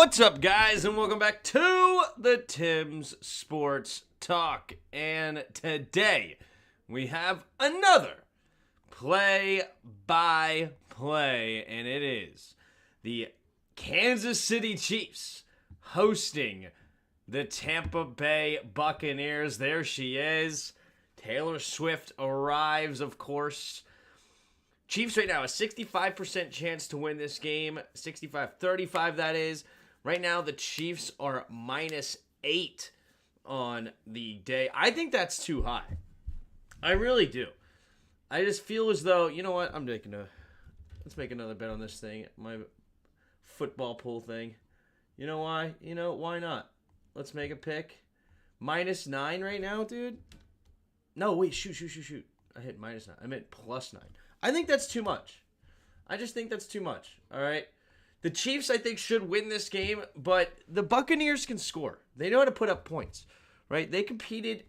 What's up, guys, and welcome back to the Tim's Sports Talk. And today we have another play-by-play, and it is the Kansas City Chiefs hosting the Tampa Bay Buccaneers. There she is. Taylor Swift arrives, of course. Chiefs right now, a 65% chance to win this game. 65-35, that is. Right now, the Chiefs are -8 on the day. I think that's too high. I really do. I just feel as though, you know what? Let's make another bet on this thing. My football pool thing. You know why? Why not? Let's make a pick. -9 right now, dude. No, wait, shoot. I hit -9. I meant +9. I think that's too much. I just think that's too much, all right? The Chiefs, I think, should win this game, but the Buccaneers can score. They know how to put up points, right? They competed.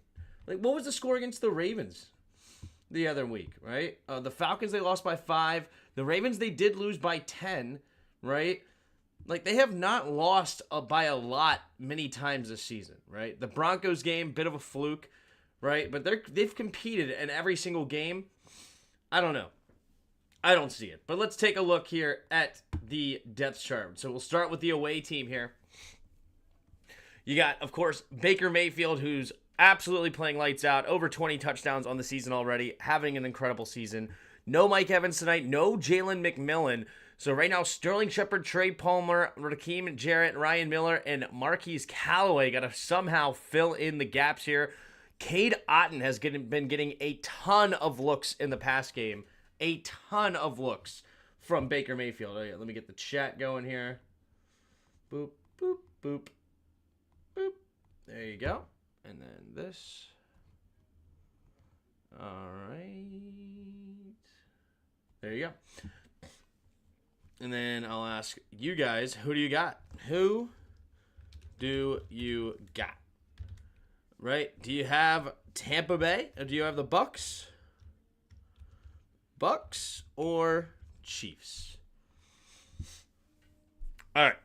Like, what was the score against the Ravens the other week, right? The Falcons, they lost by 5. The Ravens, they did lose by 10, right? Like, they have not lost by a lot many times this season, right? The Broncos game, bit of a fluke, right? But they've competed in every single game. I don't know. I don't see it. But let's take a look here at the depth chart. So we'll start with the away team here. You got, of course, Baker Mayfield, who's absolutely playing lights out. Over 20 touchdowns on the season already. Having an incredible season. No Mike Evans tonight. No Jalen McMillan. So right now, Sterling Shepard, Trey Palmer, Raheem Jarrett, Ryan Miller, and Marquise Callaway got to somehow fill in the gaps here. Cade Otton has been getting a ton of looks in the pass game. A ton of looks from Baker Mayfield. Oh, yeah, let me get the chat going here. Boop, boop, boop, boop. There you go. And then this. All right. There you go. And then I'll ask you guys, who do you got? Who do you got? Right? Do you have Tampa Bay? Or do you have the Bucs? Bucs or Chiefs? All right.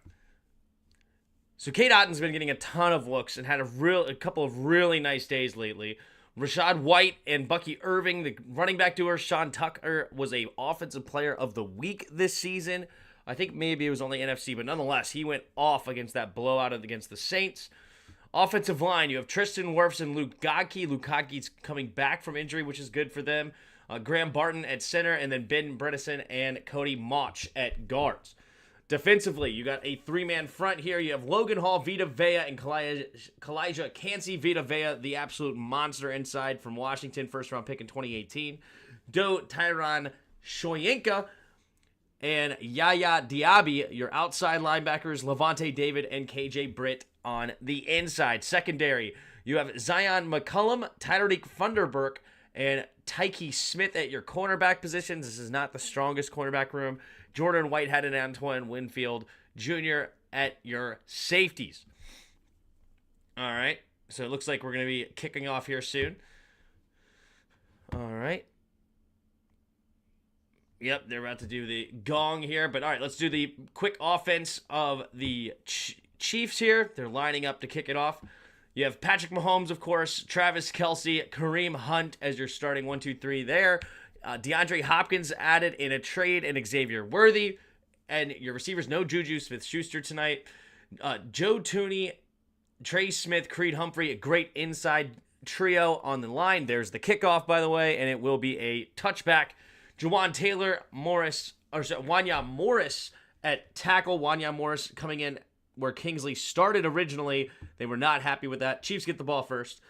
So Cade Otton's been getting a ton of looks and had a couple of really nice days lately. Rashad White and Bucky Irving, the running back duo. Sean Tucker was a offensive player of the week this season. I think maybe it was only NFC, but nonetheless, he went off against that blowout against the Saints. Offensive line, you have Tristan Wirfs and Luke Goedeke. Luke Goedeke's coming back from injury, which is good for them. Graham Barton at center, and then Ben Bredesen and Cody Mauch at guards. Defensively, you got a three-man front here. You have Logan Hall, Vita Vea, and Kalijah Cansey. Vita Vea, the absolute monster inside from Washington, first-round pick in 2018. Tyron Shoyinka and Yaya Diaby, your outside linebackers. Levante David and KJ Britt on the inside. Secondary, you have Zion McCullum, Tyreek Funderburk, and Tyke Smith at your cornerback positions. This is not the strongest cornerback room. Jordan Whitehead and Antoine Winfield Jr. at your safeties. All right. So it looks like we're going to be kicking off here soon. All right. Yep, they're about to do the gong here. But all right, let's do the quick offense of the Chiefs here. They're lining up to kick it off. You have Patrick Mahomes, of course, Travis Kelce, Kareem Hunt as your starting 1, 2, 3 there. DeAndre Hopkins added in a trade, and Xavier Worthy. And your receivers, no Juju Smith-Schuster tonight. Joe Tooney, Trey Smith, Creed Humphrey, a great inside trio on the line. There's the kickoff, by the way, and it will be a touchback. Wanya Morris at tackle. Wanya Morris coming in where Kingsley started originally. They were not happy with that. Chiefs get the ball first.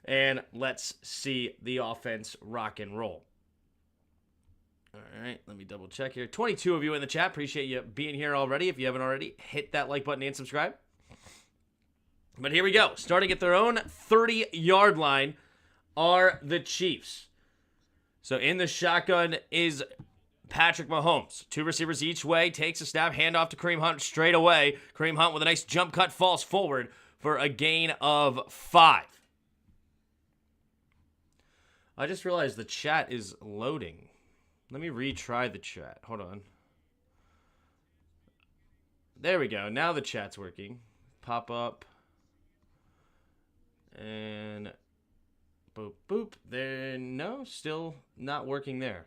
And let's see the offense rock and roll. All right, let me double check here. 22 of you in the chat. Appreciate you being here already. If you haven't already, hit that like button and subscribe. But here we go. Starting at their own 30-yard line are the Chiefs. So in the shotgun is Patrick Mahomes. 2 receivers each way. Takes a snap. Handoff to Kareem Hunt straight away. Kareem Hunt with a nice jump cut. Falls forward for a gain of 5. I just realized the chat is loading. Let me retry the chat. Hold on. There we go. Now the chat's working. Pop up. And boop, boop. There, no, still not working there.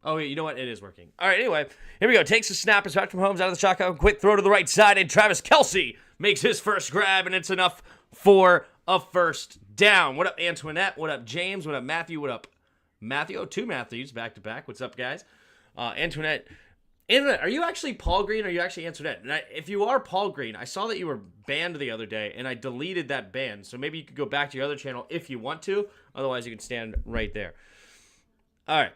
Oh, you know what? It is working. All right, anyway, here we go. Takes a snap. It's back from Holmes out of the shotgun. Quick throw to the right side, and Travis Kelce makes his first grab, and it's enough for a first down. What up, Antoinette? What up, James? What up, Matthew? What up, Matthew? Oh, two Matthews back-to-back. What's up, guys? Antoinette, are you actually Paul Green or are you actually Antoinette? And if you are Paul Green, I saw that you were banned the other day, and I deleted that ban. So maybe you could go back to your other channel if you want to. Otherwise, you can stand right there. All right.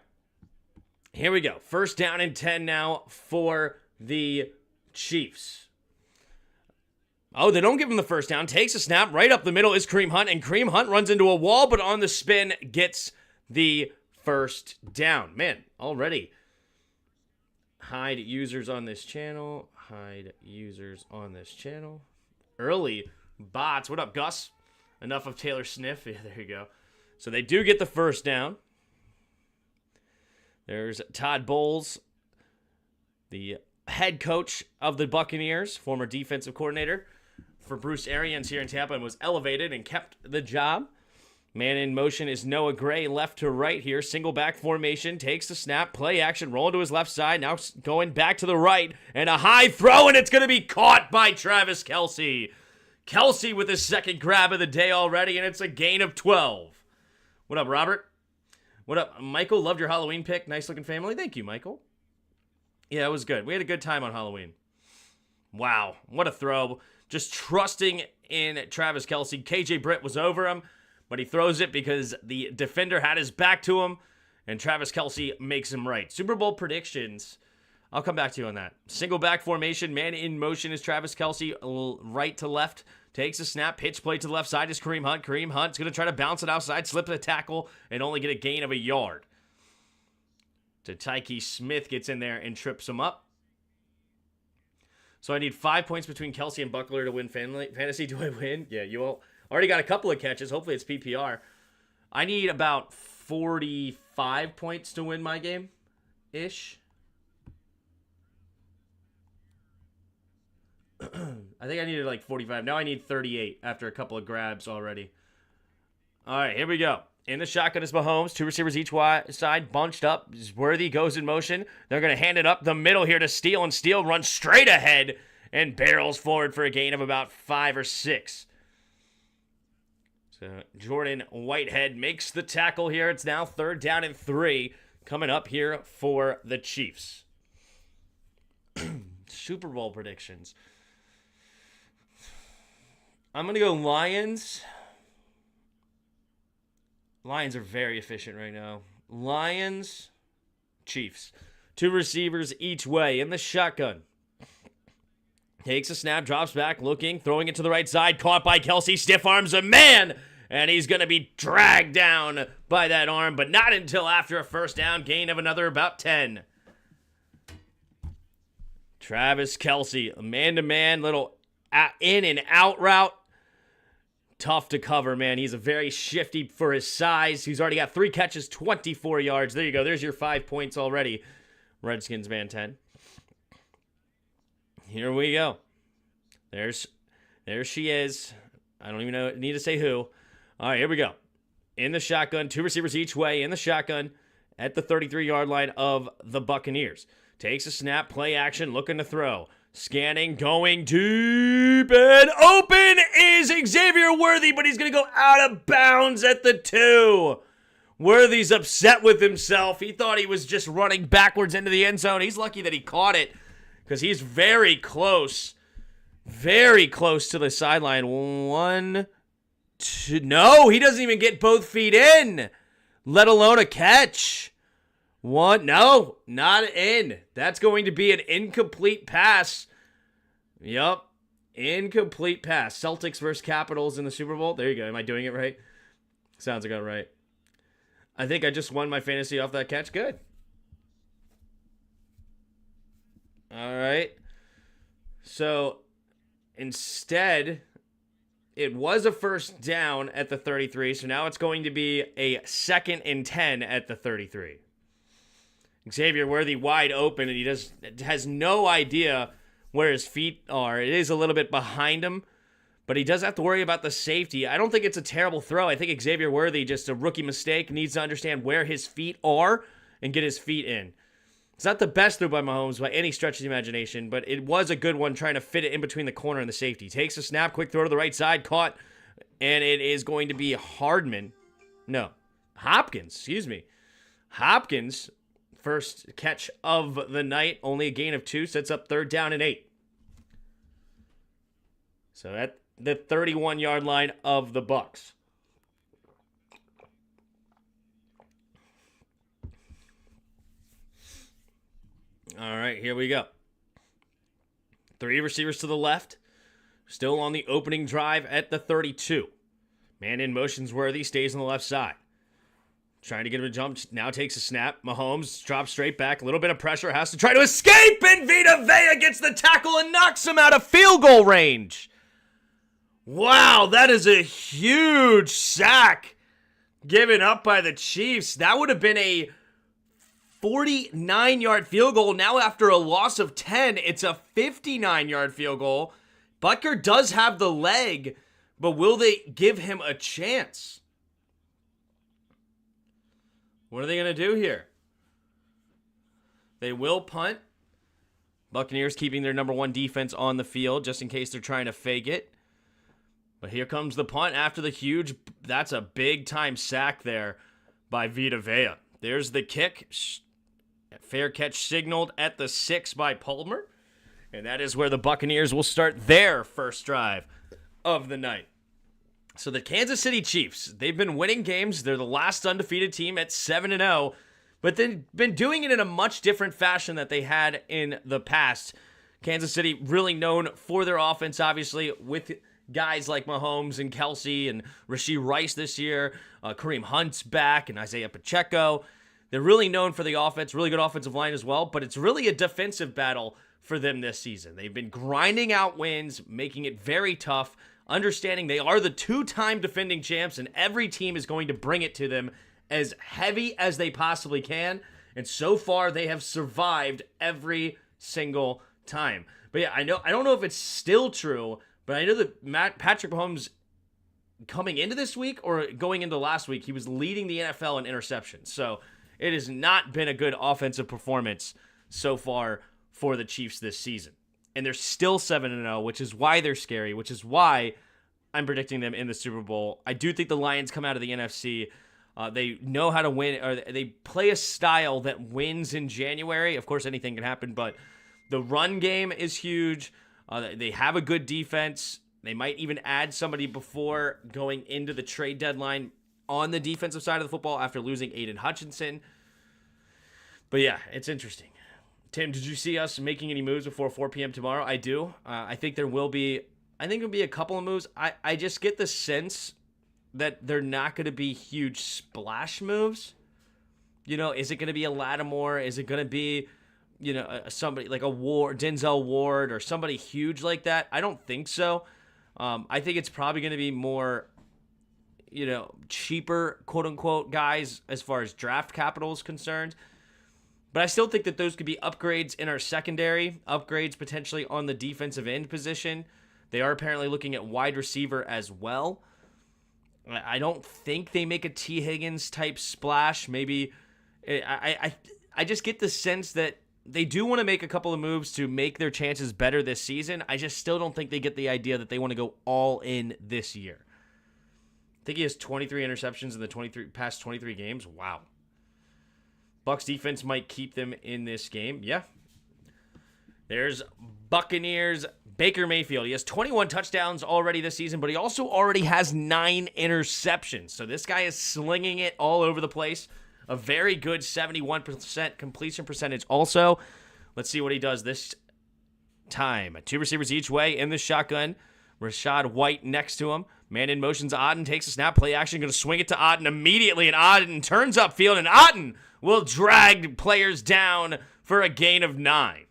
Here we go. First down and 10 now for the Chiefs. Oh, they don't give him the first down. Takes a snap. Right up the middle is Kareem Hunt, and Kareem Hunt runs into a wall, but on the spin gets the first down. Man, already. Hide users on this channel. Hide users on this channel. Early bots. What up, Gus? Enough of Taylor Sniff. Yeah, there you go. So they do get the first down. There's Todd Bowles, the head coach of the Buccaneers, former defensive coordinator for Bruce Arians here in Tampa, and was elevated and kept the job. Man in motion is Noah Gray, left to right here. Single back formation, takes the snap, play action, rolling to his left side, now going back to the right, and a high throw, and it's going to be caught by Travis Kelce. Kelce with his second grab of the day already, and it's a gain of 12. What up, Robert? What up, Michael? Loved your Halloween pick. Nice looking family. Thank you, Michael. Yeah, it was good. We had a good time on Halloween. Wow, what a throw. Just trusting in Travis Kelce. KJ Britt was over him, but he throws it because the defender had his back to him, and Travis Kelce makes him right. Super Bowl predictions. I'll come back to you on that. Single back formation. Man in motion is Travis Kelce. Right to left. Takes a snap, pitch play to the left side is Kareem Hunt. Kareem Hunt's going to try to bounce it outside, slip the tackle, and only get a gain of a yard. So Tyke Smith gets in there and trips him up. So I need 5 points between Kelce and Buckler to win fantasy. Do I win? Yeah, you all already got a couple of catches. Hopefully it's PPR. I need about 45 points to win my game-ish. I think I needed like 45. Now I need 38 after a couple of grabs already. All right, here we go. In the shotgun is Mahomes. Two receivers each side, bunched up. Worthy goes in motion. They're going to hand it up the middle here to Steele, and Steele runs straight ahead and barrels forward for a gain of about 5 or 6. So Jordan Whitehead makes the tackle here. It's now 3rd down and 3 coming up here for the Chiefs. Super Bowl predictions. I'm going to go Lions. Lions are very efficient right now. Lions, Chiefs. 2 receivers each way in the shotgun. Takes a snap, drops back, looking, throwing it to the right side. Caught by Kelce, stiff arms a man. And he's going to be dragged down by that arm, but not until after a first down, gain of another about 10. Travis Kelce, a man-to-man, little in and out route. Tough to cover, man. He's a very shifty for his size. He's already got 3 catches, 24 yards. There you go. There's your 5 points already. Redskins man 10. Here we go. There she is. I don't even need to say who. All right, here we go. In the shotgun, 2 receivers each way in the shotgun at the 33-yard line of the Buccaneers. Takes a snap, play action, looking to throw. Scanning, going deep, and open is Xavier Worthy, but he's going to go out of bounds at the 2. Worthy's upset with himself. He thought he was just running backwards into the end zone. He's lucky that he caught it because he's very close to the sideline. 1, 2, no, he doesn't even get both feet in, let alone a catch. 1, no, not in. That's going to be an incomplete pass. Yup, incomplete pass. Celtics versus Capitals in the Super Bowl. There you go. Am I doing it right? Sounds like I'm right. I think I just won my fantasy off that catch. Good. All right. So instead, it was a first down at the 33. So now it's going to be a 2nd and 10 at the 33. Xavier Worthy wide open, and he has no idea where his feet are. It is a little bit behind him, but he does have to worry about the safety. I don't think it's a terrible throw. I think Xavier Worthy, just a rookie mistake, needs to understand where his feet are and get his feet in. It's not the best throw by Mahomes by any stretch of the imagination, but it was a good one trying to fit it in between the corner and the safety. Takes a snap, quick throw to the right side, caught, and it is going to be Hopkins, Hopkins, first catch of the night, only a gain of 2, sets up 3rd down and 8. So at the 31-yard line of the Bucs. All right, here we go. 3 receivers to the left. Still on the opening drive at the 32. Man in motion's Worthy, stays on the left side. Trying to get him to jump, now takes a snap. Mahomes drops straight back, a little bit of pressure, has to try to escape, and Vita Vea gets the tackle and knocks him out of field goal range. Wow, that is a huge sack given up by the Chiefs. That would have been a 49-yard field goal. Now after a loss of 10, it's a 59-yard field goal. Butker does have the leg, but will they give him a chance? What are they going to do here? They will punt. Buccaneers keeping their number 1 defense on the field just in case they're trying to fake it. But here comes the punt after the huge, that's a big-time sack there by Vita Vea. There's the kick. Fair catch signaled at the 6 by Palmer. And that is where the Buccaneers will start their first drive of the night. So the Kansas City Chiefs, they've been winning games. They're the last undefeated team at 7-0. But they've been doing it in a much different fashion that they had in the past. Kansas City really known for their offense, obviously, with guys like Mahomes and Kelsey and Rashee Rice this year. Kareem Hunt's back and Isaiah Pacheco. They're really known for the offense, really good offensive line as well, but it's really a defensive battle for them this season. They've been grinding out wins, making it very tough, understanding they are the 2-time defending champs, and every team is going to bring it to them as heavy as they possibly can, and so far they have survived every single time. But yeah, I don't know if it's still true, but I know that Patrick Mahomes, coming into this week or going into last week, he was leading the NFL in interceptions. So it has not been a good offensive performance so far for the Chiefs this season. And they're still 7-0, which is why they're scary, which is why I'm predicting them in the Super Bowl. I do think the Lions come out of the NFC. They know how to win, or they play a style that wins in January. Of course, anything can happen, but the run game is huge. They have a good defense. They might even add somebody before going into the trade deadline on the defensive side of the football after losing Aiden Hutchinson. But yeah, it's interesting. Tim, did you see us making any moves before 4 p.m. tomorrow? I do. I think there'll be a couple of moves. I just get the sense that they're not going to be huge splash moves. You know, is it going to be a Lattimore? Is it going to be, somebody like a Denzel Ward, or somebody huge like that? I don't think so. I think it's probably going to be more, cheaper, quote-unquote, guys as far as draft capital is concerned. But I still think that those could be upgrades in our secondary, upgrades potentially on the defensive end position. They are apparently looking at wide receiver as well. I don't think they make a T. Higgins type splash. Maybe I just get the sense that they do want to make a couple of moves to make their chances better this season. I just still don't think they get the idea that they want to go all in this year. I think he has 23 interceptions in the past 23 games. Wow. Bucs defense might keep them in this game. Yeah. There's Buccaneers Baker Mayfield. He has 21 touchdowns already this season, but he also already has 9 interceptions. So this guy is slinging it all over the place. A very good 71% completion percentage also. Let's see what he does this time. 2 receivers each way in the shotgun. Rashad White next to him. Man in motion's Otten. Takes a snap. Play action. Going to swing it to Otten immediately. And Otten turns upfield. And Otten will drag players down for a gain of 9.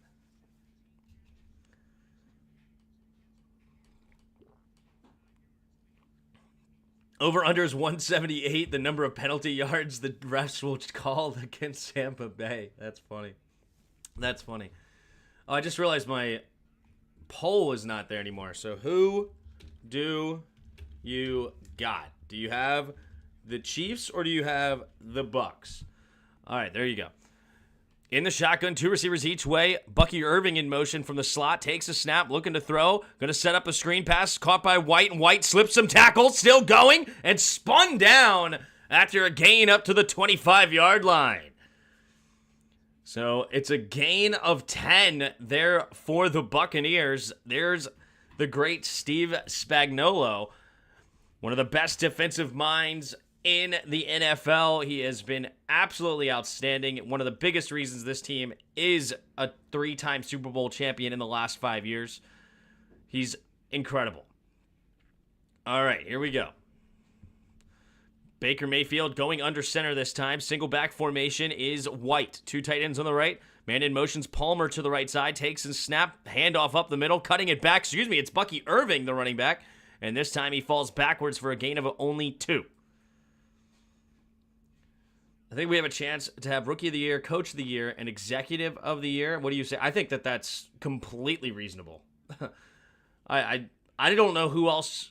Over-under is 178, the number of penalty yards the refs will call against Tampa Bay. That's funny. Oh, I just realized my poll is not there anymore. So who do you got? Do you have the Chiefs or do you have the Bucs? All right, there you go. In the shotgun, 2 receivers each way. Bucky Irving in motion from the slot. Takes a snap, looking to throw. Going to set up a screen pass. Caught by White, and White slips some tackles. Still going and spun down after a gain up to the 25-yard line. So it's a gain of 10 there for the Buccaneers. There's the great Steve Spagnuolo, one of the best defensive minds in the NFL. He has been absolutely outstanding. One of the biggest reasons this team is a 3-time Super Bowl champion in the last 5 years. He's incredible. All right, here we go. Baker Mayfield going under center this time. Single back formation is White. 2 tight ends on the right. Man in motion's Palmer to the right side. Takes and snap. Handoff up the middle. Cutting it back. It's Bucky Irving, the running back. And this time he falls backwards for a gain of only 2. I think we have a chance to have Rookie of the Year, Coach of the Year, and Executive of the Year. What do you say? I think that that's completely reasonable. I don't know who else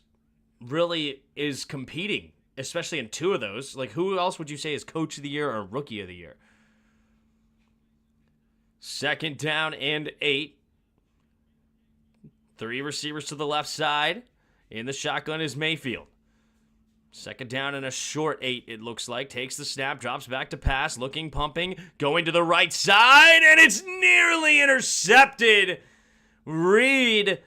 really is competing, especially in 2 of those. Like, who else would you say is Coach of the Year or Rookie of the Year? 2nd down and 8. 3 receivers to the left side. In the shotgun is Mayfield. 2nd down and a short 8, it looks like. Takes the snap, drops back to pass, looking, pumping, going to the right side, and it's nearly intercepted. Reed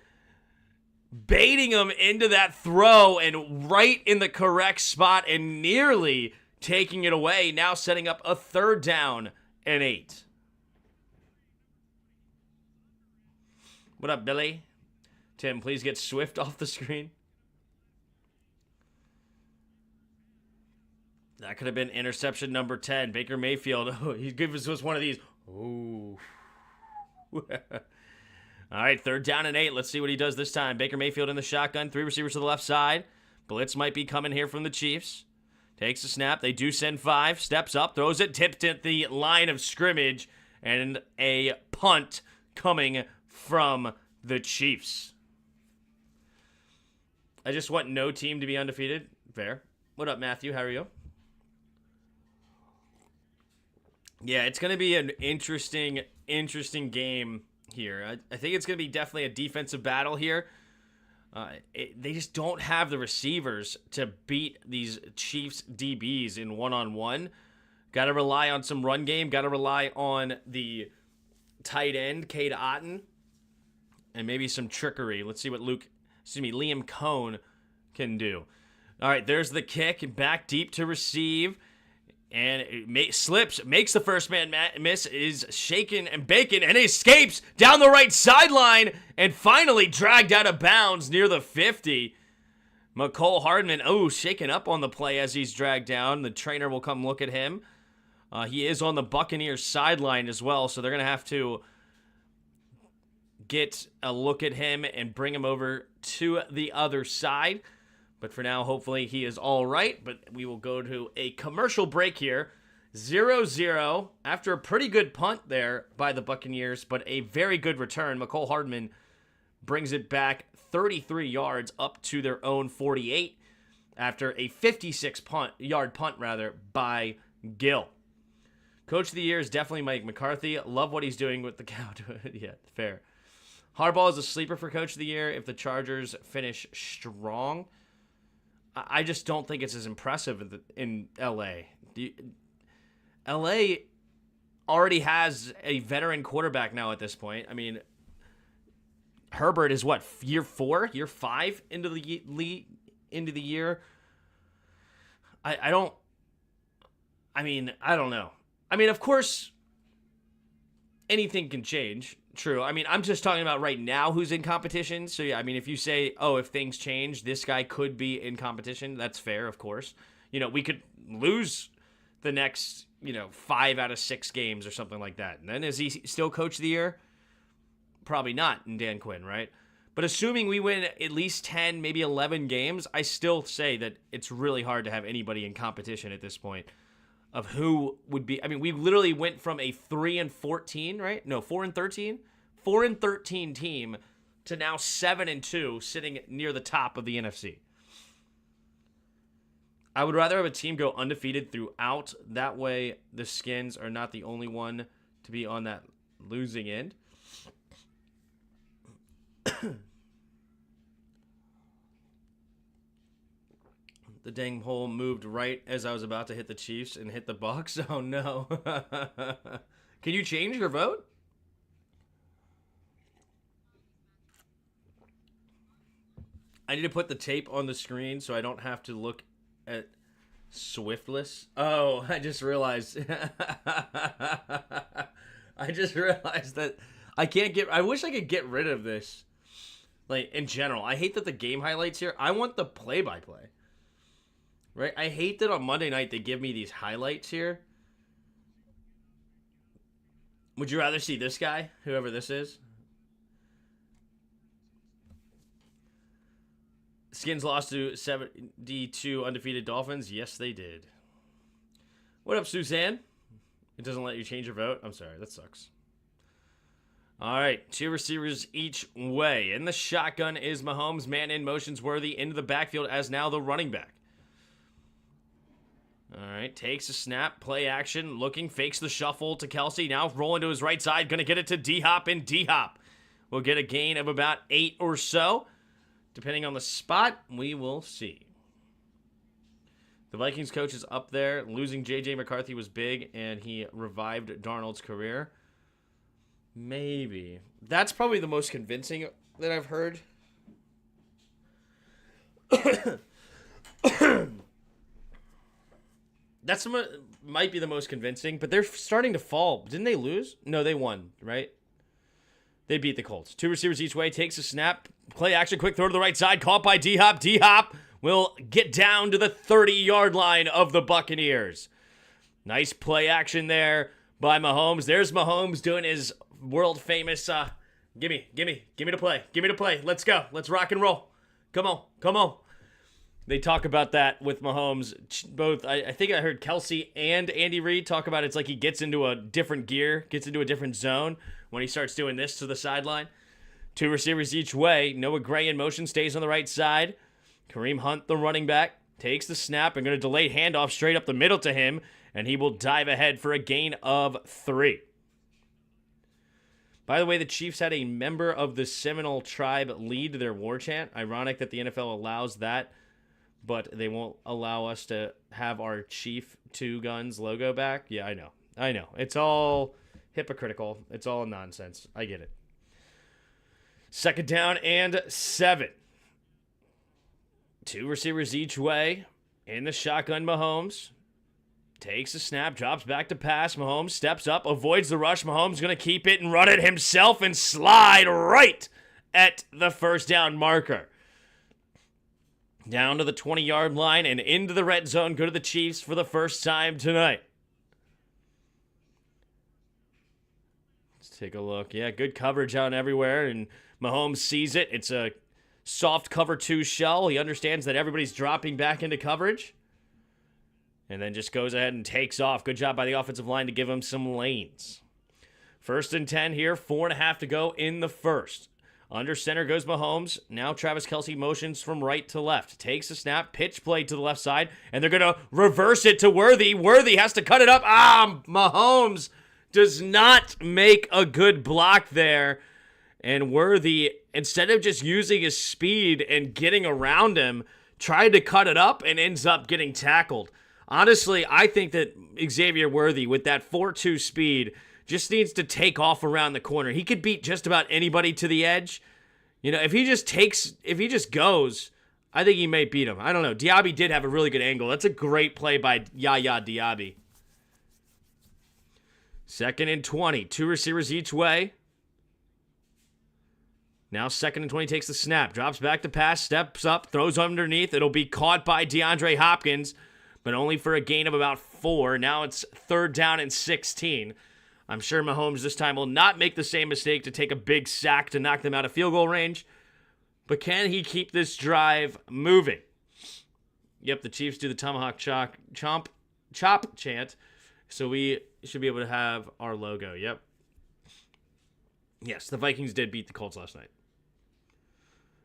baiting him into that throw and right in the correct spot and nearly taking it away. Now setting up a 3rd down and 8. What up, Billy? Tim, please get Swift off the screen. That could have been interception number 10. Baker Mayfield, he gives us one of these. Ooh. All right, 3rd down and 8. Let's see what he does this time. Baker Mayfield in the shotgun. 3 receivers to the left side. Blitz might be coming here from the Chiefs. Takes a snap. They do send 5. Steps up, throws it, tipped at the line of scrimmage. And a punt coming from the Chiefs. I just want no team to be undefeated. Fair. What up, Matthew? How are you? Yeah, it's going to be an interesting game here. I think it's going to be definitely a defensive battle here. They just don't have the receivers to beat these Chiefs DBs in one-on-one. Got to rely on some run game. Got to rely on the tight end, Cade Otton, and maybe some trickery. Let's see what Liam Cohn can do. All right, there's the kick. Back deep to receive. And it slips, makes the first man miss, is shaken and bacon, and escapes down the right sideline, and finally dragged out of bounds near the 50. McCole Hardman, shaken up on the play as he's dragged down. The trainer will come look at him. He is on the Buccaneers sideline as well, so they're going to have to get a look at him and bring him over to the other side. But for now, hopefully he is all right. But we will go to a commercial break here. 0-0 after a pretty good punt there by the Buccaneers, but a very good return. McCole Hardman brings it back 33 yards up to their own 48 after a 56-yard punt by Gill. Coach of the Year is definitely Mike McCarthy. Love what he's doing with the Cowboys. Yeah, fair. Harbaugh is a sleeper for Coach of the Year if the Chargers finish strong. I just don't think it's as impressive in L.A. L.A. already has a veteran quarterback now at this point. I mean, Herbert is what, year 5 into the year? I don't know. I mean, of course, anything can change. True. I mean, I'm just talking about right now who's in competition. So, yeah, I mean, if you say, if things change, this guy could be in competition, that's fair, of course. We could lose the next, 5 out of 6 games or something like that. And then is he still Coach of the Year? Probably not in Dan Quinn, right? But assuming we win at least 10, maybe 11 games, I still say that it's really hard to have anybody in competition at this point of who would be. I mean, we literally went from a 3-14, right? No, 4-13? 4-13 team to now 7-2, sitting near the top of the NFC. I would rather have a team go undefeated throughout. That way, the Skins are not the only one to be on that losing end. The dang hole moved right as I was about to hit the Chiefs and hit the Bucs. Oh, no. Can you change your vote? I need to put the tape on the screen so I don't have to look at Swiftless. Oh, I just realized. I just realized that I wish I could get rid of this. Like, in general. I hate that the game highlights here. I want the play-by-play. Right? I hate that on Monday night they give me these highlights here. Would you rather see this guy? Whoever this is? Skins lost to 72 undefeated Dolphins. Yes, they did. What up, Suzanne? It doesn't let you change your vote? I'm sorry, that sucks. All right, 2 receivers each way. In the shotgun is Mahomes. Man in motion's Worthy into the backfield as now the running back. All right, takes a snap, play action, looking, fakes the shuffle to Kelsey. Now rolling to his right side, going to get it to D-Hop, and D-Hop will get a gain of about 8 or so. Depending on the spot, we will see. The Vikings coach is up there. Losing J.J. McCarthy was big, and he revived Darnold's career. Maybe. That's probably the most convincing that I've heard. That's might be the most convincing, but they're starting to fall. Didn't they lose? No, they won, right? They beat the Colts. 2 receivers each way. Takes a snap. Play action. Quick throw to the right side. Caught by D-Hop. D-Hop will get down to the 30-yard line of the Buccaneers. Nice play action there by Mahomes. There's Mahomes doing his world-famous, gimme the play. Gimme the play. Let's go. Let's rock and roll. Come on. They talk about that with Mahomes. Both, I think I heard Kelsey and Andy Reid talk about it's like he gets into a different gear, gets into a different zone when he starts doing this to the sideline. 2 receivers each way. Noah Gray in motion, stays on the right side. Kareem Hunt, the running back, takes the snap and going to delay handoff straight up the middle to him, and he will dive ahead for a gain of 3. By the way, the Chiefs had a member of the Seminole tribe lead their war chant. Ironic that the NFL allows that, but they won't allow us to have our Chief 2 Guns logo back. Yeah, I know. It's all hypocritical. It's all nonsense. I get it. 2nd down and 7. 2 receivers each way. In the shotgun, Mahomes takes a snap, drops back to pass. Mahomes steps up, avoids the rush. Mahomes going to keep it and run it himself and slide right at the 1st down marker. Down to the 20-yard line and into the red zone. Go to the Chiefs for the first time tonight. Let's take a look. Yeah, good coverage out everywhere, and Mahomes sees it. It's a soft cover 2 shell. He understands that everybody's dropping back into coverage, and then just goes ahead and takes off. Good job by the offensive line to give him some lanes. 1st and 10 here. 4.5 to go in the first. Under center goes Mahomes. Now Travis Kelce motions from right to left. Takes a snap, pitch play to the left side, and they're going to reverse it to Worthy. Worthy has to cut it up. Mahomes does not make a good block there. And Worthy, instead of just using his speed and getting around him, tried to cut it up and ends up getting tackled. Honestly, I think that Xavier Worthy, with that 4.2 speed, just needs to take off around the corner. He could beat just about anybody to the edge. You know, if he just goes, I think he may beat him. I don't know. Diaby did have a really good angle. That's a great play by Yaya Diaby. 2nd and 20. 2 receivers each way. Now 2nd and 20, takes the snap. Drops back to pass, steps up, throws underneath. It'll be caught by DeAndre Hopkins, but only for a gain of about 4. Now it's 3rd down and 16. I'm sure Mahomes this time will not make the same mistake to take a big sack to knock them out of field goal range. But can he keep this drive moving? Yep, the Chiefs do the tomahawk chop chant. So we should be able to have our logo. Yep. Yes, the Vikings did beat the Colts last night.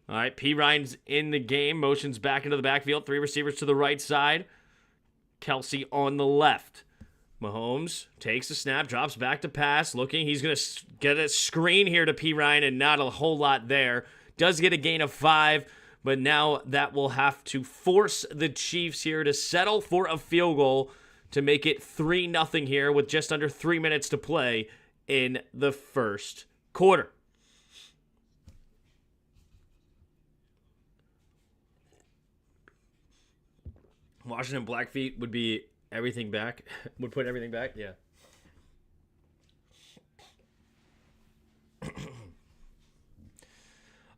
All right, P. Ryan's in the game. Motions back into the backfield. 3 receivers to the right side. Kelsey on the left. Mahomes takes the snap, drops back to pass. Looking, he's going to get a screen here to P. Ryan, and not a whole lot there. Does get a gain of 5, but now that will have to force the Chiefs here to settle for a field goal to make it 3-0 here with just under 3 minutes to play in the first quarter. Washington Blackfeet would be everything back. Would put everything back? Yeah.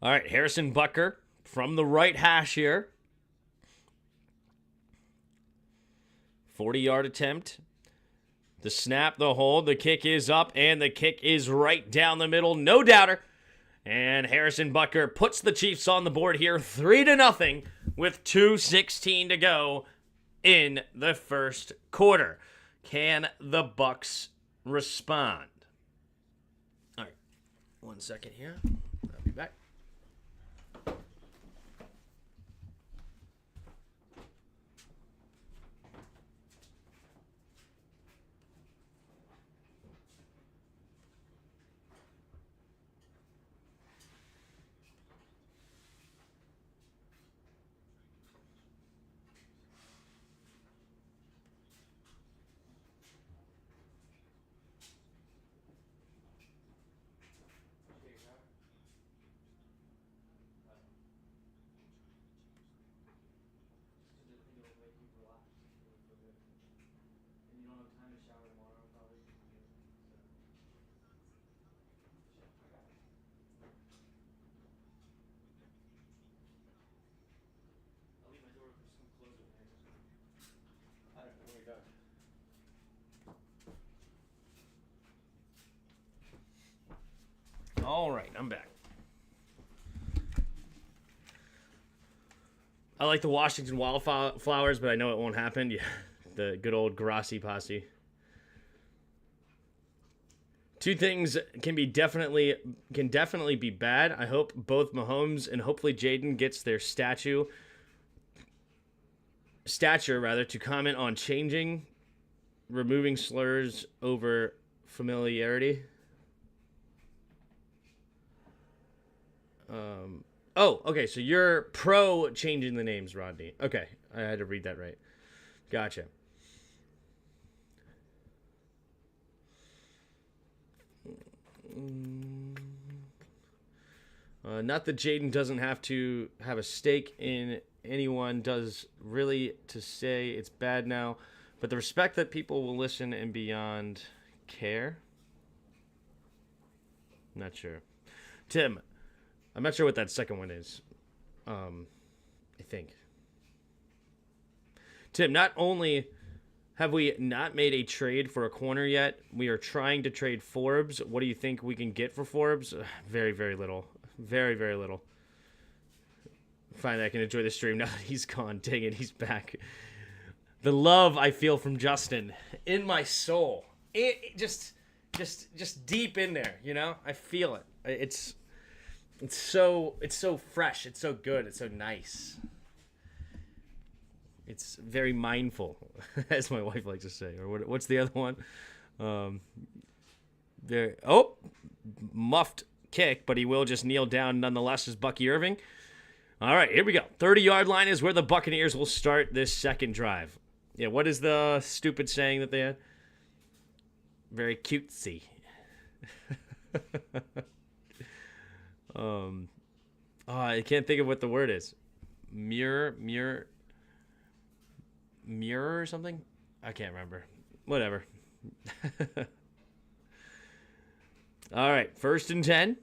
All right, Harrison Butker from the right hash here. 40-yard attempt. The snap, the hold, the kick is up, and the kick is right down the middle. No doubter. And Harrison Butker puts the Chiefs on the board here 3-0 with 2:16 to go in the first quarter. Can the Bucs respond? All right, 1 second here. I'll be back. All right, I'm back. I like the Washington Wildflowers, but I know it won't happen. Yeah, the good old Grassi posse. Two things can definitely be bad. I hope both Mahomes and hopefully Jaden gets their stature to comment on removing slurs over familiarity. Okay, so you're pro changing the names, Rodney. Okay, I had to read that right. Gotcha. Not that Jaden doesn't have to have a stake in anyone does really to say it's bad now, but the respect that people will listen and beyond care. Not sure. Tim, I'm not sure what that second one is. I think. Tim, not only have we not made a trade for a corner yet, we are trying to trade Forbes. What do you think we can get for Forbes? Very, very little. Very, very little. Finally, I can enjoy the stream now that he's gone. Dang it, he's back. The love I feel from Justin in my soul. It just deep in there, you know? I feel it. It's so fresh. It's so good. It's so nice. It's very mindful, as my wife likes to say. Or what's the other one? Muffed kick, but he will just kneel down nonetheless as Bucky Irving. All right, here we go. 30-yard line is where the Buccaneers will start this second drive. Yeah, what is the stupid saying that they had? Very cutesy. I can't think of what the word is. Mirror or something? I can't remember. Whatever. All right, 1st and 10.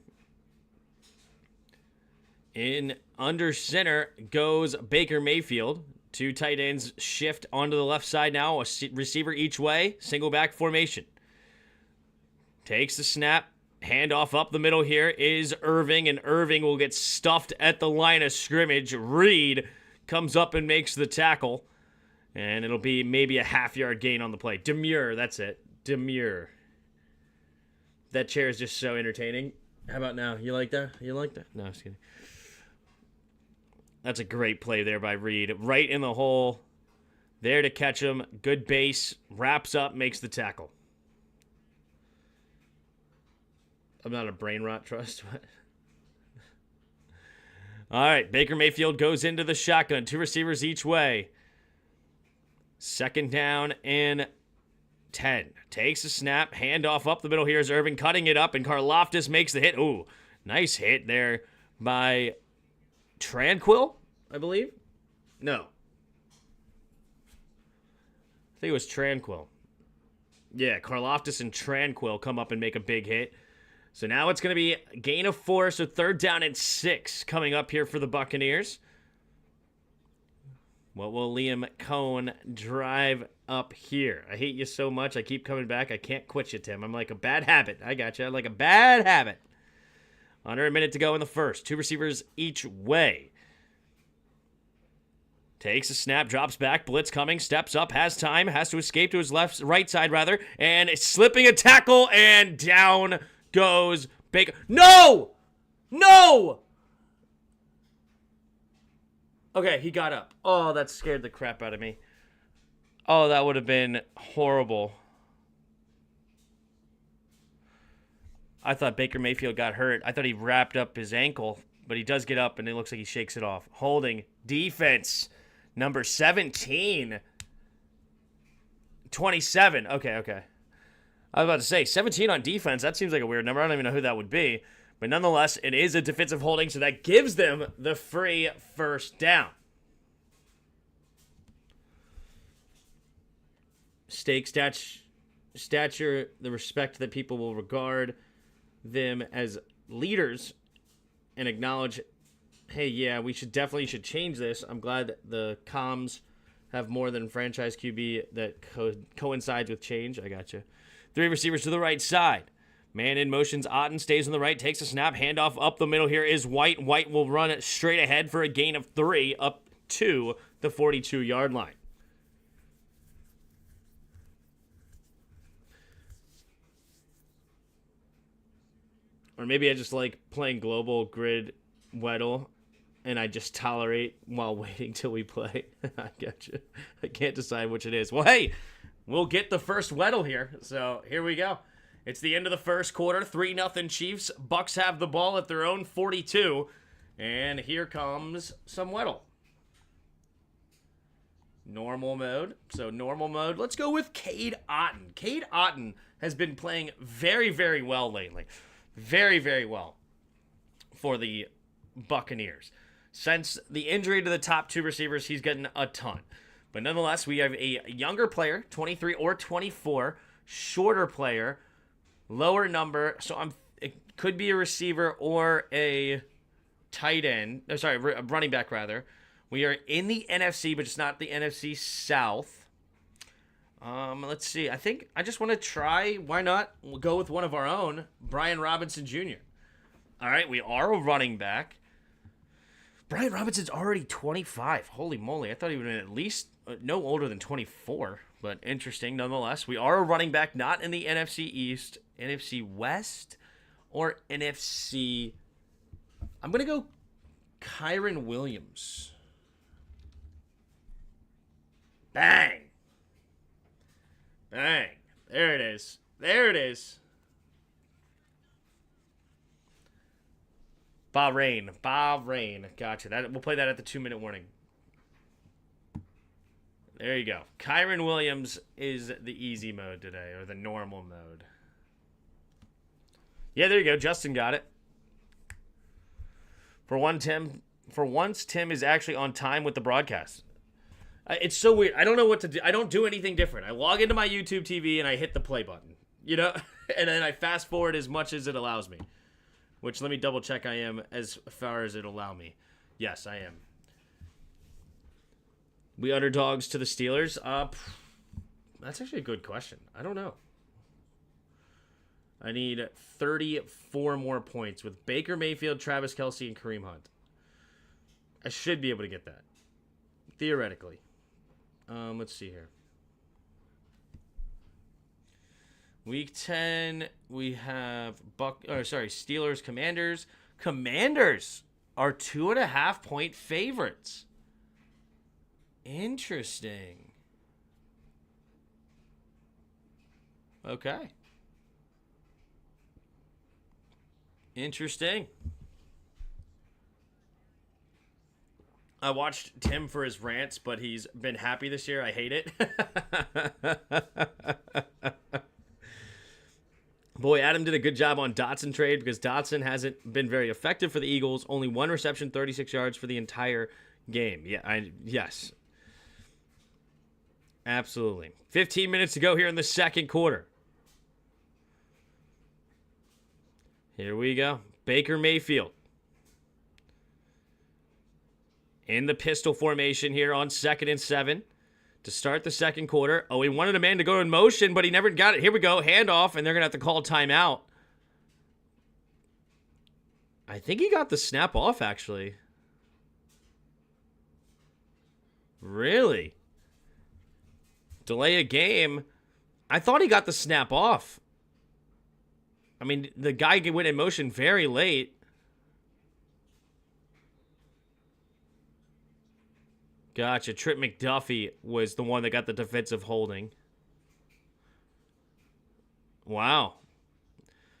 In under center goes Baker Mayfield. 2 tight ends shift onto the left side now. A receiver each way. Single back formation. Takes the snap. Handoff up the middle here is Irving, and Irving will get stuffed at the line of scrimmage. Reed comes up and makes the tackle, and it'll be maybe a half-yard gain on the play. Demure, that's it. Demure. That chair is just so entertaining. How about now? You like that? You like that? No, I'm just kidding. That's a great play there by Reed. Right in the hole. There to catch him. Good base. Wraps up, makes the tackle. I'm not a brain rot trust. All right, Baker Mayfield goes into the shotgun. 2 receivers each way. 2nd down and 10. Takes a snap. Handoff up the middle here is Irvin cutting it up, and Karlaftis makes the hit. Ooh, nice hit there by Tranquil, I believe. No. I think it was Tranquil. Yeah, Karlaftis and Tranquil come up and make a big hit. So now it's going to be gain of 4, so 3rd down and 6 coming up here for the Buccaneers. What will Liam Cohn drive up here? I hate you so much. I keep coming back. I can't quit you, Tim. I'm like a bad habit. I got you. Like a bad habit. Under a minute to go in the first. 2 receivers each way. Takes a snap, drops back, blitz coming, steps up, has time, has to escape to his right side rather, and slipping a tackle, and down goes Baker. No! No! Okay, he got up. Oh, that scared the crap out of me. Oh, that would have been horrible. I thought Baker Mayfield got hurt. I thought he wrapped up his ankle, but he does get up, and it looks like he shakes it off. Holding defense, number 17. 27. Okay. I was about to say, 17 on defense. That seems like a weird number. I don't even know who that would be. But nonetheless, it is a defensive holding, so that gives them the free 1st down. Stake stature, the respect that people will regard them as leaders and acknowledge, hey, yeah, we should change this. I'm glad that the comms have more than franchise QB that coincides with change. I got you. 3 receivers to the right side. Man in motions. Otten stays on the right, takes a snap. Handoff up the middle here is White. White will run it straight ahead for a gain of 3 up to the 42-yard line. Or maybe I just like playing global grid Weddle, and I just tolerate while waiting till we play. I got you. I can't decide which it is. Well, hey, we'll get the first Weddle here. So here we go. It's the end of the first quarter. 3-0 Chiefs. Bucs have the ball at their own 42. And here comes some Weddle. Normal mode. So normal mode. Let's go with Cade Otton. Cade Otton has been playing very, very well lately. Very, very well for the Buccaneers. Since the injury to the top 2 receivers, he's getting a ton. But nonetheless, we have a younger player, 23 or 24, shorter player, lower number. So it could be a receiver or a tight end. Oh, sorry, a running back rather. We are in the NFC, but it's not the NFC South. Let's see. I think I just want to try. Why not? We'll go with one of our own, Brian Robinson Jr. All right, we are a running back. Brian Robinson's already 25. Holy moly. I thought he would have been at least no older than 24, but interesting nonetheless. We are a running back, not in the NFC East, NFC West, or NFC. I'm going to go Kyron Williams. Bang. Bang. There it is. There it is. Bahrain. Gotcha. We'll play that at the 2-minute warning. There you go. Kyron Williams is the easy mode today, or the normal mode. Yeah, there you go. Justin got it. For once, Tim is actually on time with the broadcast. It's so weird. I don't know what to do. I don't do anything different. I log into my YouTube TV and I hit the play button, and then I fast forward as much as it allows me. Which, let me double check I am as far as it'll allow me. Yes, I am. We underdogs to the Steelers? That's actually a good question. I don't know. I need 34 more points with Baker Mayfield, Travis Kelce, and Kareem Hunt. I should be able to get that. Theoretically. Let's see here. Week 10, we have Steelers, Commanders. Commanders are 2.5-point favorites. Interesting. Okay. Interesting. I watched Tim for his rants, but he's been happy this year. I hate it. Boy, Adam did a good job on Dotson trade because Dotson hasn't been very effective for the Eagles. Only one reception, 36 yards for the entire game. Yes. Absolutely. 15 minutes to go here in the second quarter. Here we go. Baker Mayfield. In the pistol formation here on 2nd and 7 to start the second quarter. Oh, he wanted a man to go in motion, but he never got it. Here we go. Handoff, and they're going to have to call timeout. I think he got the snap off, actually. Really? Delay a game. I thought he got the snap off. I mean, the guy went in motion very late. Gotcha. Trip McDuffie was the one that got the defensive holding. Wow.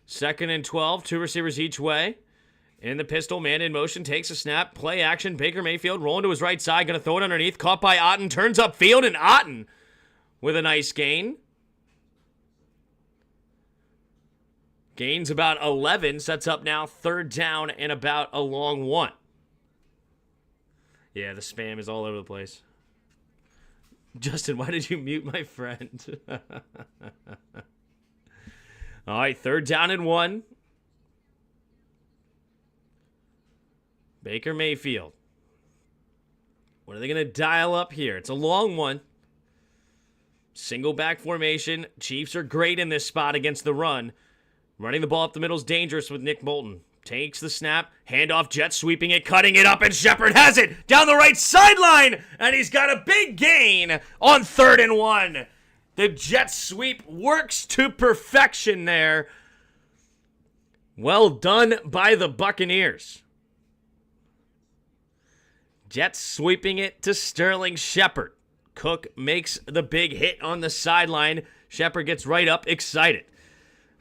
2nd and 12, 2 receivers each way. In the pistol, man in motion, takes a snap. Play action. Baker Mayfield rolling to his right side. Going to throw it underneath. Caught by Otten. Turns upfield, and Otten with a nice gain. Gains about 11. Sets up now 3rd down and about a long 1. Yeah, the spam is all over the place. Justin, why did you mute my friend? All right, 3rd down and 1. Baker Mayfield. What are they going to dial up here? It's a long one. Single back formation. Chiefs are great in this spot against the run. Running the ball up the middle is dangerous with Nick Bolton. Takes the snap, handoff, jet sweeping it, cutting it up, and Shepard has it down the right sideline, and he's got a big gain on 3rd and 1. The jet sweep works to perfection there. Well done by the Buccaneers. Jet sweeping it to Sterling Shepard. Cook makes the big hit on the sideline. Shepard gets right up, excited.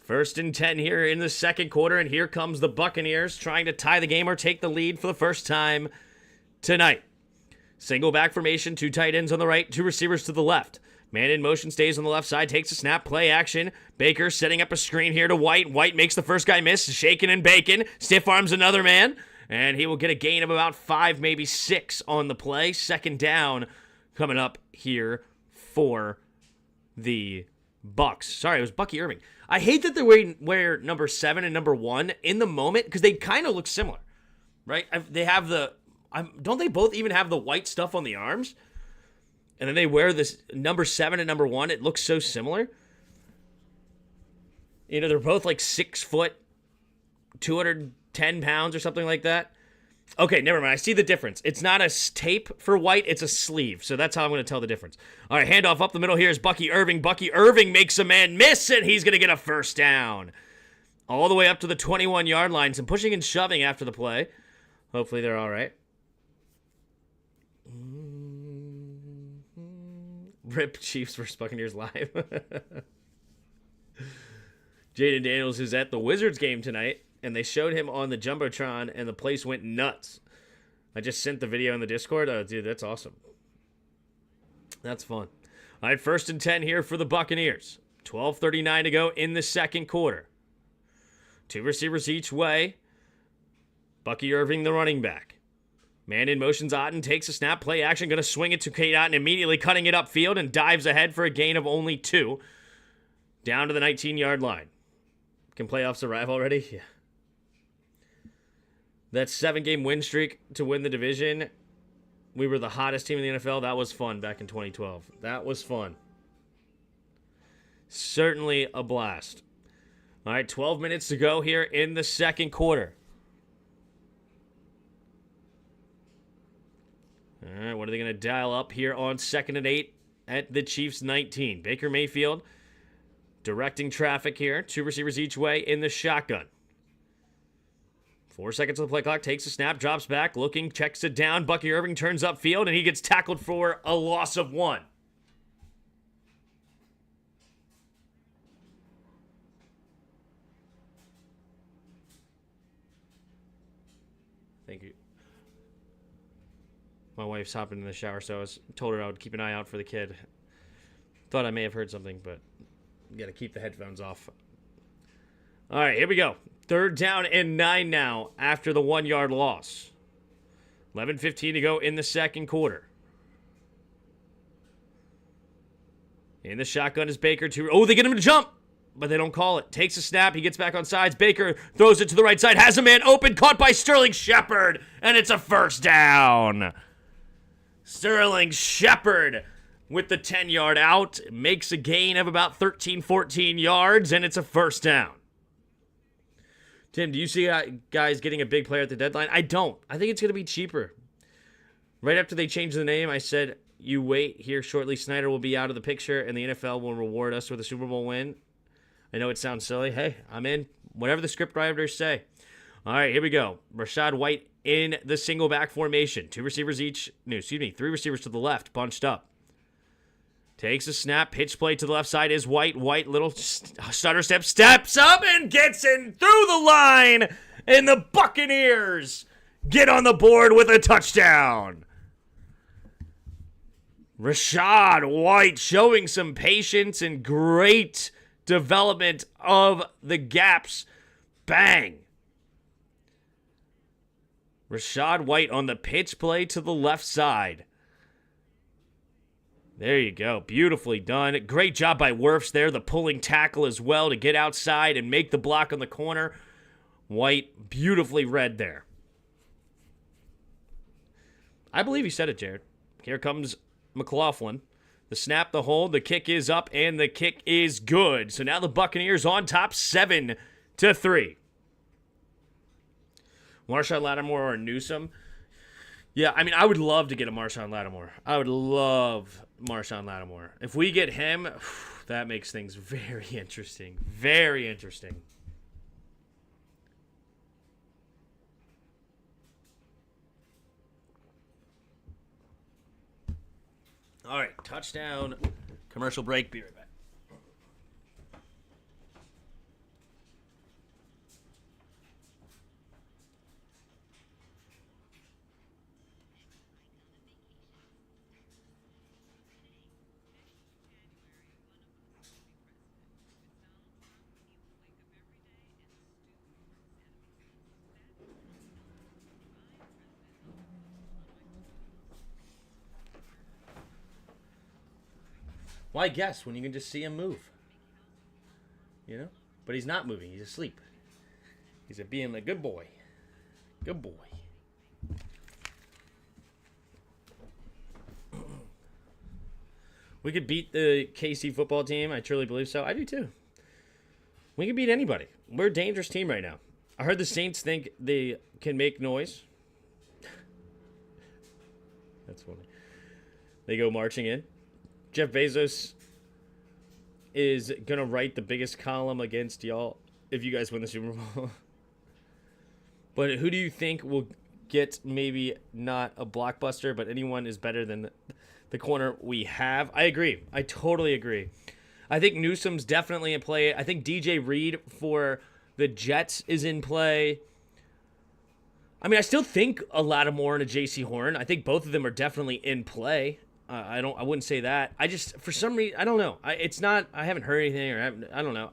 1st and 10 here in the second quarter, and here comes the Buccaneers trying to tie the game or take the lead for the first time tonight. Single back formation, 2 tight ends on the right, 2 receivers to the left. Man in motion stays on the left side, takes a snap, play action. Baker setting up a screen here to White. White makes the first guy miss, shaking and bacon. Stiff arms another man, and he will get a gain of about 5, maybe 6 on the play. 2nd down coming up here for the Bucs. Sorry, it was Bucky Irving. I hate that they wear number 7 and number 1 in the moment because they kind of look similar, right? They have don't they both even have the white stuff on the arms? And then they wear this number 7 and number 1. It looks so similar. You know, they're both like 6 foot, 210 pounds or something like that. Okay, never mind. I see the difference. It's not a tape for White. It's a sleeve. So that's how I'm going to tell the difference. All right, handoff up the middle here is Bucky Irving. Bucky Irving makes a man miss, and he's going to get a 1st down. All the way up to the 21-yard line. Some pushing and shoving after the play. Hopefully they're all right. Rip Chiefs versus Buccaneers live. Jaden Daniels is at the Wizards game tonight, and they showed him on the Jumbotron, and the place went nuts. I just sent the video in the Discord. Oh, dude, that's awesome. That's fun. All right, 1st and 10 here for the Buccaneers. 12:39 to go in the second quarter. 2 receivers each way. Bucky Irving, the running back. Man in motion's Otten, takes a snap, play action, going to swing it to Kate Otten, immediately cutting it upfield and dives ahead for a gain of only 2. Down to the 19-yard line. Can playoffs arrive already? Yeah. That 7-game win streak to win the division, we were the hottest team in the NFL. That was fun back in 2012. That was fun. Certainly a blast. All right, 12 minutes to go here in the second quarter. All right, what are they going to dial up here on 2nd and 8 at the Chiefs 19? Baker Mayfield directing traffic here. 2 receivers each way in the shotgun. 4 seconds on the play clock, takes a snap, drops back, looking, checks it down. Bucky Irving turns upfield, and he gets tackled for a loss of 1. Thank you. My wife's hopping in the shower, so I told her I would keep an eye out for the kid. Thought I may have heard something, but you got to keep the headphones off. All right, here we go. 3rd down and 9 now after the 1-yard loss. 11:15 to go in the second quarter. In the shotgun is Baker. They get him to jump, but they don't call it. Takes a snap. He gets back on sides. Baker throws it to the right side. Has a man open. Caught by Sterling Shepard, and it's a first down. Sterling Shepard with the 10-yard out. Makes a gain of about 13, 14 yards, and it's a first down. Tim, do you see guys getting a big player at the deadline? I don't. I think it's going to be cheaper. Right after they changed the name, I said, you wait here shortly. Snyder will be out of the picture, and the NFL will reward us with a Super Bowl win. I know it sounds silly. Hey, I'm in. Whatever the script writers say. All right, here we go. Rashad White in the single back formation. 3 receivers to the left, bunched up. Takes a snap, pitch play to the left side is White. White, little stutter step, steps up and gets in through the line. And the Buccaneers get on the board with a touchdown. Rashad White showing some patience and great development of the gaps. Bang. Rashad White on the pitch play to the left side. There you go. Beautifully done. Great job by Wirfs there. The pulling tackle as well to get outside and make the block on the corner. White beautifully read there. I believe you said it, Jared. Here comes McLaughlin. The snap, the hold, the kick is up, and the kick is good. So now the Buccaneers on top 7-3. Marshawn Lattimore or Newsome. Yeah, I mean, I would love to get a Marshawn Lattimore. I would love Marshawn Lattimore. If we get him, that makes things very interesting. Very interesting. All right, touchdown, commercial break, be right back. Why guess when you can just see him move? You know? But he's not moving. He's asleep. He's being a good boy. Good boy. We could beat the KC football team. I truly believe so. I do too. We can beat anybody. We're a dangerous team right now. I heard the Saints think they can make noise. That's funny. They go marching in. Jeff Bezos is going to write the biggest column against y'all if you guys win the Super Bowl. But who do you think will get maybe not a blockbuster, but anyone is better than the corner we have? I agree. I totally agree. I think Newsome's definitely in play. I think DJ Reed for the Jets is in play. I mean, I still think a Lattimore and a J.C. Horn. I think both of them are definitely in play. I wouldn't say that. I just, for some reason, I don't know. I haven't heard anything, or I don't know.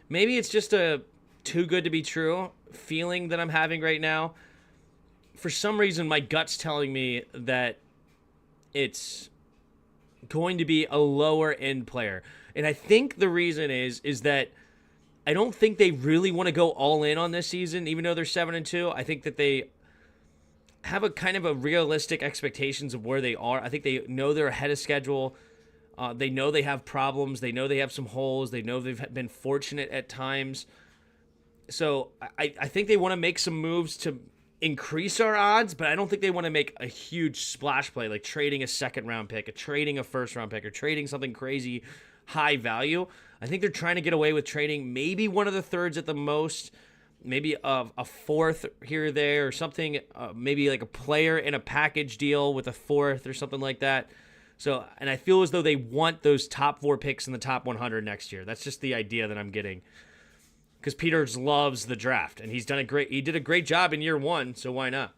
Maybe it's just a too good to be true feeling that I'm having right now. For some reason, my gut's telling me that it's going to be a lower end player. And I think the reason is that I don't think they really want to go all in on this season, even though they're 7-2. I think that they have a kind of a realistic expectations of where they are. I think they know they're ahead of schedule. They know they have problems. They know they have some holes. They know they've been fortunate at times. So I think they want to make some moves to increase our odds, but I don't think they want to make a huge splash play like trading a second-round pick, or trading a first-round pick, or trading something crazy high value. I think they're trying to get away with trading maybe one of the thirds at the most, maybe a fourth here or there or something, maybe like a player in a package deal with a fourth or something like that. So, and I feel as though they want those top 4 picks in the top 100 next year. That's just the idea that I'm getting. Because Peters loves the draft, and he did a great job in year 1, so why not?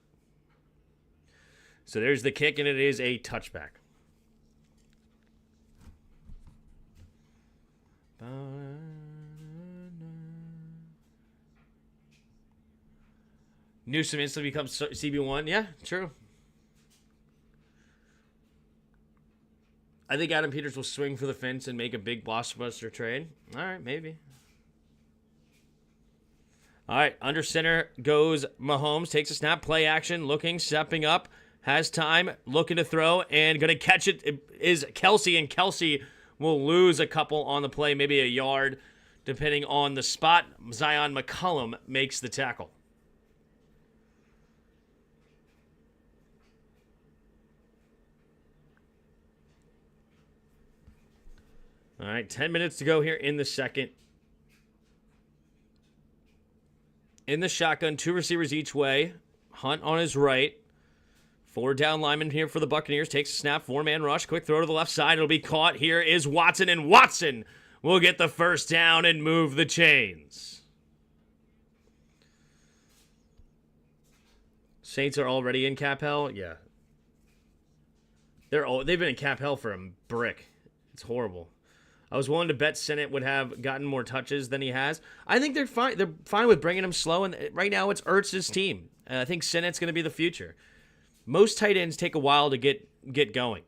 So there's the kick, and it is a touchback. Newsom instantly becomes CB1. Yeah, true. I think Adam Peters will swing for the fence and make a big blockbuster trade. All right, maybe. All right, under center goes Mahomes. Takes a snap, play action, looking, stepping up, has time, looking to throw, and going to catch it is Kelsey, and Kelsey will lose a couple on the play, maybe a yard, depending on the spot. Zion McCollum makes the tackle. All right, 10 minutes to go here in the second. In the shotgun, 2 receivers each way. Hunt on his right. 4 down linemen here for the Buccaneers. Takes a snap, 4-man rush. Quick throw to the left side. It'll be caught. Here is Watson, and Watson will get the first down and move the chains. Saints are already in cap hell? Yeah. They've been in cap hell for a brick. It's horrible. I was willing to bet Sennett would have gotten more touches than he has. I think they're fine. They're fine with bringing him slow, and right now it's Ertz's team. I think Sennett's going to be the future. Most tight ends take a while to get going.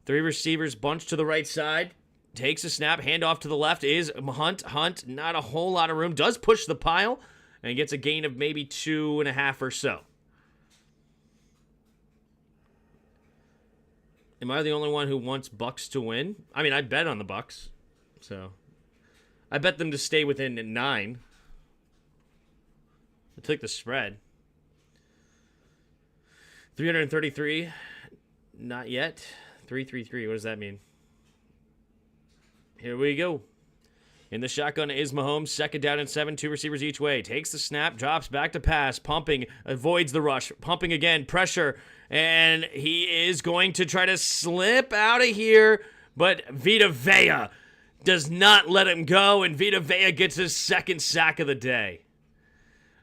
3 receivers bunched to the right side. Takes a snap. Handoff to the left is Hunt. Hunt, not a whole lot of room. Does push the pile and gets a gain of maybe 2.5 or so. Am I the only one who wants Bucs to win? I mean, I bet on the Bucs. So, I bet them to stay within 9. I took the spread. 333. Not yet. 333. What does that mean? Here we go. In the shotgun is Mahomes. 2nd down and 7. 2 receivers each way. Takes the snap. Drops back to pass. Pumping. Avoids the rush. Pumping again. Pressure. And he is going to try to slip out of here. But Vita Vea does not let him go. And Vita Vea gets his 2nd sack of the day.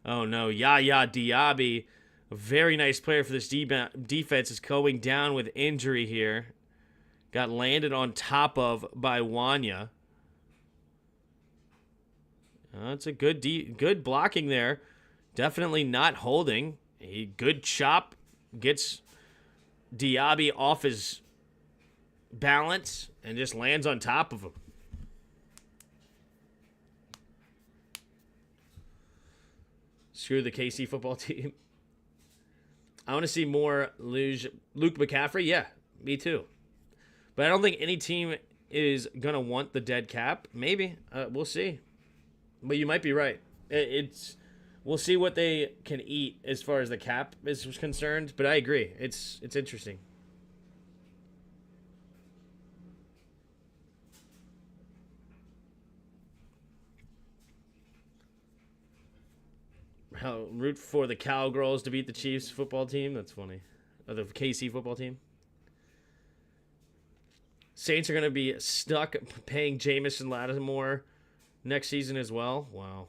Oh no. Yaya Diaby, a very nice player for this defense, is going down with injury here. Got landed on top of by Wanya. That's a good blocking there. Definitely not holding. A good chop. Gets Diaby off his balance and just lands on top of him. Screw the KC football team. I want to see more Luke McCaffrey. Yeah, me too. But I don't think any team is going to want the dead cap. Maybe. We'll see. But you might be right. We'll see what they can eat as far as the cap is concerned. But I agree. It's interesting. Root for the Cowgirls to beat the Chiefs football team. That's funny. Or the KC football team. Saints are going to be stuck paying Jamison Lattimore next season as well. Wow.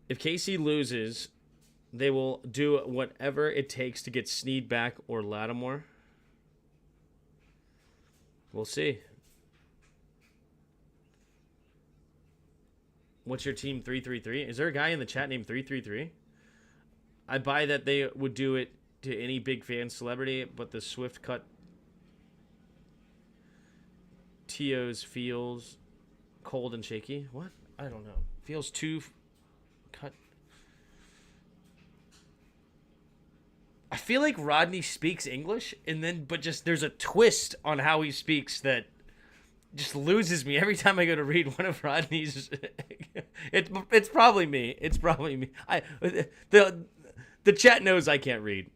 If KC loses, they will do whatever it takes to get Snead back or Lattimore. We'll see. What's your team 333? Is there a guy in the chat named 333? I buy that they would do it to any big fan celebrity, but the swift cut Tio's feels cold and shaky. What? I don't know. Feels too cut. I feel like Rodney speaks English, but just there's a twist on how he speaks that just loses me every time I go to read one of Rodney's. It's probably me. It's probably me. The chat knows I can't read.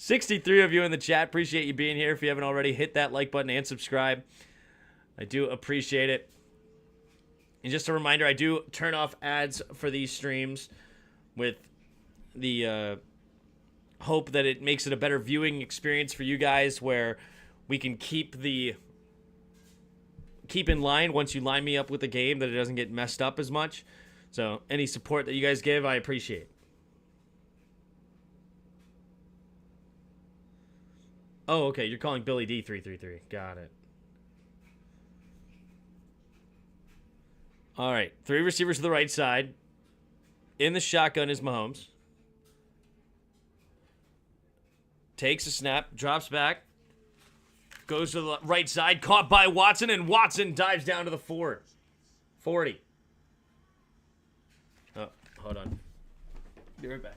63 of you in the chat. Appreciate you being here. If you haven't already, hit that like button and subscribe. I do appreciate it. And just a reminder, I do turn off ads for these streams with the hope that it makes it a better viewing experience for you guys, where we can keep in line once you line me up with the game, that it doesn't get messed up as much. So any support that you guys give, I appreciate. Oh, okay, you're calling Billy D 333. Got it. All right, 3 receivers to the right side. In the shotgun is Mahomes. Takes a snap, drops back, goes to the right side, caught by Watson, and Watson dives down to the 40. Oh, hold on. Be right back.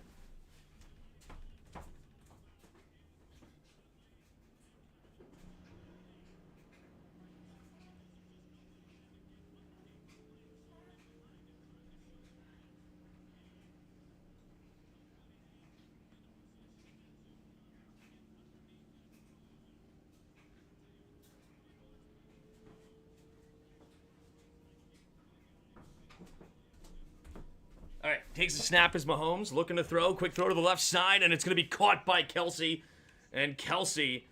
All right, takes a snap as Mahomes, looking to throw. Quick throw to the left side, and it's going to be caught by Kelsey. And Kelsey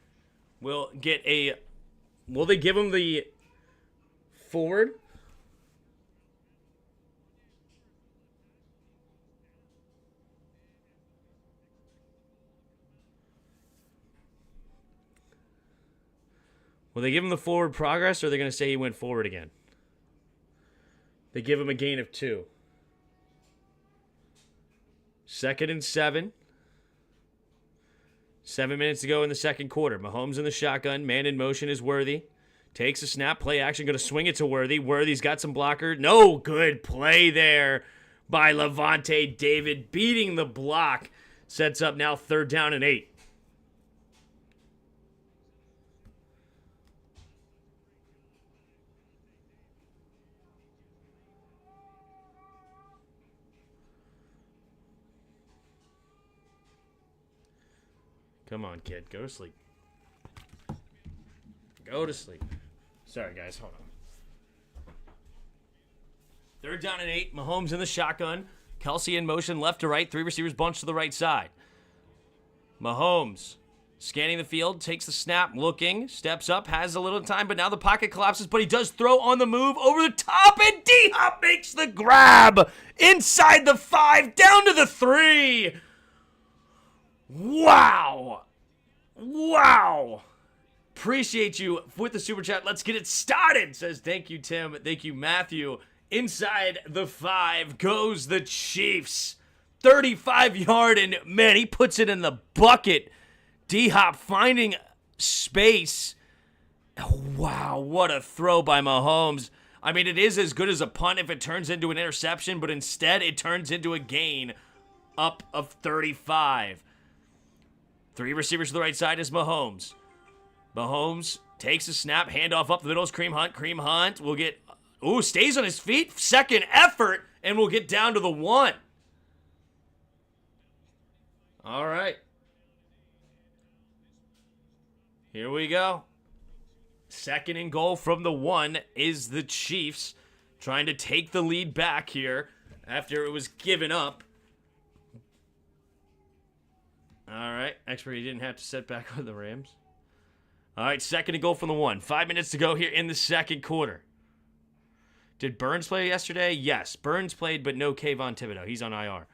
will get a... Will they give him the forward? Will they give him the forward progress, or are they going to say he went forward again? They give him a gain of 2. 2nd and 7. 7 minutes to go in the second quarter. Mahomes in the shotgun. Man in motion is Worthy. Takes a snap. Play action. Going to swing it to Worthy. Worthy's got some blocker. No good play there by Levante David. Beating the block. Sets up now 3rd down and 8. Come on, kid. Go to sleep. Go to sleep. Sorry, guys. Hold on. 3rd down and 8. Mahomes in the shotgun. Kelsey in motion left to right. 3 receivers bunched to the right side. Mahomes scanning the field. Takes the snap. Looking. Steps up. Has a little time, but now the pocket collapses. But he does throw on the move. Over the top. And D-Hop makes the grab. Inside the 5. Down to the 3. Wow. Wow. Appreciate you with the super chat. Let's get it started. Says, thank you, Tim. Thank you, Matthew. Inside the 5 goes the Chiefs. 35-yard, and man, he puts it in the bucket. D-Hop finding space. Wow, what a throw by Mahomes. I mean, it is as good as a punt if it turns into an interception, but instead it turns into a gain up of 35. 3 receivers to the right side is Mahomes. Mahomes takes a snap, handoff up the middle is Kareem Hunt. Kareem Hunt will get, stays on his feet. Second effort, and will get down to the 1. All right. Here we go. 2nd and goal from the 1 is the Chiefs, trying to take the lead back here after it was given up. All right. Expert, you didn't have to set back on the Rams. All right, 2nd and goal from the 1. 5 minutes to go here in the second quarter. Did Burns play yesterday? Yes. Burns played, but no Kayvon Thibodeau. He's on IR.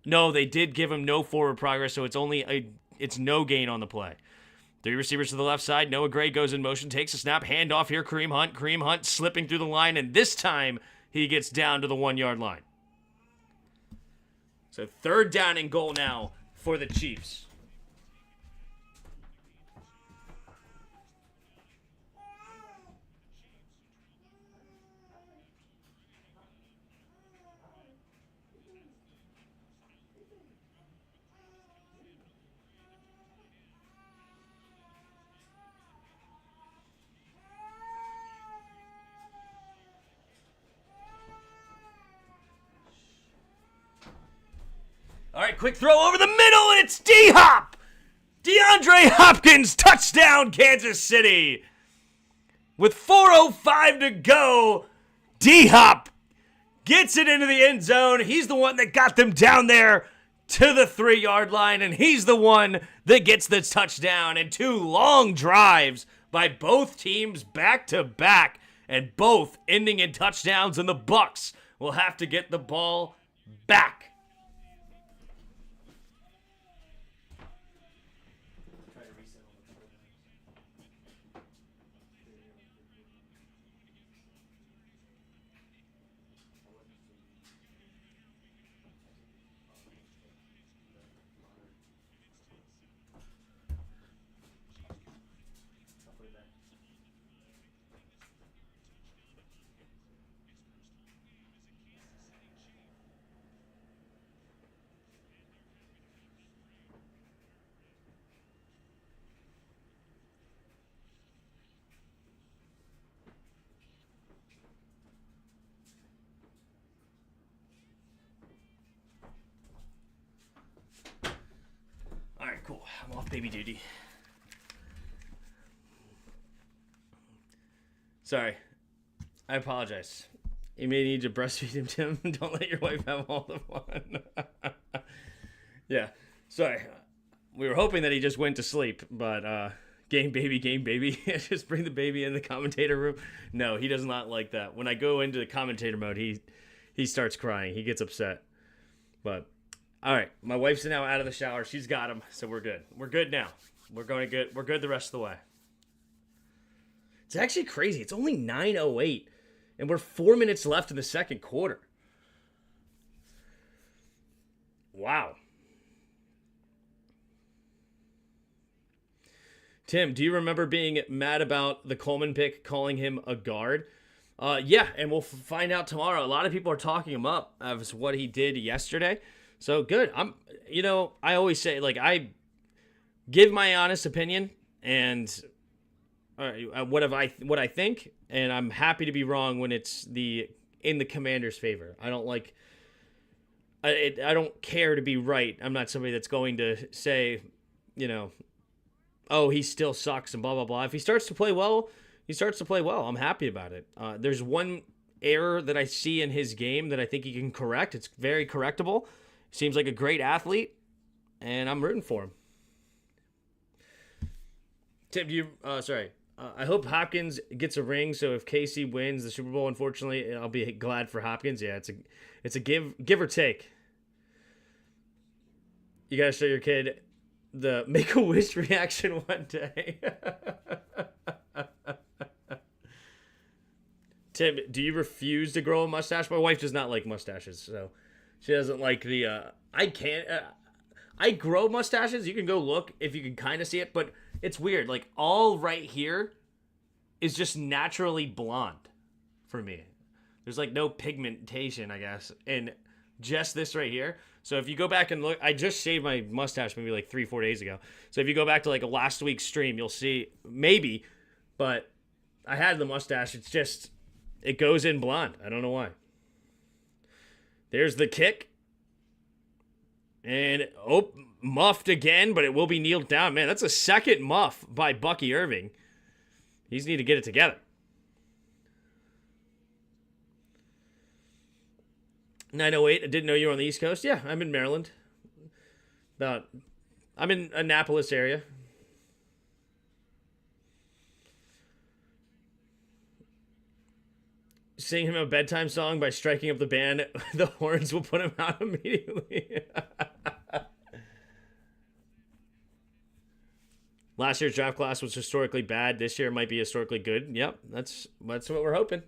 No, they did give him no forward progress, so it's no gain on the play. 3 receivers to the left side. Noah Gray goes in motion, takes a snap, handoff here. Kareem Hunt. Kareem Hunt slipping through the line, and this time he gets down to the 1-yard line. So 3rd down and goal now for the Chiefs. All right, quick throw over the middle, and it's D-Hop. DeAndre Hopkins, touchdown, Kansas City. With 4:05 to go, D-Hop gets it into the end zone. He's the one that got them down there to the 3-yard line, and he's the one that gets the touchdown. And 2 long drives by both teams back to back, and both ending in touchdowns, and the Bucs will have to get the ball back. All right, cool. I'm off baby duty. Sorry. I apologize. You may need to breastfeed him, Tim. Don't let your wife have all the fun. Yeah. Sorry. We were hoping that he just went to sleep, but game baby. Just bring the baby in the commentator room. No, he does not like that. When I go into the commentator mode, he starts crying. He gets upset. But all right, my wife's now out of the shower. She's got him, so we're good. We're good now. We're good the rest of the way. It's actually crazy. It's only 9:08, and we're 4 minutes left in the second quarter. Wow. Tim, do you remember being mad about the Coleman pick, calling him a guard? Yeah, and we'll find out tomorrow. A lot of people are talking him up as what he did yesterday. So good. I always say, like, I give my honest opinion and what I think, and I'm happy to be wrong when it's in the Commander's favor. I don't care to be right. I'm not somebody that's going to say, oh, he still sucks and blah, blah, blah. If he starts to play well, he starts to play well. I'm happy about it. There's one error that I see in his game that I think he can correct. It's very correctable. Seems like a great athlete, and I'm rooting for him. Tim, I hope Hopkins gets a ring, so if KC wins the Super Bowl, unfortunately, I'll be glad for Hopkins. Yeah, it's a give or take. You got to show your kid the Make-A-Wish reaction one day. Tim, do you refuse to grow a mustache? My wife does not like mustaches, so she doesn't like the... I grow mustaches. You can go look if you can kind of see it, but it's weird. Like, all right here is just naturally blonde for me. There's, like, no pigmentation, I guess, in just this right here. So if you go back and look, I just shaved my mustache maybe like 3-4 days ago. So if you go back to like a last week's stream, you'll see maybe, but I had the mustache. It's just, it goes in blonde. I don't know why. There's the kick. And, muffed again, but it will be kneeled down. Man, that's a second muff by Bucky Irving. He's need to get it together. 9:08. I didn't know you were on the East Coast. Yeah, I'm in Maryland. I'm in Annapolis area. Sing him a bedtime song by striking up the band. The horns will put him out immediately. Last year's draft class was historically bad. This year might be historically good. Yep, that's what we're hoping.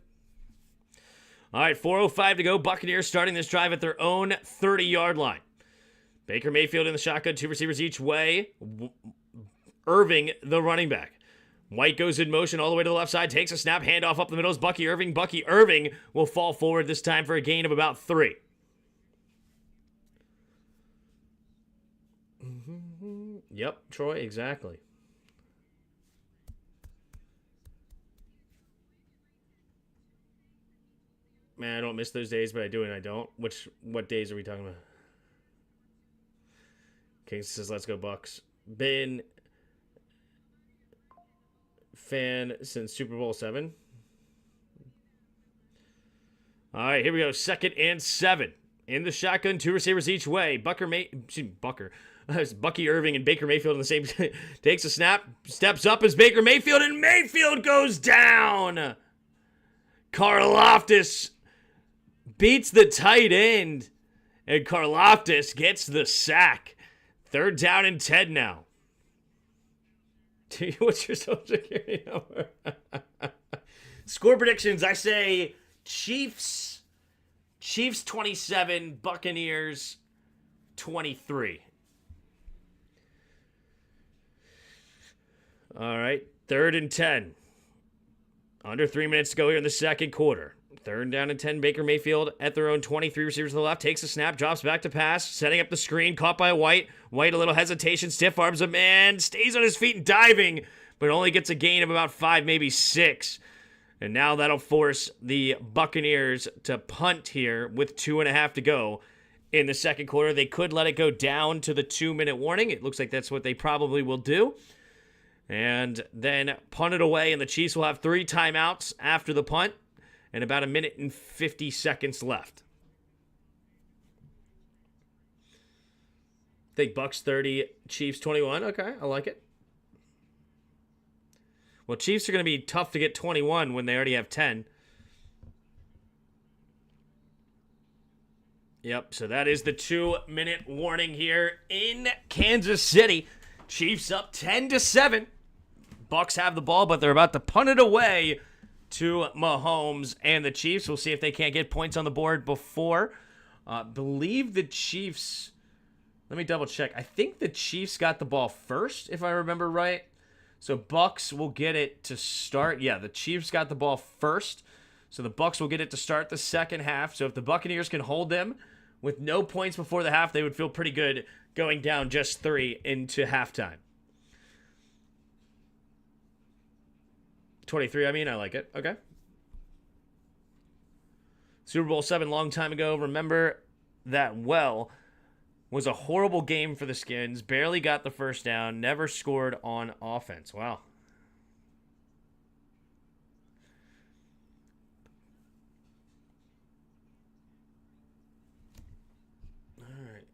All right, 4:05 to go. Buccaneers starting this drive at their own 30-yard line. Baker Mayfield in the shotgun, 2 receivers each way. Irving, the running back. White goes in motion all the way to the left side, takes a snap, handoff up the middle is Bucky Irving. Bucky Irving will fall forward this time for a gain of about 3. Yep, Troy, exactly. Man, I don't miss those days, but I do and I don't. What days are we talking about? King says, let's go Bucks. Been fan since Super Bowl 7. All right, here we go. 2nd and 7. In the shotgun, 2 receivers each way. Bucky Irving and Baker Mayfield in the same. Takes a snap, steps up as Baker Mayfield, and Mayfield goes down. Karlaftis beats the tight end, and Karlaftis gets the sack. 3rd down and 10 now. What's your social security number? Score predictions, I say Chiefs 27, Buccaneers 23. All right, 3rd and 10. Under 3 minutes to go here in the second quarter. 3rd down and 10, Baker Mayfield at their own 23, receivers to the left, takes a snap, drops back to pass, setting up the screen, caught by White. White, a little hesitation, stiff arms him, and stays on his feet and diving, but only gets a gain of about 5, maybe 6. And now that'll force the Buccaneers to punt here with 2.5 to go in the second quarter. They could let it go down to the 2-minute warning. It looks like that's what they probably will do. And then punt it away, and the Chiefs will have 3 timeouts after the punt and about 1 minute and 50 seconds left. I think Bucs 30, Chiefs 21. Okay, I like it. Well, Chiefs are going to be tough to get 21 when they already have 10. Yep, so that is the 2-minute warning here in Kansas City. Chiefs up 10-7. Bucs have the ball, but they're about to punt it away to Mahomes and the Chiefs. We'll see if they can't get points on the board before. Believe the Chiefs... Let me double check. I think the Chiefs got the ball first, if I remember right. So Bucs will get it to start. Yeah, the Chiefs got the ball first. So the Bucs will get it to start the second half. So if the Buccaneers can hold them with no points before the half, they would feel pretty good going down just 3 into halftime. 23, I like it. Okay. Super Bowl 7, long time ago. Remember that well. Was a horrible game for the Skins. Barely got the first down. Never scored on offense. Wow. All right.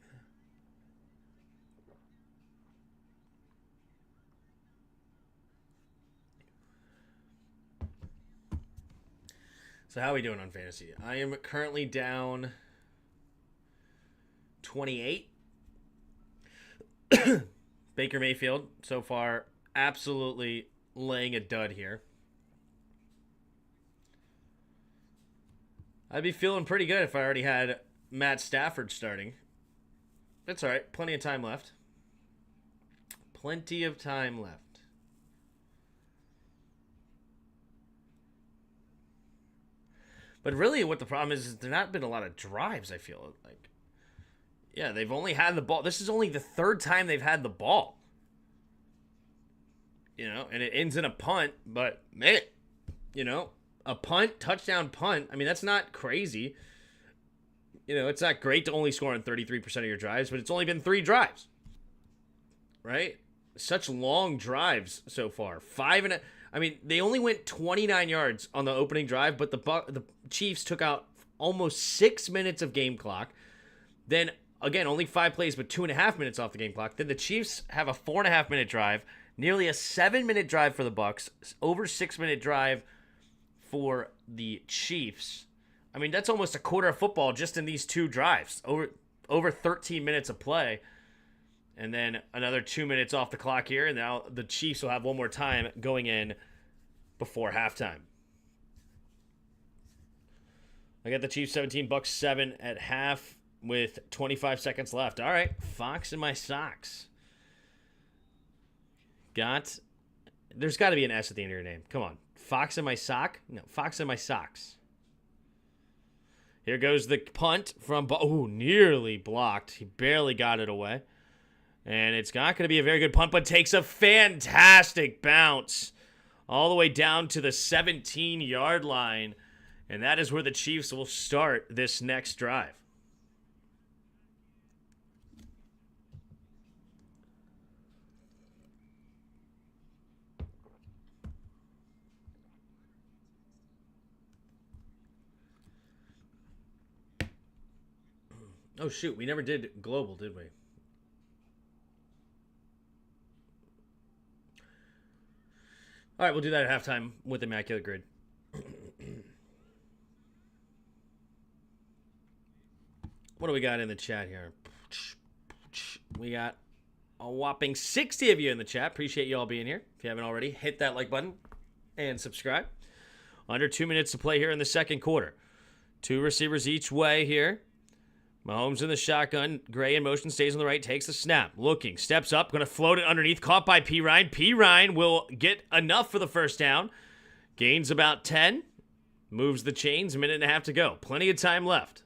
So how are we doing on fantasy? I am currently down 28. Baker Mayfield, so far, absolutely laying a dud here. I'd be feeling pretty good if I already had Matt Stafford starting. That's all right. Plenty of time left. Plenty of time left. But really what the problem is there not been a lot of drives, I feel like. Yeah, they've only had the ball. This is only the 3rd time they've had the ball. And it ends in a punt, but man, a punt, touchdown punt. That's not crazy. It's not great to only score on 33% of your drives, but it's only been 3 drives. Right? Such long drives so far. They only went 29 yards on the opening drive, but the Chiefs took out almost 6 minutes of game clock. Then again, only 5 plays, but 2.5 minutes off the game clock. Then the Chiefs have a 4.5-minute drive, nearly a 7-minute drive for the Bucs, over 6-minute drive for the Chiefs. That's almost a quarter of football just in these 2 drives, over 13 minutes of play, and then another 2 minutes off the clock here. And now the Chiefs will have one more time going in before halftime. I got the Chiefs 17, Bucs 7 at half. With 25 seconds left. All right, Fox in my socks. There's got to be an S at the end of your name. Come on. Fox in my sock? No, Fox in my socks. Here goes the punt from... nearly blocked. He barely got it away. And it's not going to be a very good punt, but takes a fantastic bounce all the way down to the 17-yard line. And that is where the Chiefs will start this next drive. Oh, shoot. We never did global, did we? All right, we'll do that at halftime with Immaculate Grid. What do we got in the chat here? We got a whopping 60 of you in the chat. Appreciate you all being here. If you haven't already, hit that like button and subscribe. Under 2 minutes to play here in the second quarter. 2 receivers each way here. Mahomes in the shotgun. Gray in motion, stays on the right, takes the snap. Looking, steps up, going to float it underneath. Caught by P. Ryan. P. Ryan will get enough for the first down. Gains about 10. Moves the chains, a minute and a half to go. Plenty of time left.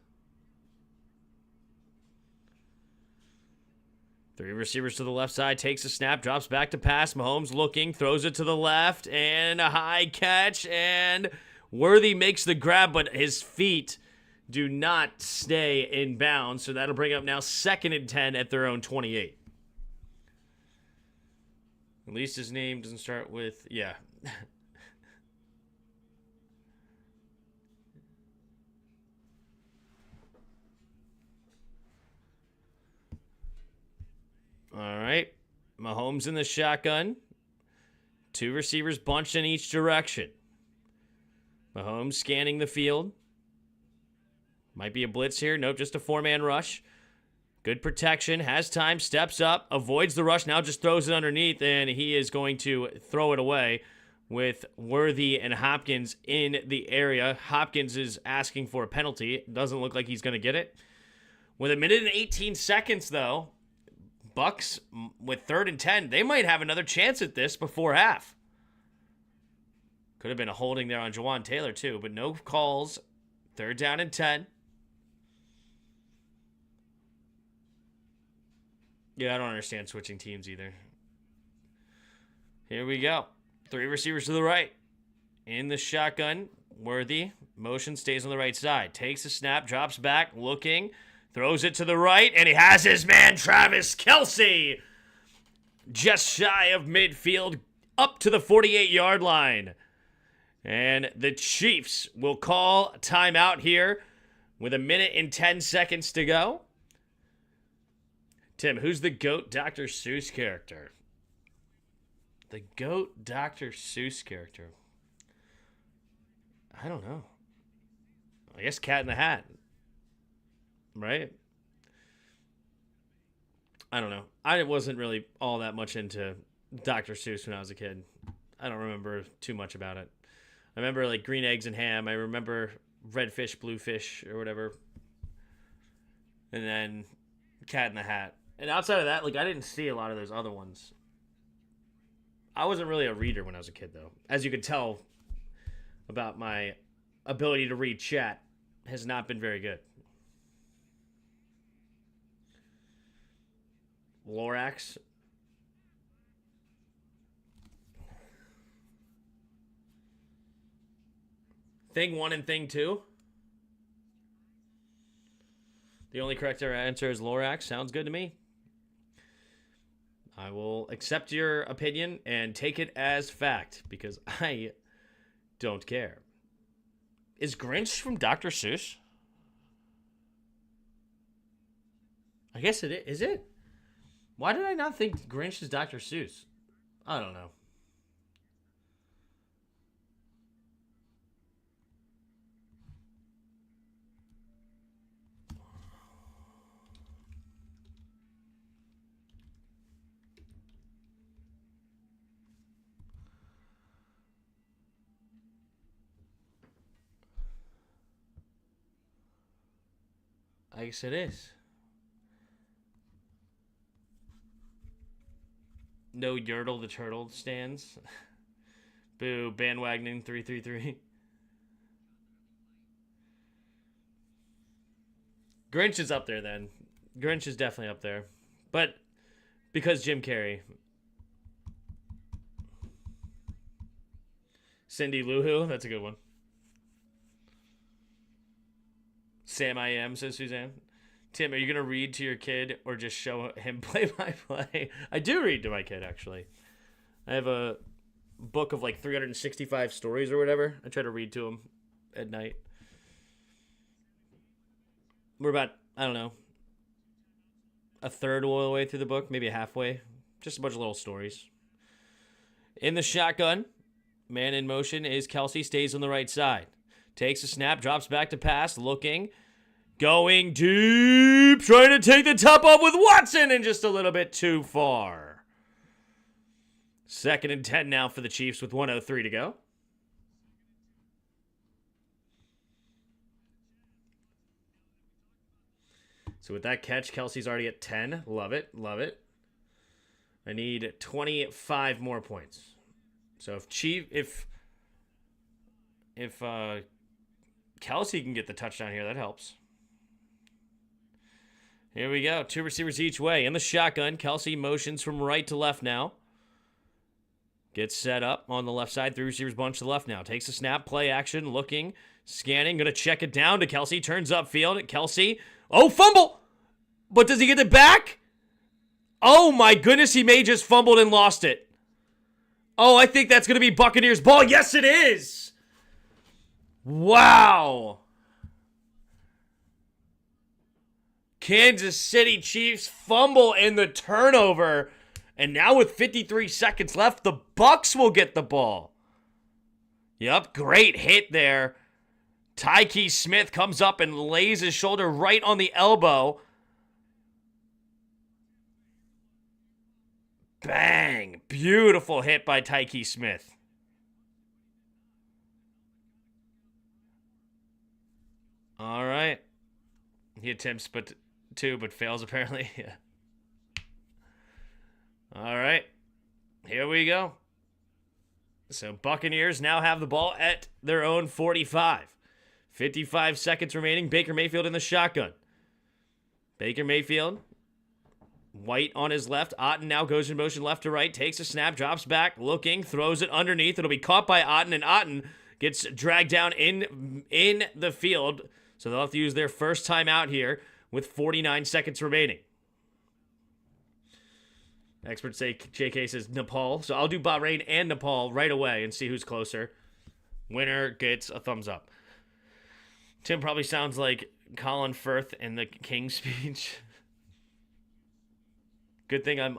3 receivers to the left side, takes a snap, drops back to pass. Mahomes looking, throws it to the left, and a high catch, and Worthy makes the grab, but his feet do not stay in bounds, so that'll bring up now 2nd and 10 at their own 28. At least his name doesn't start with, yeah. All right. Mahomes in the shotgun. 2 receivers bunched in each direction. Mahomes scanning the field. Might be a blitz here. Nope, just a 4-man rush. Good protection. Has time. Steps up. Avoids the rush. Now just throws it underneath. And he is going to throw it away with Worthy and Hopkins in the area. Hopkins is asking for a penalty. Doesn't look like he's going to get it. With 1 minute and 18 seconds, though, Bucs with 3rd and 10, they might have another chance at this before half. Could have been a holding there on Jawan Taylor, too, but no calls. 3rd down and 10. Yeah, I don't understand switching teams either. Here we go. 3 receivers to the right. In the shotgun, Worthy. Motion, stays on the right side. Takes a snap, drops back, looking. Throws it to the right, and he has his man, Travis Kelce. Just shy of midfield, up to the 48-yard line. And the Chiefs will call timeout here with 1 minute and 10 seconds to go. Tim, who's the GOAT Dr. Seuss character? The GOAT Dr. Seuss character. I don't know. I guess Cat in the Hat. Right? I don't know. I wasn't really all that much into Dr. Seuss when I was a kid. I don't remember too much about it. I remember like green eggs and ham. I remember red fish, blue fish, or whatever. And then Cat in the Hat. And outside of that, like I didn't see a lot of those other ones. I wasn't really a reader when I was a kid, though. As you could tell about my ability to read chat has not been very good. Lorax. Thing 1 and Thing 2. The only correct answer is Lorax. Sounds good to me. I will accept your opinion and take it as fact because I don't care. Is Grinch from Dr. Seuss? I guess it is. Is it? Why did I not think Grinch is Dr. Seuss? I don't know. I guess it is. No Yertle the Turtle stands. Boo, bandwagoning 333. Grinch is up there then. Grinch is definitely up there. But because Jim Carrey. Cindy Lou Who, that's a good one. Sam I Am, says Suzanne. Tim, are you going to read to your kid or just show him play-by-play? I do read to my kid, actually. I have a book of like 365 stories or whatever. I try to read to him at night. We're about, I don't know, a third of the way through the book, maybe halfway. Just a bunch of little stories. In the shotgun, man in motion is Kelsey, stays on the right side. Takes a snap, drops back to pass, looking, going deep, trying to take the top off with Watson, and just a little bit too far. 2nd and 10 now for the Chiefs with 1:03 to go. So with that catch, Kelsey's already at 10. Love it, love it. I need 25 more points. So if Kelsey can get the touchdown here, that helps. Here we go. 2 receivers each way. In the shotgun, Kelsey motions from right to left now. Gets set up on the left side. 3 receivers bunch to the left now. Takes a snap, play action, looking, scanning. Going to check it down to Kelsey. Turns upfield. Kelsey. Oh, fumble! But does he get it back? Oh my goodness, he may just fumbled and lost it. Oh, I think that's going to be Buccaneers ball. Yes, it is! Wow! Kansas City Chiefs fumble in the turnover. And now with 53 seconds left, the Bucs will get the ball. Yep, great hit there. Tyke Smith comes up and lays his shoulder right on the elbow. Bang! Beautiful hit by Tyke Smith. All right. He attempts but fails apparently. Yeah. All right. Here we go. So Buccaneers now have the ball at their own 45. 55 seconds remaining. Baker Mayfield in the shotgun. Baker Mayfield. White on his left. Otten now goes in motion left to right. Takes a snap. Drops back. Looking. Throws it underneath. It'll be caught by Otten. And Otten gets dragged down in the field. So they'll have to use their first timeout here with 49 seconds remaining. Experts say JK says Nepal. So I'll do Bahrain and Nepal right away and see who's closer. Winner gets a thumbs up. Tim probably sounds like Colin Firth in the King's speech. Good thing I'm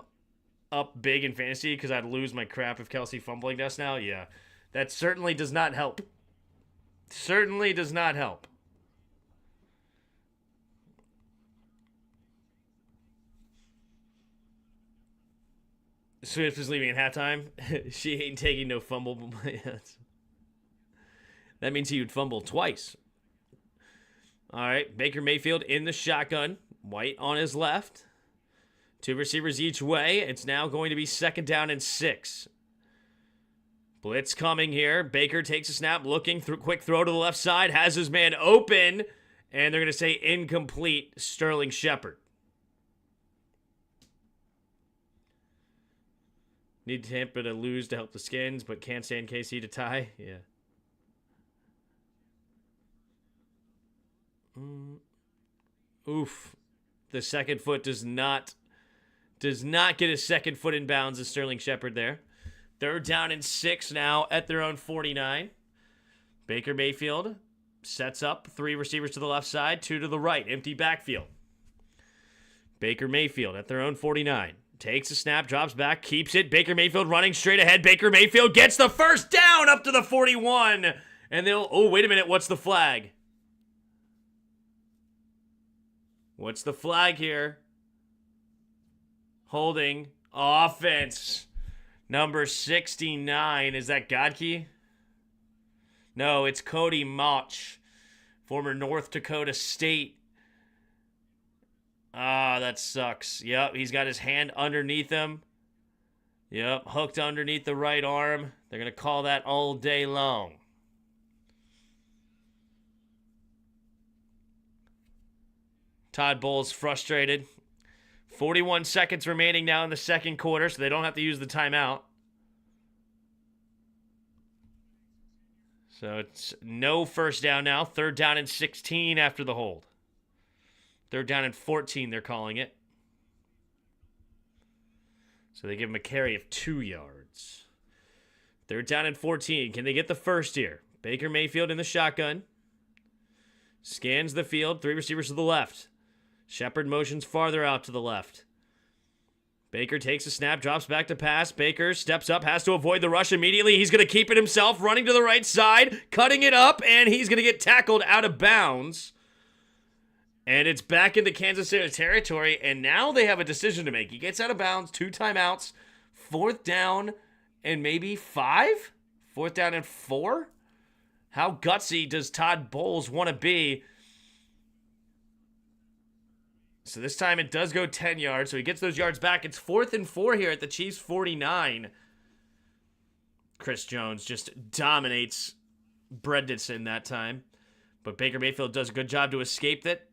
up big in fantasy because I'd lose my crap if Kelsey fumbling just now. Yeah, that certainly does not help. Certainly does not help. Swift is leaving at halftime. She ain't taking no fumble. That means he would fumble twice. All right, Baker Mayfield in the shotgun. White on his left. 2 receivers each way. It's now going to be 2nd down and 6. Blitz coming here. Baker takes a snap, looking through, quick throw to the left side, has his man open, and they're going to say incomplete. Sterling Shepard. Need Tampa to lose to help the Skins, but can't stand KC to tie. Yeah. Oof. The second foot does not get his second foot in bounds as Sterling Shepard there. 3rd down and 6 now at their own 49. Baker Mayfield sets up 3 receivers to the left side, 2 to the right. Empty backfield. Baker Mayfield at their own 49. Takes a snap, drops back, keeps it. Baker Mayfield running straight ahead. Baker Mayfield gets the first down up to the 41. And they'll... Oh, wait a minute. What's the flag? What's the flag here? Holding. Offense. Number 69. Is that Godke? No, it's Cody Mauch. Former North Dakota State. Ah, that sucks. Yep, he's got his hand underneath him. Yep, hooked underneath the right arm. They're going to call that all day long. Todd Bowles frustrated. 41 seconds remaining now in the second quarter, so they don't have to use the timeout. So it's no first down now. 3rd down and 16 after the hold. 3rd down and 14, they're calling it. So they give him a carry of 2 yards. 3rd down and 14. Can they get the first here? Baker Mayfield in the shotgun. Scans the field. 3 receivers to the left. Shepard motions farther out to the left. Baker takes a snap, drops back to pass. Baker steps up, has to avoid the rush immediately. He's going to keep it himself, running to the right side, cutting it up, and he's going to get tackled out of bounds. And it's back into Kansas City territory, and now they have a decision to make. He gets out of bounds, 2 timeouts, 4th down and maybe 5? 4th down and 4? How gutsy does Todd Bowles want to be? So this time it does go 10 yards, so he gets those yards back. It's 4th and 4 here at the Chiefs' 49. Chris Jones just dominates Bredesen that time. But Baker Mayfield does a good job to escape it.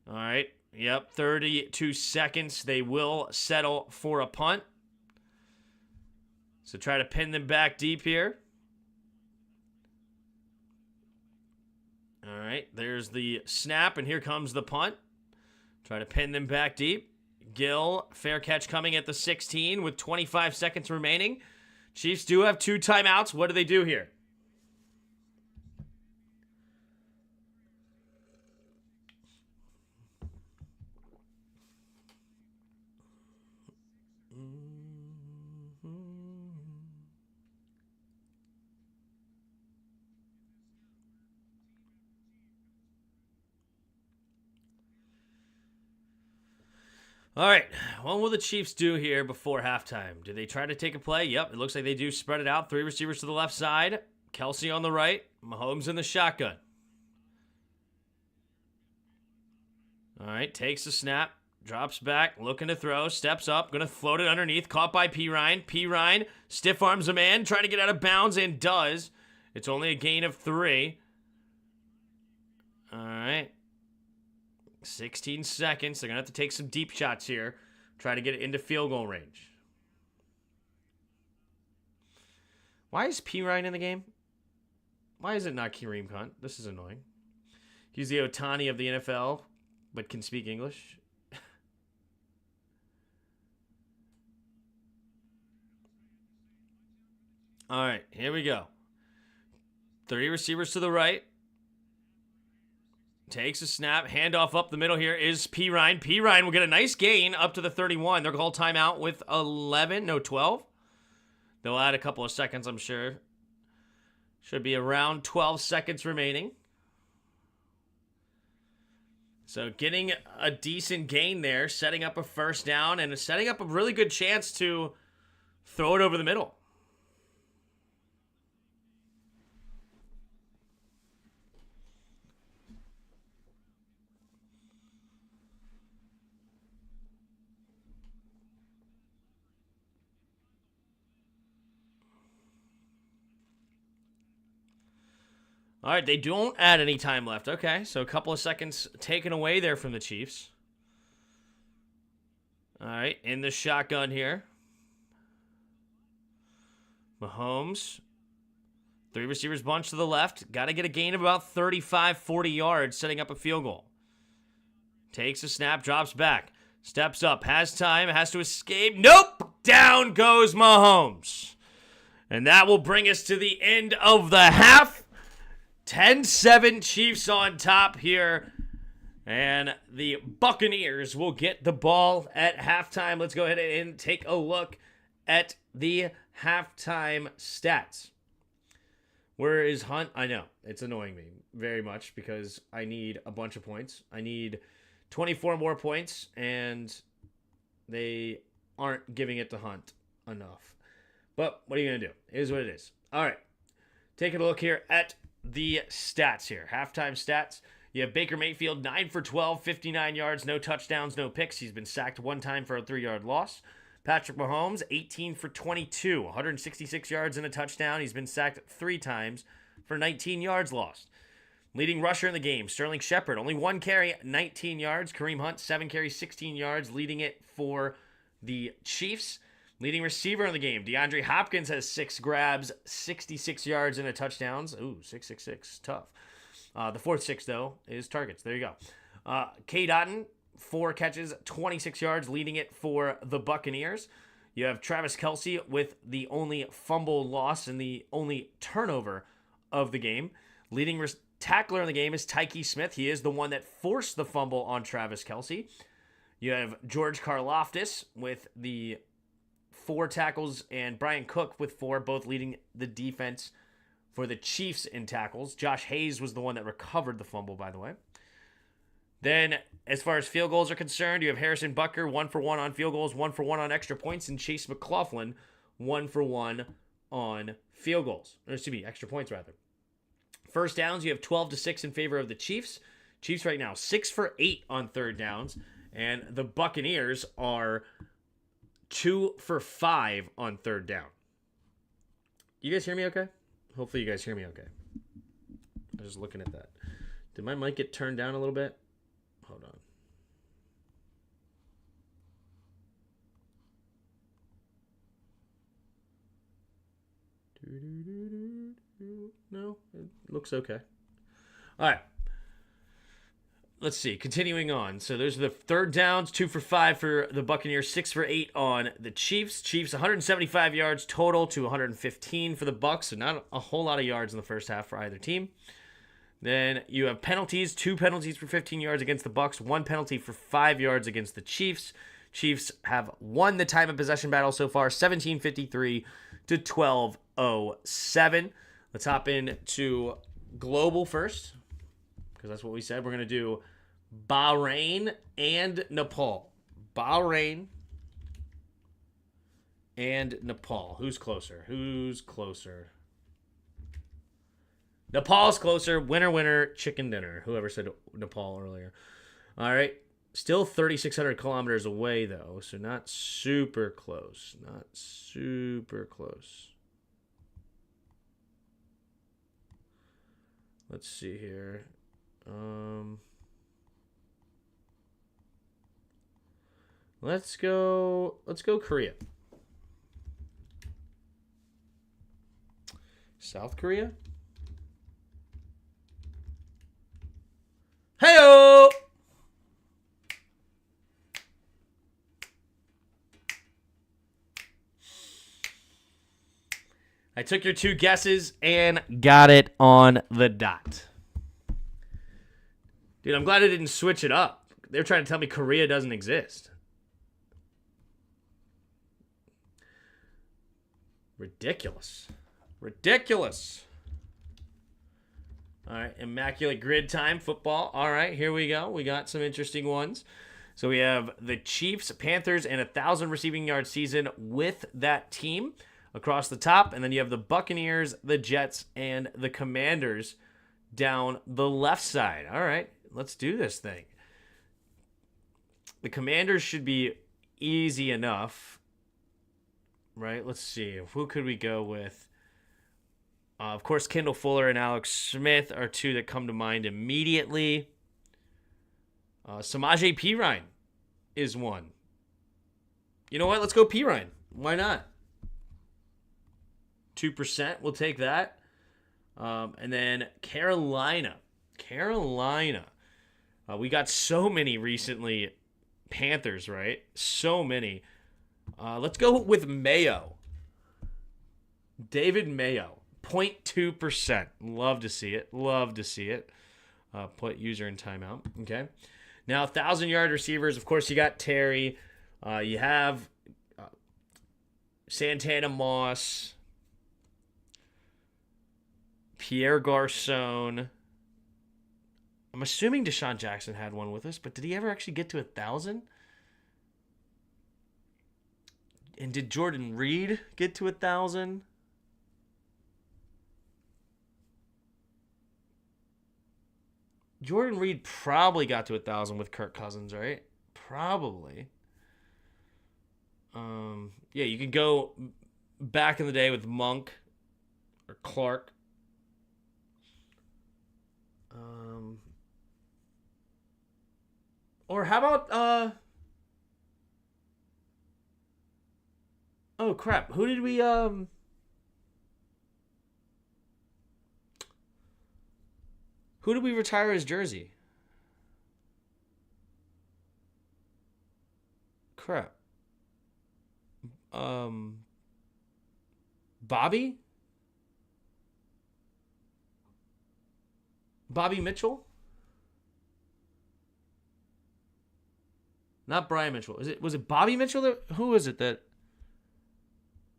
All right, yep, 32 seconds. They will settle for a punt. So try to pin them back deep here. All right, there's the snap, and here comes the punt. Try to pin them back deep. Gill, fair catch coming at the 16 with 25 seconds remaining. Chiefs do have 2 timeouts. What do they do here? All right, what will the Chiefs do here before halftime? Do they try to take a play? Yep, it looks like they do spread it out. 3 receivers to the left side. Kelsey on the right. Mahomes in the shotgun. All right, takes the snap. Drops back, looking to throw. Steps up, going to float it underneath. Caught by Pirine. Pirine stiff arms a man, trying to get out of bounds, and does. It's only a gain of 3. All right. 16 seconds. They're going to have to take some deep shots here. Try to get it into field goal range. Why is Pirine in the game? Why is it not Kareem Hunt? This is annoying. He's the Otani of the NFL, but can speak English. All right, here we go. 3 receivers to the right. Takes a snap. Handoff up the middle here is Pirine. Pirine will get a nice gain up to the 31. They'll call timeout with 12. They'll add a couple of seconds, I'm sure. Should be around 12 seconds remaining. So getting a decent gain there, setting up a first down, and setting up a really good chance to throw it over the middle. All right, they don't add any time left. Okay, so a couple of seconds taken away there from the Chiefs. All right, in the shotgun here. Mahomes. 3 receivers bunch to the left. Got to get a gain of about 35, 40 yards, setting up a field goal. Takes a snap, drops back. Steps up, has time, has to escape. Nope! Down goes Mahomes. And that will bring us to the end of the half. 10-7 Chiefs on top here. And the Buccaneers will get the ball at halftime. Let's go ahead and take a look at the halftime stats. Where is Hunt? I know. It's annoying me very much because I need a bunch of points. I need 24 more points, and they aren't giving it to Hunt enough. But what are you going to do? It is what it is. All right. Taking a look here at the stats here. Halftime stats. You have Baker Mayfield, 9 for 12, 59 yards, no touchdowns, no picks. He's been sacked 1 time for a 3-yard loss. Patrick Mahomes, 18 for 22, 166 yards and a touchdown. He's been sacked 3 times for 19 yards lost. Leading rusher in the game, Sterling Shepard, only 1 carry, 19 yards. Kareem Hunt, 7 carries, 16 yards, leading it for the Chiefs. Leading receiver in the game, DeAndre Hopkins has 6 grabs, 66 yards and a touchdowns. Ooh, 666, tough. The 4th 6, though, is targets. There you go. K. Dotton, 4 catches, 26 yards, leading it for the Buccaneers. You have Travis Kelce with the only fumble loss and the only turnover of the game. Leading tackler in the game is Tyke Smith. He is the one that forced the fumble on Travis Kelce. You have George Karlaftis with the 4 tackles and Brian Cook with 4, both leading the defense for the Chiefs in tackles. Josh Hayes was the one that recovered the fumble, by the way. Then, as far as field goals are concerned, you have Harrison Butker, 1 for 1 on field goals, 1 for 1 on extra points, and Chase McLaughlin, 1 for 1 on field goals. Or, excuse me, extra points, rather. First downs, you have 12-6 in favor of the Chiefs. Chiefs right now, 6 for 8 on third downs. And the Buccaneers are 2 for 5 on third down. You guys hear me okay? Hopefully you guys hear me okay. I was just looking at that. Did my mic get turned down a little bit? Hold on. No, it looks okay. All right. Let's see. Continuing on. So those are the third downs. 2 for 5 for the Buccaneers. 6 for 8 on the Chiefs. Chiefs 175 yards total to 115 for the Bucs. So not a whole lot of yards in the first half for either team. Then you have penalties. 2 penalties for 15 yards against the Bucs. 1 penalty for 5 yards against the Chiefs. Chiefs have won the time of possession battle so far, 17:53 to 12:07. Let's hop into global first, because that's what we said. We're going to do Bahrain and Nepal. Bahrain and Nepal. Who's closer? Who's closer? Nepal's closer. Winner, winner, chicken dinner. Whoever said Nepal earlier. All right. Still 3,600 kilometers away, though, so not super close. Not super close. Let's see here. Let's go Korea. South Korea? Hey-o! I took your 2 guesses and got it on the dot. Dude, I'm glad I didn't switch it up. They're trying to tell me Korea doesn't exist. Ridiculous. Ridiculous. All right, immaculate grid time, football. All right, here we go. We got some interesting ones. So we have the Chiefs, Panthers, and 1,000 receiving yard season with that team across the top. And then you have the Buccaneers, the Jets, and the Commanders down the left side. All right, let's do this thing. The Commanders should be easy enough, right? Let's see. Who could we go with? Of course, Kendall Fuller and Alex Smith are 2 that come to mind immediately. Samaje Perine is 1. You know what? Let's go Perine. Why not? 2%, we'll take that. And then Carolina. We got so many recently. Panthers, right? So many. Let's go with Mayo. David Mayo. 0.2%. Love to see it. Put user in timeout. Okay. Now, 1,000-yard receivers. Of course, you got Terry. You have Santana Moss. Pierre Garcon. I'm assuming Deshaun Jackson had one with us, but did he ever actually get to 1,000? And did Jordan Reed get to 1,000? Jordan Reed probably got to 1,000 with Kirk Cousins, right? Probably. Yeah, you could go back in the day with Monk or Clark. Or how about oh crap, who did we retire his jersey? Crap. Bobby Bobby Mitchell? Not Brian Mitchell. Was it Bobby Mitchell? Who was it that?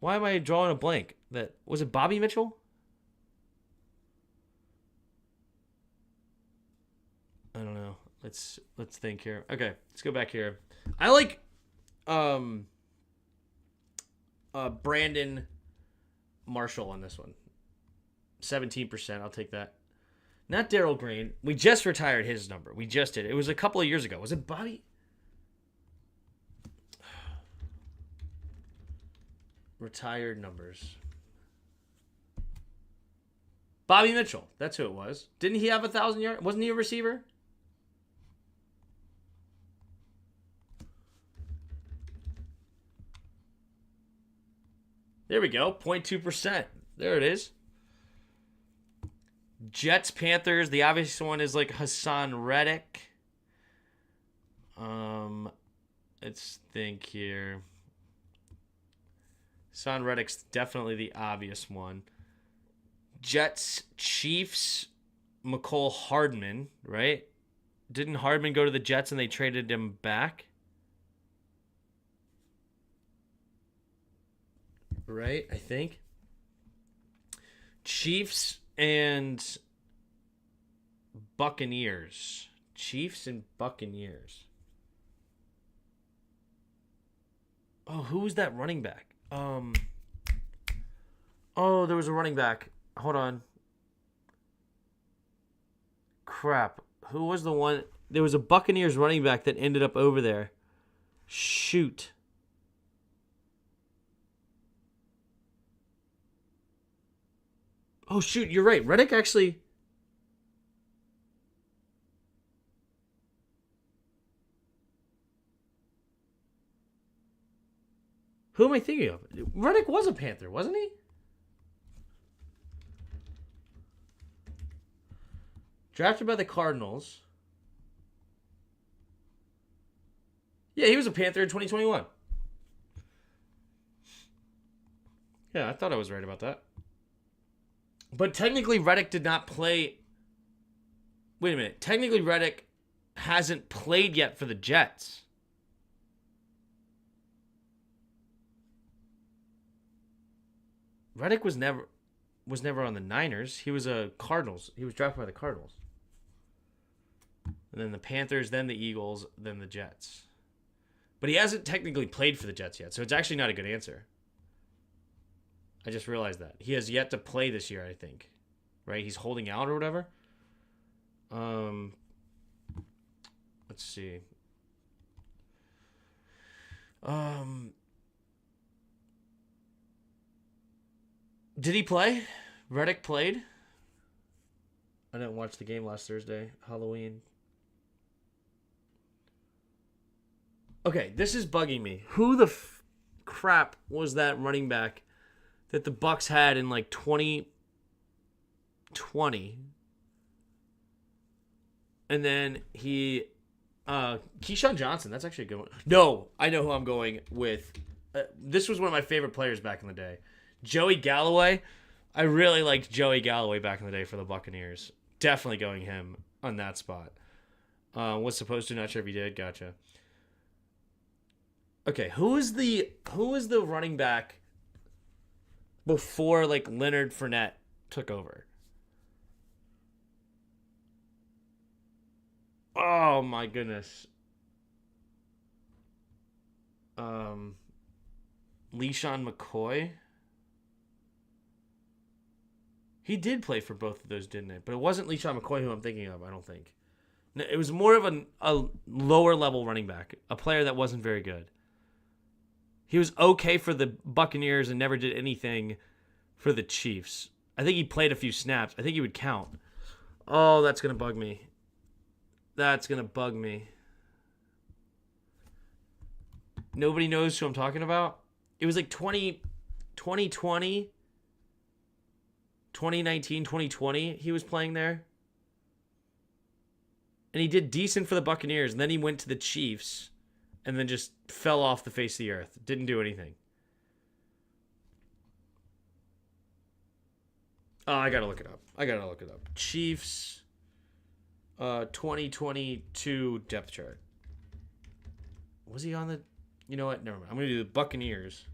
Why am I drawing a blank? Was it Bobby Mitchell? I don't know. Let's think here. Okay, let's go back here. I like Brandon Marshall on this one. 17%. I'll take that. Not Daryl Green. We just retired his number. We just did. It was a couple of years ago. Was it Bobby? Retired numbers. Bobby Mitchell. That's who it was. Didn't he have 1,000 yards? Wasn't he a receiver? There we go. 0.2%. There it is. Jets, Panthers. The obvious one is like Hassan Reddick. Let's think here. Hassan Reddick's definitely the obvious one. Jets, Chiefs, McCole Hardman, right? Didn't Hardman go to the Jets and they traded him back? Right, I think. Chiefs and Buccaneers. Chiefs and Buccaneers. Oh, who was that running back? Oh, there was a running back. Hold on. Crap. Who was the one? There was a Buccaneers running back that ended up over there. Shoot. Oh, shoot. You're right. Reddick actually... Who am I thinking of? Reddick was a Panther, wasn't he? Drafted by the Cardinals. Yeah, he was a Panther in 2021. Yeah, I thought I was right about that. But technically, Reddick did not play... Wait a minute. Technically, Reddick hasn't played yet for the Jets. Reddick was never on the Niners. He was a Cardinals. He was drafted by the Cardinals. And then the Panthers, then the Eagles, then the Jets. But he hasn't technically played for the Jets yet, so it's actually not a good answer. I just realized that. He has yet to play this year, I think. Right? He's holding out or whatever. Let's see. Did he play? Reddick played? I didn't watch the game last Thursday. Halloween. Okay, this is bugging me. Who the crap was that running back that the Bucs had in like 2020? And then Keyshawn Johnson. That's actually a good one. No, I know who I'm going with. This was one of my favorite players back in the day. Joey Galloway. I really liked Joey Galloway back in the day for the Buccaneers. Definitely going him on that spot. Was supposed to, not sure if he did. Gotcha. Okay, who is the running back before like Leonard Fournette took over? Oh my goodness. LeSean McCoy. He did play for both of those, didn't it? But it wasn't LeSean McCoy who I'm thinking of, I don't think. No, it was more of a lower level running back, a player that wasn't very good. He was okay for the Buccaneers and never did anything for the Chiefs. I think he played a few snaps. I think he would count. Oh, that's going to bug me. That's going to bug me. Nobody knows who I'm talking about? It was like 2020, 2019, 2020, he was playing there. And he did decent for the Buccaneers, and then he went to the Chiefs, and then just fell off the face of the earth. Didn't do anything. Oh, I gotta look it up. Chiefs. 2022 depth chart. Was he on the... You know what? Never mind. I'm going to do the Buccaneers.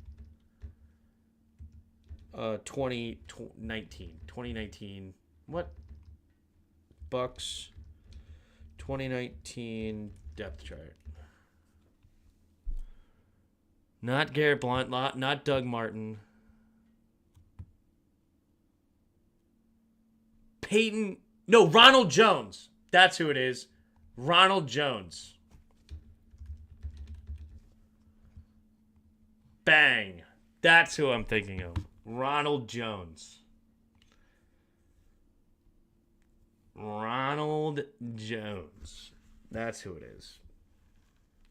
2019. What? Bucs 2019 depth chart. Not Garrett Blount, not Doug Martin. Peyton... No, Ronald Jones. That's who it is. Ronald Jones. Bang. That's who I'm thinking of. Ronald Jones. Ronald Jones. That's who it is.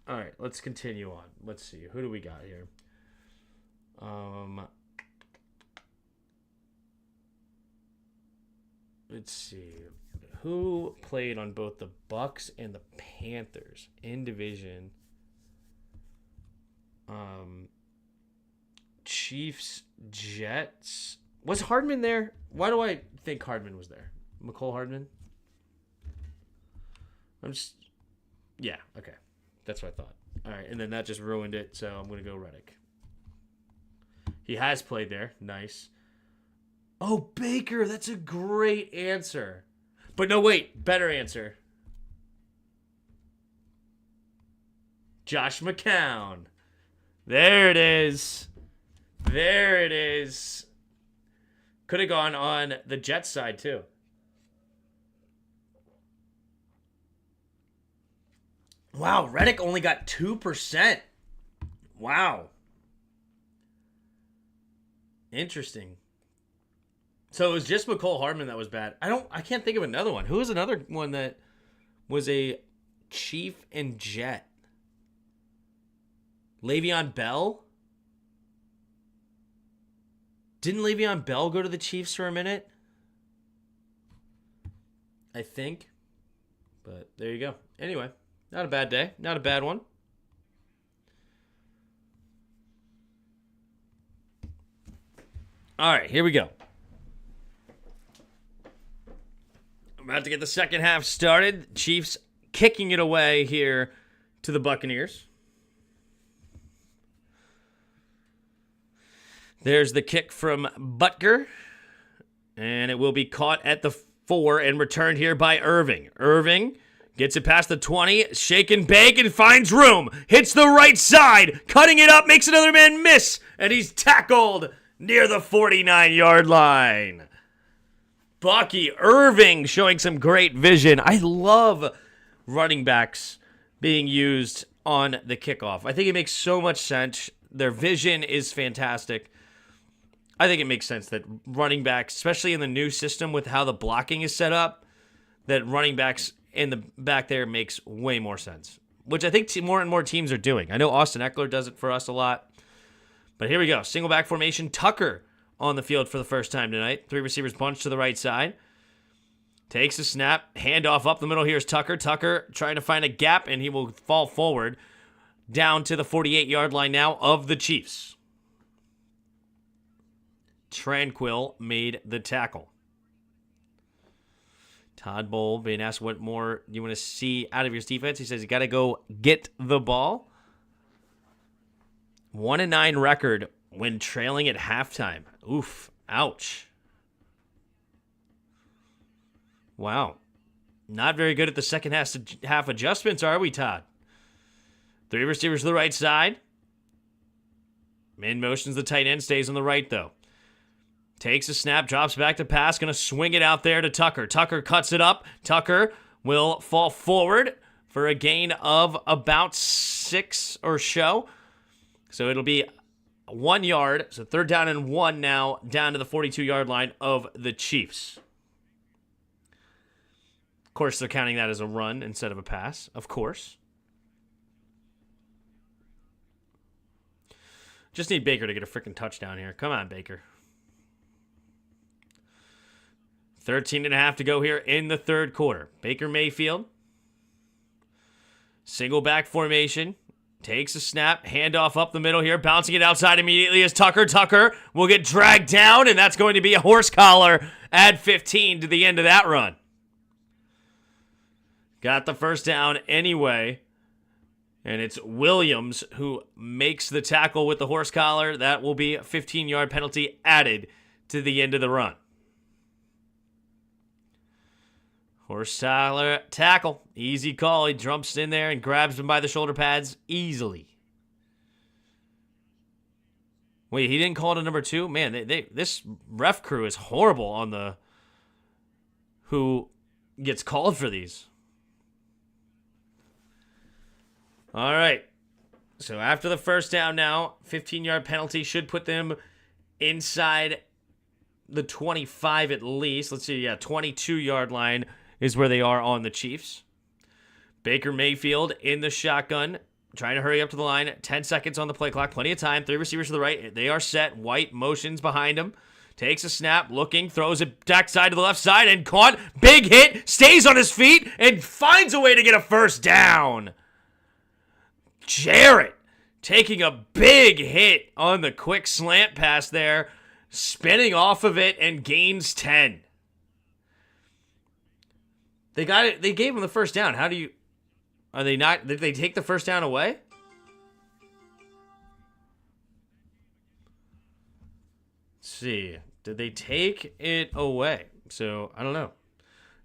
All right, let's continue on. Let's see. Who do we got here? Let's see. Who played on both the Bucs and the Panthers in division? Chiefs, Jets. Was Hardman there? Why do I think Hardman was there? McCole Hardman? Yeah, okay. That's what I thought. All right, and then that just ruined it, so I'm going to go Reddick. He has played there. Nice. Oh, Baker. That's a great answer. But no, wait. Better answer. Josh McCown. There it is. There it is. Could have gone on the Jets side, too. Wow, Reddick only got 2%. Wow. Interesting. So it was just McCole Hardman that was bad. I can't think of another one. Who was another one that was a Chief and Jet? Le'Veon Bell? Didn't Le'Veon Bell go to the Chiefs for a minute? I think. But there you go. Anyway, not a bad day. Not a bad one. All right, here we go. I'm about to get the second half started. Chiefs kicking it away here to the Buccaneers. There's the kick from Butker. And it will be caught at the 4 and returned here by Irving. Irving gets it past the 20. Shake and bake and finds room. Hits the right side. Cutting it up. Makes another man miss. And he's tackled near the 49-yard line. Bucky Irving showing some great vision. I love running backs being used on the kickoff. I think it makes so much sense. Their vision is fantastic. I think it makes sense that running backs, especially in the new system with how the blocking is set up, that running backs in the back there makes way more sense, which I think more and more teams are doing. I know Austin Eckler does it for us a lot. But here we go. Single back formation. Tucker on the field for the first time tonight. 3 receivers bunched to the right side. Takes a snap. Handoff up the middle. Here's Tucker. Tucker trying to find a gap, and he will fall forward down to the 48-yard line now of the Chiefs. Tranquil made the tackle. Todd Bowl being asked what more you want to see out of your defense. He says you got to go get the ball. 1-9 record when trailing at halftime. Oof. Ouch. Wow. Not very good at the second half adjustments, are we, Todd? 3 receivers to the right side. Man motions the tight end. Stays on the right, though. Takes a snap. Drops back to pass. Going to swing it out there to Tucker. Tucker cuts it up. Tucker will fall forward for a gain of about 6 or so. So it'll be 1 yard. So 3rd down and 1 now, down to the 42-yard line of the Chiefs. Of course, they're counting that as a run instead of a pass. Of course. Just need Baker to get a freaking touchdown here. Come on, Baker. 13.5 to go here in the 3rd quarter. Baker Mayfield. Single back formation. Takes a snap, handoff up the middle here, bouncing it outside immediately is Tucker. Tucker will get dragged down, and that's going to be a horse collar. Add 15 to the end of that run. got the first down anyway. And it's Williams who makes the tackle with the horse collar. That will be a 15-yard penalty added to the end of the run. Horse collar tackle. Easy call. He jumps in there and grabs him by the shoulder pads easily. Wait, he didn't call it a number 2? Man, this ref crew is horrible on the who gets called for these. All right. So after the first down now, 15-yard penalty should put them inside the 25 at least. Let's see, yeah, 22-yard line is where they are on the Chiefs. Baker Mayfield in the shotgun, trying to hurry up to the line. 10 seconds on the play clock, plenty of time. 3 receivers to the right. They are set. White motions behind him. Takes a snap, looking, throws it back side to the left side, and caught. Big hit, stays on his feet, and finds a way to get a first down. Jarrett taking a big hit on the quick slant pass there, spinning off of it and gains 10. They got it. They gave him the first down. How do you... Are they not... Did they take the first down away? Let's see. Did they take it away? So, I don't know.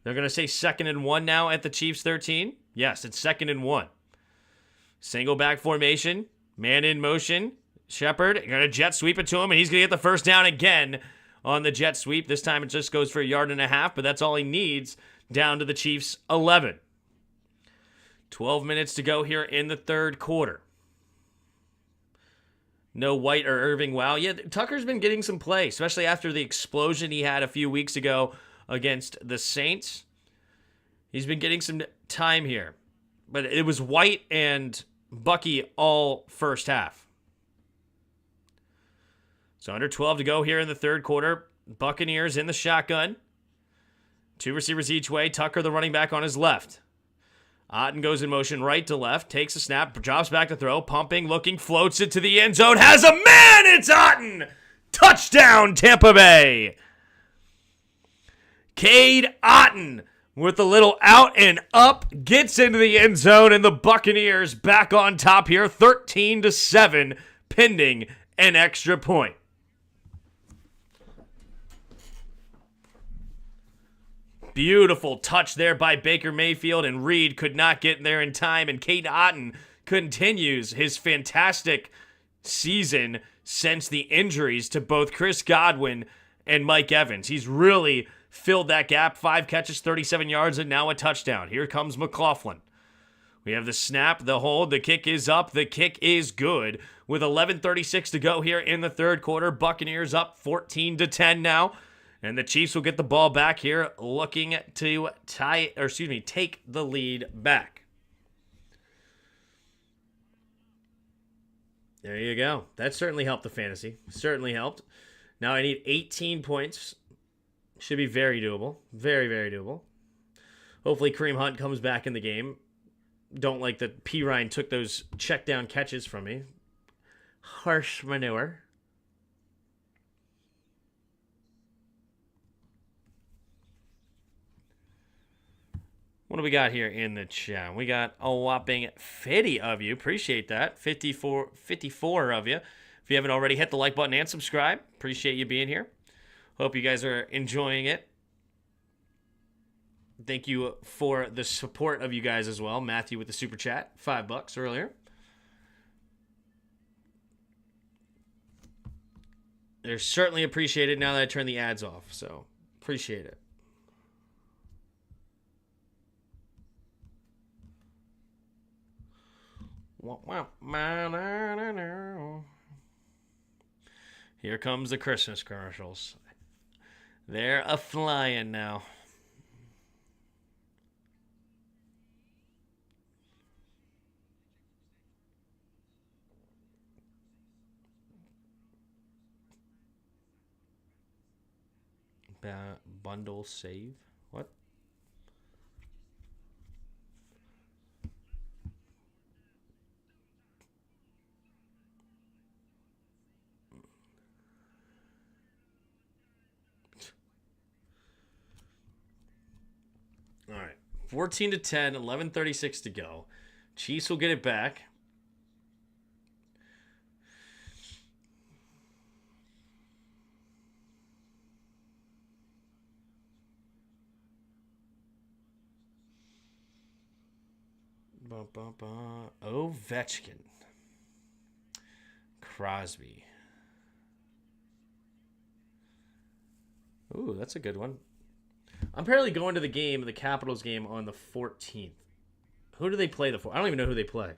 They're going to say 2nd and 1 now at the Chiefs 13. Yes, it's 2nd and 1. Single back formation, man in motion. Shepard going to jet sweep it to him, and he's going to get the first down again on the jet sweep. This time it just goes for 1.5 yards, but that's all he needs down to the Chiefs 11. 12 minutes to go here in the third quarter. No White or Irving. Wow. Yeah, Tucker's been getting some play, especially after the explosion he had a few weeks ago against the Saints. He's been getting some time here. But it was White and Bucky all first half. So under 12 to go here in the third quarter. Buccaneers in the shotgun. 2 receivers each way. Tucker, the running back, on his left. Otten goes in motion right to left. Takes a snap. Drops back to throw. Pumping. Looking. Floats it to the end zone. Has a man. It's Otten. Touchdown, Tampa Bay. Cade Otten with a little out and up, gets into the end zone, and the Buccaneers back on top here, 13-7, pending an extra point. Beautiful touch there by Baker Mayfield, and Reed could not get there in time, and Cade Otten continues his fantastic season since the injuries to both Chris Godwin and Mike Evans. He's really filled that gap. 5 catches, 37 yards, and now a touchdown. Here comes McLaughlin. We have the snap, the hold, the kick is up, the kick is good. With 11:36 to go here in the third quarter, Buccaneers up 14-10 now. And the Chiefs will get the ball back here, looking to take the lead back. There you go. That certainly helped the fantasy. Certainly helped. Now I need 18 points. Should be very doable. Very, very doable. Hopefully Kareem Hunt comes back in the game. Don't like that P. Ryan took those check down catches from me. Harsh manure. What do we got here in the chat? We got a whopping 50 of you. Appreciate that. 54 of you. If you haven't already, hit the like button and subscribe. Appreciate you being here. Hope you guys are enjoying it. Thank you for the support of you guys as well. Matthew with the super chat, $5 earlier. They're certainly appreciated now that I turned the ads off, so appreciate it. Here comes the Christmas commercials. They're a-flying now. Bundle save? What? All right. 14-10, 11:36 to go. Chiefs will get it back. Ovechkin. Crosby. Ooh, that's a good one. I'm apparently going to the Capitals game on the 14th. Who do they play I don't even know who they play.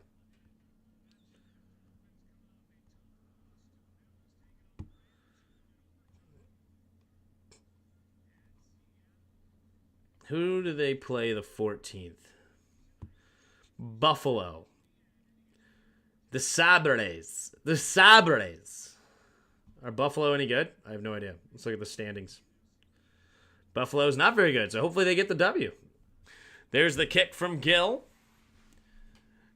Who do they play the 14th? Buffalo. The Sabres. The Sabres. Are Buffalo any good? I have no idea. Let's look at the standings. Buffalo's not very good, so hopefully they get the W. There's the kick from Gill.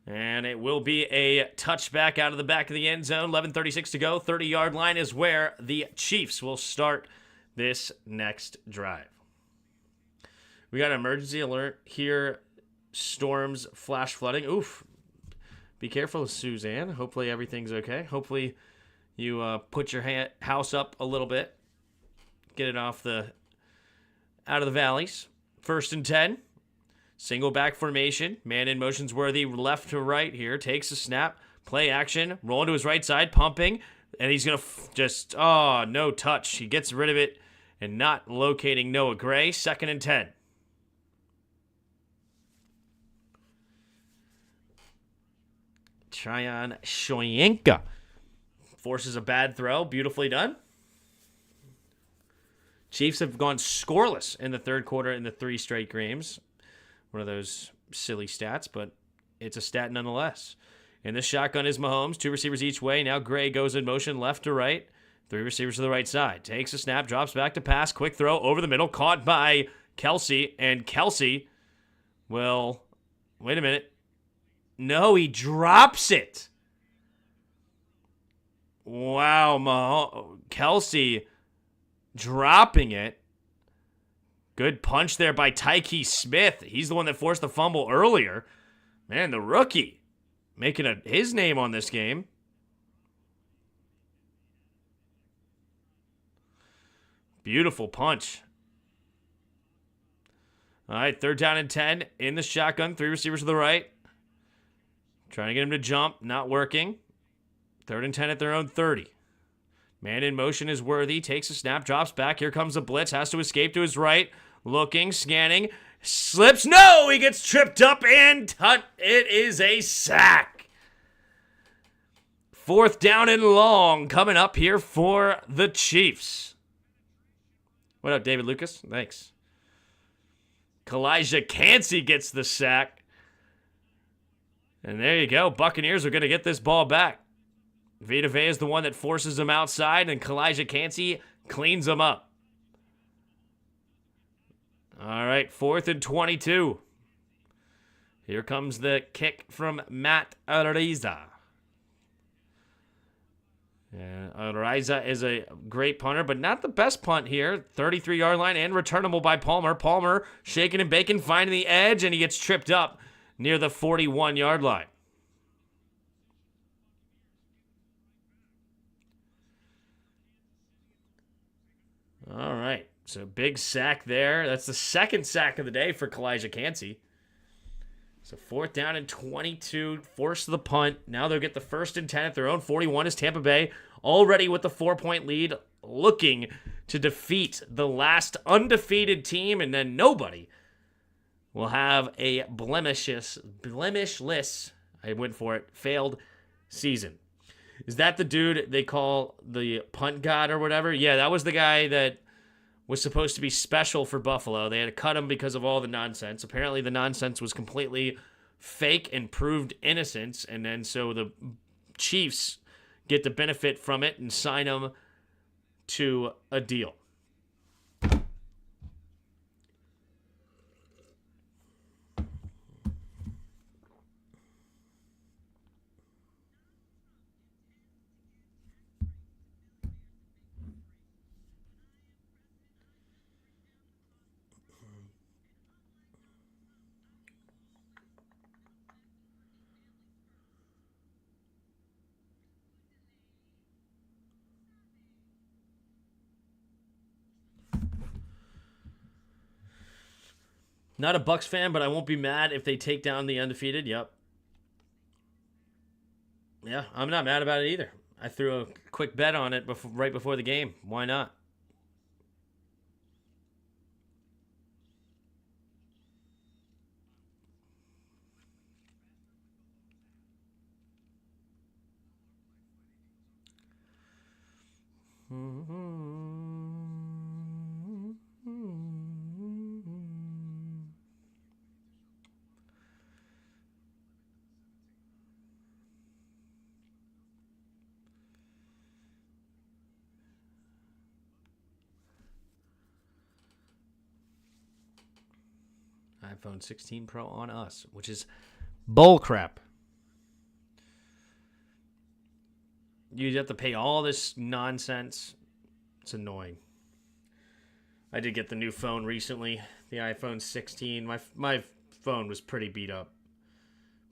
And it will be a touchback out of the back of the end zone. 11:36 to go. 30-yard line is where the Chiefs will start this next drive. We got an emergency alert here. Storms, flash flooding. Oof. Be careful, Suzanne. Hopefully everything's okay. Hopefully you put your house up a little bit. Get it out of the valleys. 1st and 10. Single back formation. Man in motion's worthy. Left to right here. Takes a snap. Play action. Rolling to his right side. Pumping. And he's going to no touch. He gets rid of it and not locating Noah Gray. 2nd and 10. Tryon Shoyinka forces a bad throw. Beautifully done. Chiefs have gone scoreless in the third quarter in the 3 straight games. One of those silly stats, but it's a stat nonetheless. And this shotgun is Mahomes. 2 receivers each way. Now Gray goes in motion left to right. 3 receivers to the right side. Takes a snap, drops back to pass. Quick throw over the middle. Caught by Kelsey. And Kelsey will... Wait a minute. No, he drops it. Wow, Kelsey dropping it. Good punch there by Tyke Smith. He's the one that forced the fumble earlier. Man, the rookie making his name on this game. Beautiful punch. All right, 3rd down and 10 in the shotgun. 3 receivers to the right. Trying to get him to jump, not working. 3rd and 10 at their own 30. Man in motion is worthy. Takes a snap, drops back. Here comes a blitz. Has to escape to his right. Looking, scanning. Slips. No! He gets tripped up and it is a sack. 4th down and long coming up here for the Chiefs. What up, David Lucas? Thanks. Kalijah Cansey gets the sack. And there you go. Buccaneers are going to get this ball back. Vita Vea is the one that forces him outside, and Kalijah Cansey cleans him up. All right, 4th and 22. Here comes the kick from Matt Araiza. Araiza is a great punter, but not the best punt here. 33-yard line and returnable by Palmer. Palmer shaking and baking, finding the edge, and he gets tripped up near the 41-yard line. All right, so big sack there. That's the 2nd sack of the day for Kalijah Cansey. So 4th down and 22, force the punt. Now they'll get the 1st and 10 at their own 41 as Tampa Bay already with the 4-point lead, looking to defeat the last undefeated team, and then nobody will have a blemishless, I went for it, failed season. Is that the dude they call the punt god or whatever? Yeah, that was the guy that was supposed to be special for Buffalo. They had to cut him because of all the nonsense. Apparently the nonsense was completely fake and proved innocence, and then so the Chiefs get the benefit from it and sign him to a deal. Not a Bucs fan, but I won't be mad if they take down the undefeated. Yep. Yeah, I'm not mad about it either. I threw a quick bet on it right before the game. Why not? iPhone 16 Pro on us, which is bull crap. You have to pay all this nonsense. It's annoying. I did get the new phone recently, the iPhone 16. My phone was pretty beat up.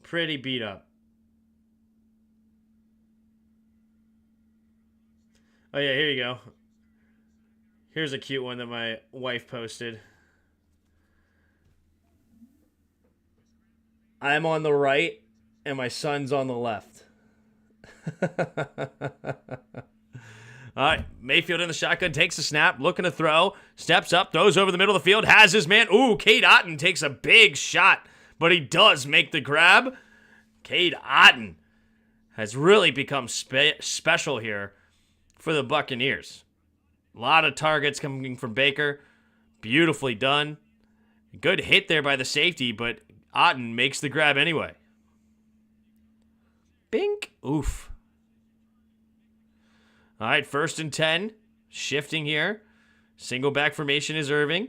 Pretty beat up. Oh yeah, here you go. Here's a cute one that my wife posted. I'm on the right and my son's on the left. All right, Mayfield in the shotgun, takes a snap, looking to throw, steps up, throws over the middle of the field, has his man. Ooh, Cade Otton takes a big shot, but he does make the grab. Cade Otton has really become special here for the Buccaneers. A lot of targets coming from Baker. Beautifully done. Good hit there by the safety, but Otton makes the grab anyway. Bink. Oof. All right, 1st and 10. Shifting here. Single back formation is Irving.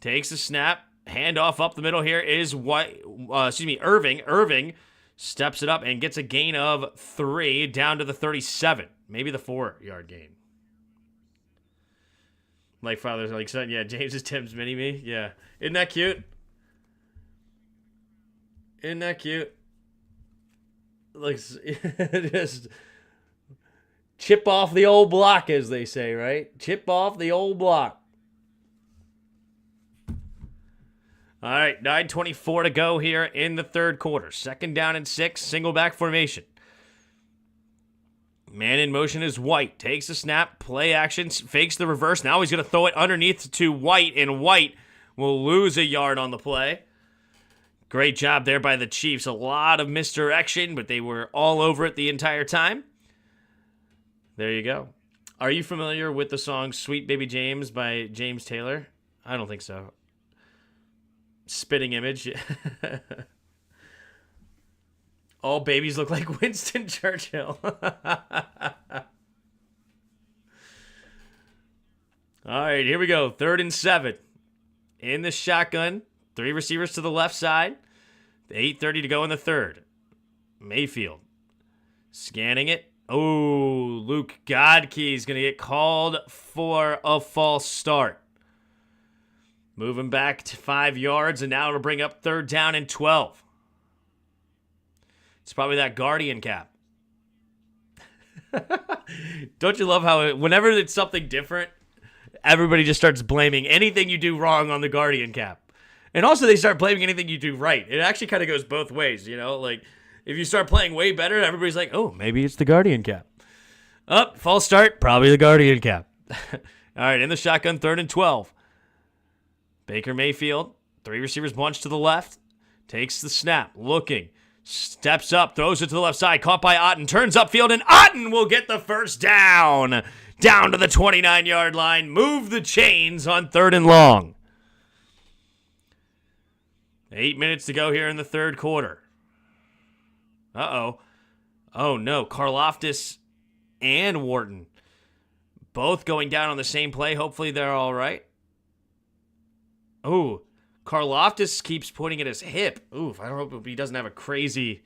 Takes a snap. Handoff up the middle here is Irving. Irving steps it up and gets a gain of 3 down to the 37. Maybe the 4-yard gain. Like father's like son. Yeah, James is Tim's mini-me. Yeah. Isn't that cute? Isn't that cute? Like, just chip off the old block, as they say, right? Chip off the old block. All right, 9:24 to go here in the third quarter. 2nd down and 6, single back formation. Man in motion is White. Takes a snap, play action, fakes the reverse. Now he's going to throw it underneath to White, and White will lose a yard on the play. Great job there by the Chiefs. A lot of misdirection, but they were all over it the entire time. There you go. Are you familiar with the song Sweet Baby James by James Taylor? I don't think so. Spitting image. All babies look like Winston Churchill. All right, here we go. 3rd and 7. In the shotgun. 3 receivers to the left side. 8:30 to go in the third. Mayfield. Scanning it. Oh, Luke Godke is going to get called for a false start. Moving back to 5 yards, and now it'll bring up 3rd down and 12. It's probably that Guardian cap. Don't you love how whenever it's something different, everybody just starts blaming anything you do wrong on the Guardian cap. And also they start blaming anything you do right. It actually kind of goes both ways, you know? Like, if you start playing way better, everybody's like, oh, maybe it's the Guardian cap. False start, probably the Guardian cap. All right, in the shotgun, 3rd and 12. Baker Mayfield, 3 receivers bunched to the left. Takes the snap, looking. Steps up, throws it to the left side, caught by Otton, turns upfield, and Otton will get the first down. Down to the 29-yard line. Move the chains on 3rd and long. 8 minutes to go here in the third quarter. Uh-oh. Oh, no. Karlaftis and Wharton both going down on the same play. Hopefully they're all right. Oh, Karlaftis keeps pointing at his hip. Oof, I hope he doesn't have a crazy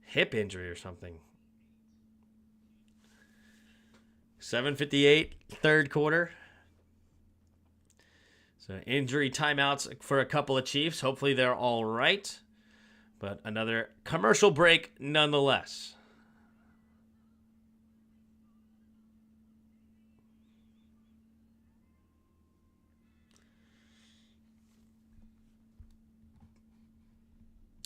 hip injury or something. 7:58, third quarter. So injury timeouts for a couple of Chiefs. Hopefully they're all right. But another commercial break nonetheless.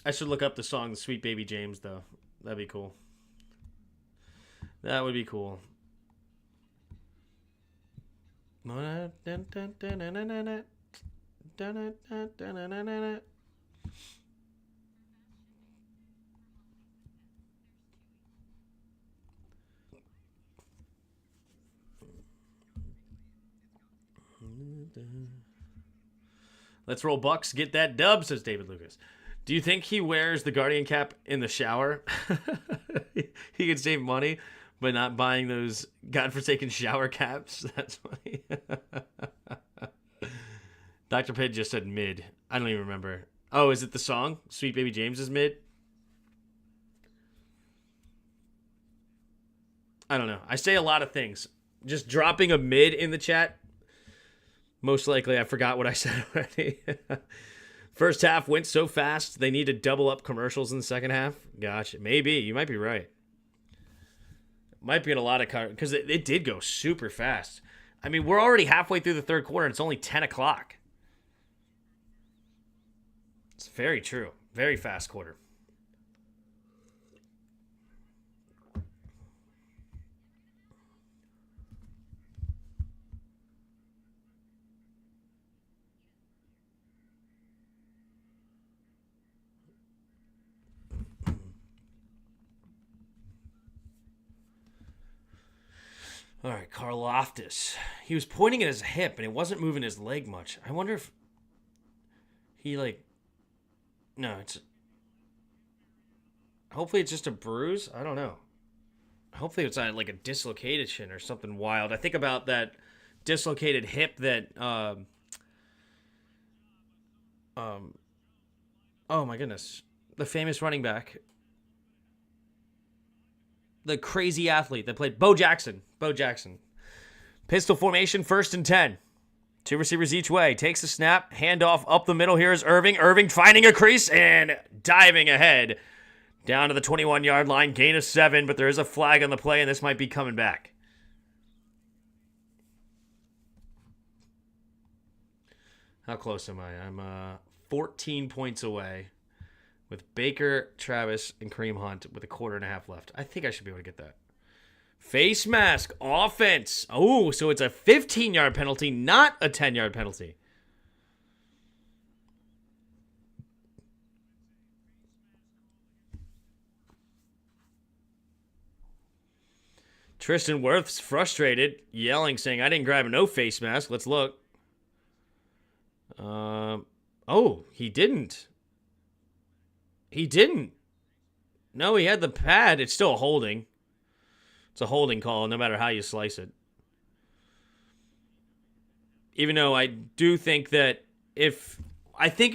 I should look up the song Sweet Baby James, though. That'd be cool. That would be cool. Let's roll Bucks. Get that dub, says David Lucas. Do you think he wears the Guardian cap in the shower? He could save money, but not buying those godforsaken shower caps. That's funny. Dr. Pitt just said mid. I don't even remember. Oh, is it the song? Sweet Baby James is mid? I don't know. I say a lot of things. Just dropping a mid in the chat. Most likely I forgot what I said already. First half went so fast, they need to double up commercials in the second half. Gotcha. Maybe. You might be right. Might be in a lot of... Because it did go super fast. I mean, we're already halfway through the third quarter, and it's only 10 o'clock. It's very true. Very fast quarter. All right, Karlaftis. He was pointing at his hip, and it wasn't moving his leg much. I wonder if he, like... No, it's... Hopefully it's just a bruise. I don't know. Hopefully it's like a dislocation or something wild. I think about that dislocated hip that... oh, my goodness. The famous running back. The crazy athlete that played Bo Jackson. Bo Jackson. Pistol formation, 1st and 10. 2 receivers each way. Takes the snap. Handoff up the middle. Here is Irving. Irving finding a crease and diving ahead. Down to the 21-yard line. Gain of 7, but there is a flag on the play, and this might be coming back. How close am I? I'm 14 points away. With Baker, Travis, and Kareem Hunt with a quarter and a half left. I think I should be able to get that. Face mask, offense. Oh, so it's a 15-yard penalty, not a 10-yard penalty. Tristan Wirth's frustrated, yelling, saying, I didn't grab no face mask. Let's look. Oh, he didn't. He didn't. No, he had the pad. It's still a holding. It's a holding call, no matter how you slice it. Even though I do think that if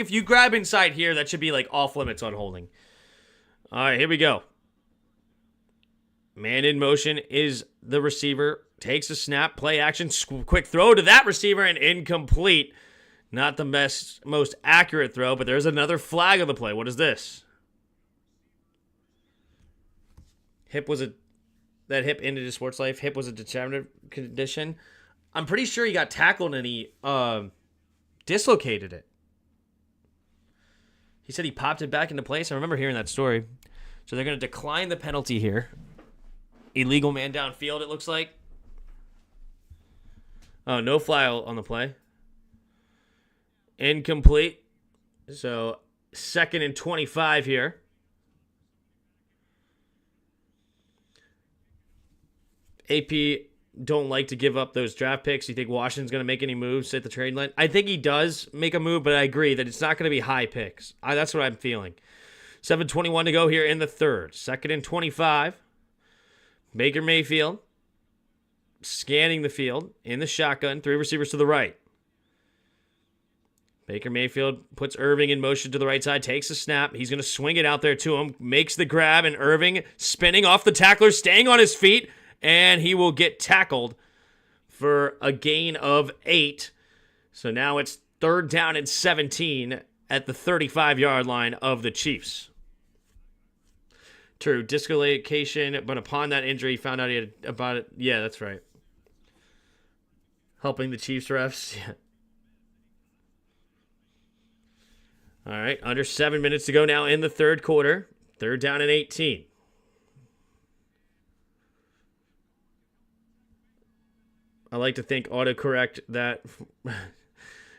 you grab inside here, that should be like off limits on holding. All right, here we go. Man in motion is the receiver. Takes a snap, play action, quick throw to that receiver, and incomplete. Not the most accurate throw, but there's another flag on the play. What is this? That hip ended his sports life. Hip was a degenerative condition. I'm pretty sure he got tackled and he dislocated it. He said he popped it back into place. I remember hearing that story. So they're going to decline the penalty here. Illegal man downfield, it looks like. Oh, no fly on the play. Incomplete. So 2nd and 25 here. AP don't like to give up those draft picks. You think Washington's going to make any moves at the trade line? I think he does make a move, but I agree that it's not going to be high picks. That's what I'm feeling. 7:21 to go here in the third. 2nd and 25. Baker Mayfield scanning the field in the shotgun. 3 receivers to the right. Baker Mayfield puts Irving in motion to the right side, takes a snap. He's going to swing it out there to him, makes the grab, and Irving spinning off the tackler, staying on his feet, and he will get tackled for a gain of 8. So now it's 3rd down and 17 at the 35-yard line of the Chiefs. True, dislocation, but upon that injury, he found out he had about it. Yeah, that's right. Helping the Chiefs refs. Yeah. All right, under 7 minutes to go now in the third quarter. Third down and 18. I like to think autocorrect that.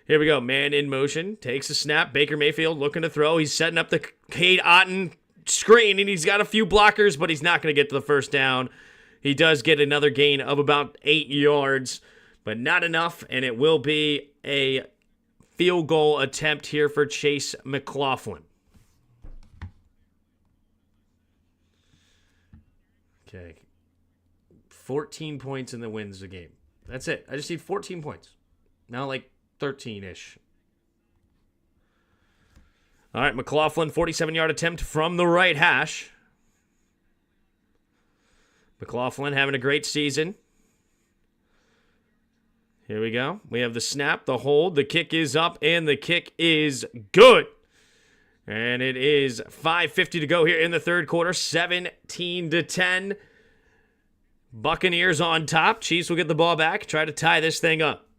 Here we go. Man in motion. Takes a snap. Baker Mayfield looking to throw. He's setting up the Cade Otton screen, and he's got a few blockers, but he's not going to get to the first down. He does get another gain of about 8 yards, but not enough, and it will be a field goal attempt here for Chase McLaughlin. Okay. 14 points in the wins the game. That's it. I just need 14 points. Now like 13-ish. All right, McLaughlin, 47-yard attempt from the right hash. McLaughlin having a great season. Here we go. We have the snap, the hold, the kick is up, and the kick is good. And it is 5:50 to go here in the third quarter, 17-10. Buccaneers on top. Chiefs will get the ball back, try to tie this thing up.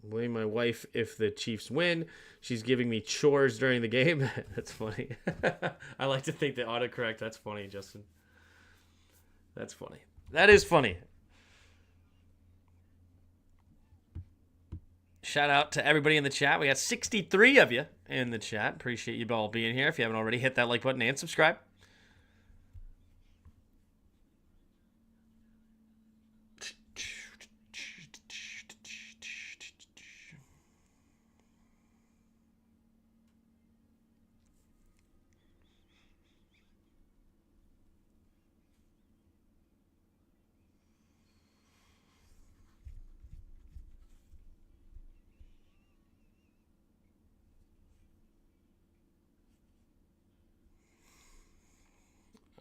Blame my wife if the Chiefs win. She's giving me chores during the game. That's funny. I like to think that autocorrect. That's funny, Justin. That's funny. That is funny. Shout out to everybody in the chat. We got 63 of you in the chat. Appreciate you all being here. If you haven't already, hit that like button and subscribe.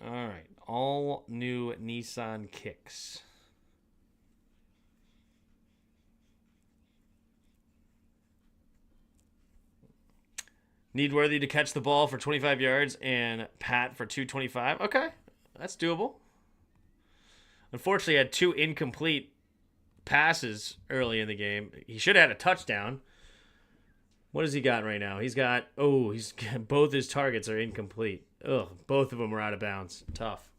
All right, all new Nissan Kicks. Needworthy to catch the ball for 25 yards and Pat for 225. Okay, that's doable. Unfortunately, I had 2 incomplete passes early in the game. He should have had a touchdown. What has he got right now? He's got, both his targets are incomplete. Ugh, both of them are out of bounds. Tough.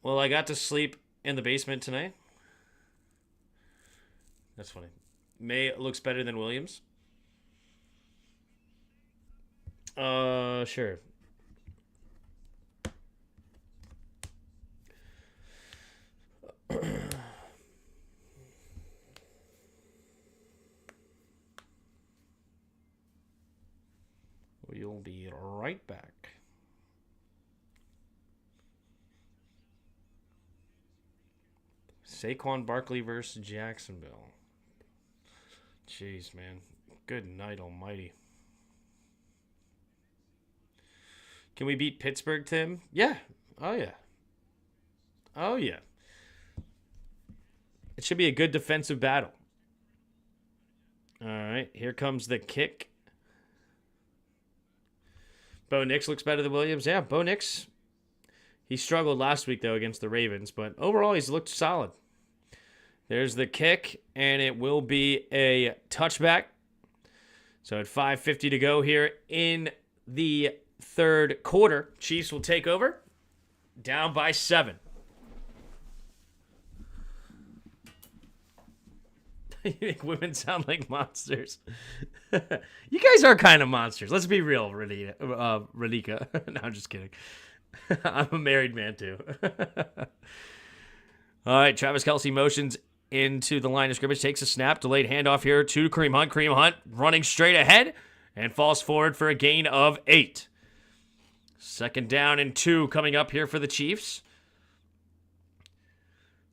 Well, I got to sleep in the basement tonight. That's funny. May looks better than Williams. Sure. We'll be right back. Saquon Barkley versus Jacksonville. Jeez, man. Good night almighty. Can we beat Pittsburgh, Tim? Yeah. Oh, yeah. Oh, yeah. It should be a good defensive battle. All right. Here comes the kick. Bo Nix looks better than Williams. Yeah, Bo Nix. He struggled last week, though, against the Ravens. But overall, he's looked solid. There's the kick, and it will be a touchback. So at 5:50 to go here in the third quarter, Chiefs will take over. Down by 7. You make women sound like monsters. You guys are kind of monsters. Let's be real, Radika. No, I'm just kidding. I'm a married man, too. All right, Travis Kelce motions into the line of scrimmage, takes a snap, delayed handoff here to Kareem Hunt. Kareem Hunt running straight ahead and falls forward for a gain of 8. Second down and 2 coming up here for the Chiefs.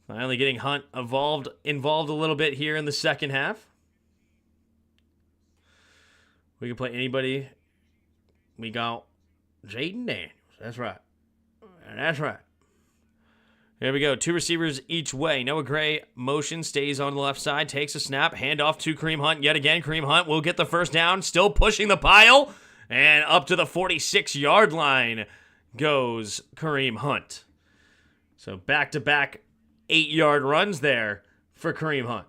Finally getting Hunt involved a little bit here in the second half. We can play anybody. We got Jaden Daniels. That's right. That's right. Here we go. 2 receivers each way. Noah Gray motion, stays on the left side, takes a snap, handoff to Kareem Hunt. Yet again, Kareem Hunt will get the first down, still pushing the pile, and up to the 46-yard line goes Kareem Hunt. So back-to-back 8-yard runs there for Kareem Hunt.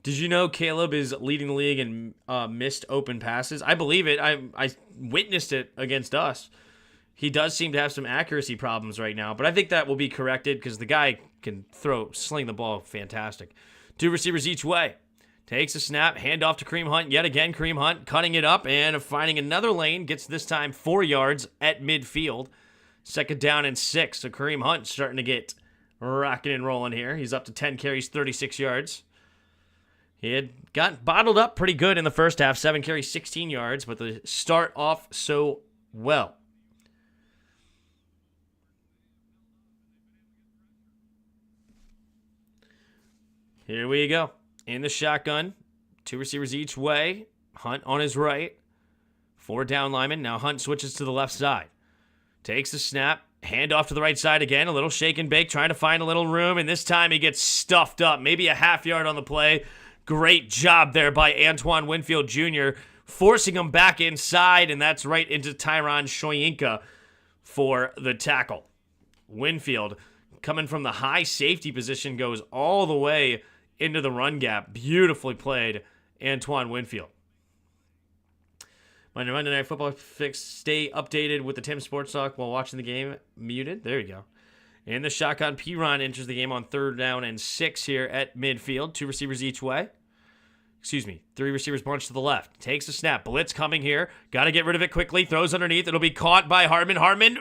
Did you know Caleb is leading the league in missed open passes? I believe it. I witnessed it against us. He does seem to have some accuracy problems right now, but I think that will be corrected because the guy can sling the ball fantastic. 2 receivers each way. Takes a snap, handoff to Kareem Hunt. Yet again, Kareem Hunt cutting it up and finding another lane. Gets this time 4 yards at midfield. 2nd down and 6. So Kareem Hunt starting to get rocking and rolling here. He's up to 10 carries, 36 yards. He had got bottled up pretty good in the first half. 7 carries, 16 yards, but they start off so well. Here we go. In the shotgun. 2 receivers each way. Hunt on his right. 4 down linemen. Now Hunt switches to the left side. Takes the snap. Hand off to the right side again. A little shake and bake. Trying to find a little room. And this time he gets stuffed up. Maybe a half yard on the play. Great job there by Antoine Winfield Jr. forcing him back inside. And that's right into Tyron Shoyinka for the tackle. Winfield coming from the high safety position goes all the way into the run gap. Beautifully played, Antoine Winfield. My Monday Night Football fix. Stay updated with the Tim Sports Talk while watching the game. Muted. There you go. In the shotgun, Piron enters the game on 3rd down and 6 here at midfield. 2 receivers each way. 3 receivers bunch to the left. Takes a snap. Blitz coming here. Got to get rid of it quickly. Throws underneath. It'll be caught by Hartman. Hartman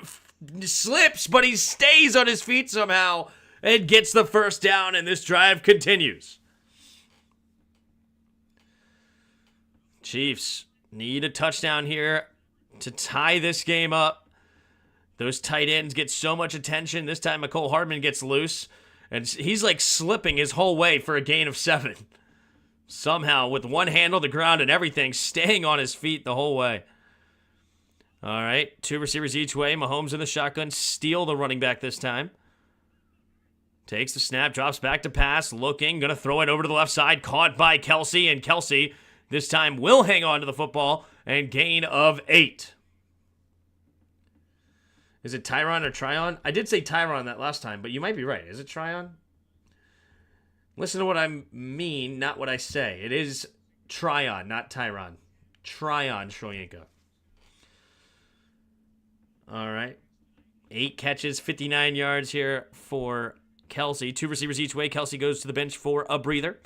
slips, but he stays on his feet somehow and gets the first down, and this drive continues. Chiefs need a touchdown here to tie this game up. Those tight ends get so much attention. This time, Mecole Hardman gets loose, and he's like slipping his whole way for a gain of 7. Somehow, with one hand on the ground and everything, staying on his feet the whole way. All right, 2 receivers each way. Mahomes in the shotgun. Steal the running back this time. Takes the snap, drops back to pass, looking, going to throw it over to the left side. Caught by Kelsey, and Kelsey this time will hang on to the football and gain of 8. Is it Tyron or Tryon? I did say Tyron that last time, but you might be right. Is it Tryon? Listen to what I mean, not what I say. It is Tryon, not Tyron. Tryon Shoyinka. All right. 8 catches, 59 yards here for Kelsey. 2 receivers each way. Kelsey goes to the bench for a breather.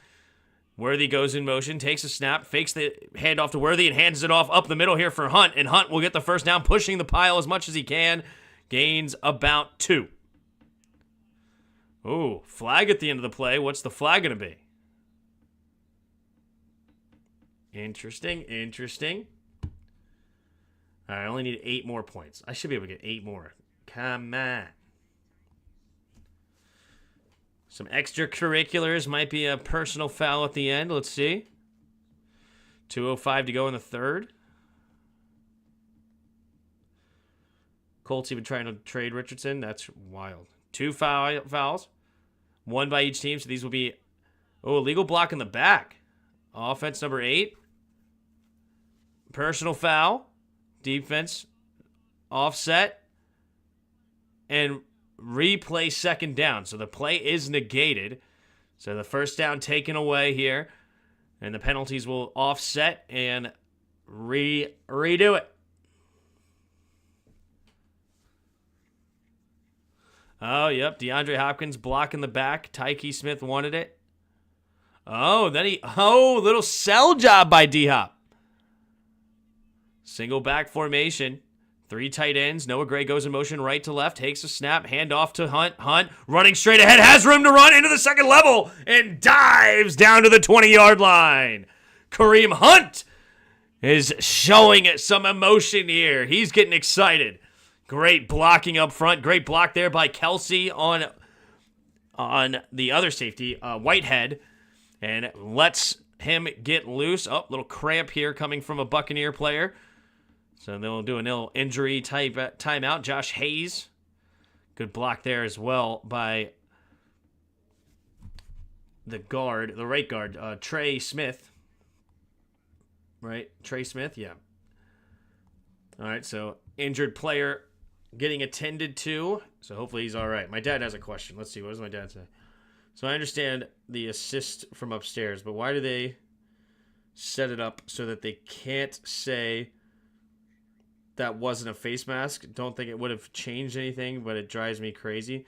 Worthy goes in motion, takes a snap, fakes the handoff to Worthy, and hands it off up the middle here for Hunt. And Hunt will get the first down, pushing the pile as much as he can. Gains about 2. Ooh, flag at the end of the play. What's the flag going to be? Interesting. All right, I only need 8 more points. I should be able to get 8 more. Come on. Some extracurriculars. Might be a personal foul at the end. Let's see. 2:05 to go in the 3rd. Colts even trying to trade Richardson. That's wild. 2 fouls. 1 by each team. So these will be... Oh, illegal block in the back. Offense number 8. Personal foul. Defense. Offset. And replay 2nd down. So the play is negated. So the first down taken away here. And the penalties will offset and redo it. Oh, yep. DeAndre Hopkins blocking the back. Tyke Smith wanted it. Oh, then little sell job by D-Hop. Single back formation. 3 tight ends. Noah Gray goes in motion right to left. Takes a snap. Hand off to Hunt. Hunt running straight ahead. Has room to run into the 2nd level. And dives down to the 20-yard line. Kareem Hunt is showing some emotion here. He's getting excited. Great blocking up front. Great block there by Kelsey on the other safety, Whitehead. And lets him get loose. Oh, little cramp here coming from a Buccaneer player. So they'll do a little injury type timeout. Josh Hayes, good block there as well by the right guard, Trey Smith. Right? Trey Smith, yeah. All right, so injured player getting attended to. So hopefully he's all right. My dad has a question. Let's see. What does my dad say? So I understand the assist from upstairs, but why do they set it up so that they can't say that wasn't a face mask? Don't think it would have changed anything, but it drives me crazy.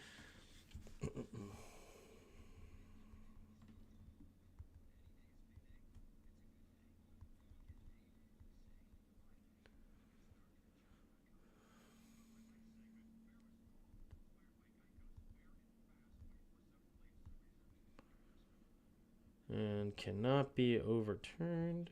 And cannot be overturned.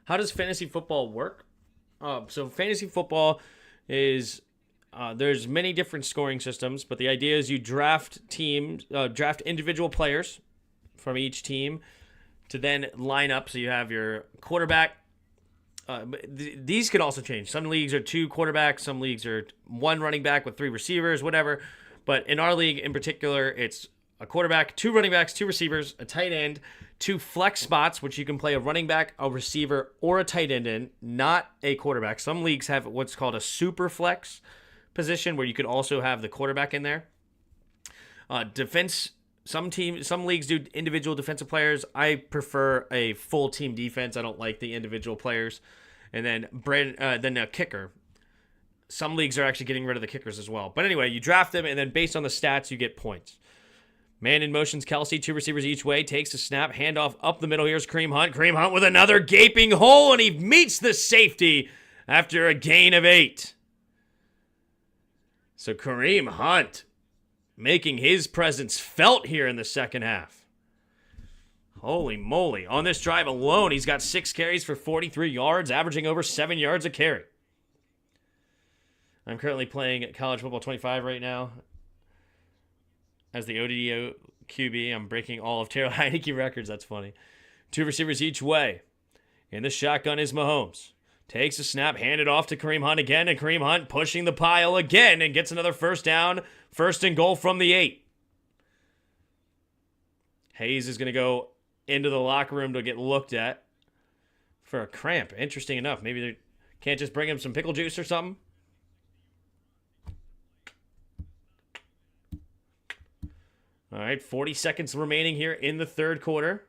How does fantasy football work? So fantasy football is there's many different scoring systems, but the idea is you draft individual players from each team to then line up. So you have your quarterback. These could also change. Some leagues are 2 quarterbacks. Some leagues are 1 running back with 3 receivers, whatever. But in our league in particular, it's a quarterback, 2 running backs, 2 receivers, a tight end, 2 flex spots, which you can play a running back, a receiver, or a tight end in, not a quarterback. Some leagues have what's called a super flex position where you could also have the quarterback in there. Defense, some leagues do individual defensive players. I prefer a full team defense. I don't like the individual players. And then a kicker. Some leagues are actually getting rid of the kickers as well. But anyway, you draft them, and then based on the stats, you get points. Man in motion's Kelsey, 2 receivers each way, takes a snap, handoff up the middle. Here's Kareem Hunt. Kareem Hunt with another gaping hole, and he meets the safety after a gain of 8. So Kareem Hunt making his presence felt here in the second half. Holy moly. On this drive alone, he's got 6 carries for 43 yards, averaging over 7 yards a carry. I'm currently playing College Football 25 right now. As the ODO QB, I'm breaking all of Taylor Heineke records. That's funny. 2 receivers each way. In the shotgun is Mahomes. Takes a snap, handed off to Kareem Hunt again, and Kareem Hunt pushing the pile again and gets another first down. First and goal from the 8. Hayes is going to go into the locker room to get looked at for a cramp. Interesting enough. Maybe they can't just bring him some pickle juice or something. All right, 40 seconds remaining here in the third quarter.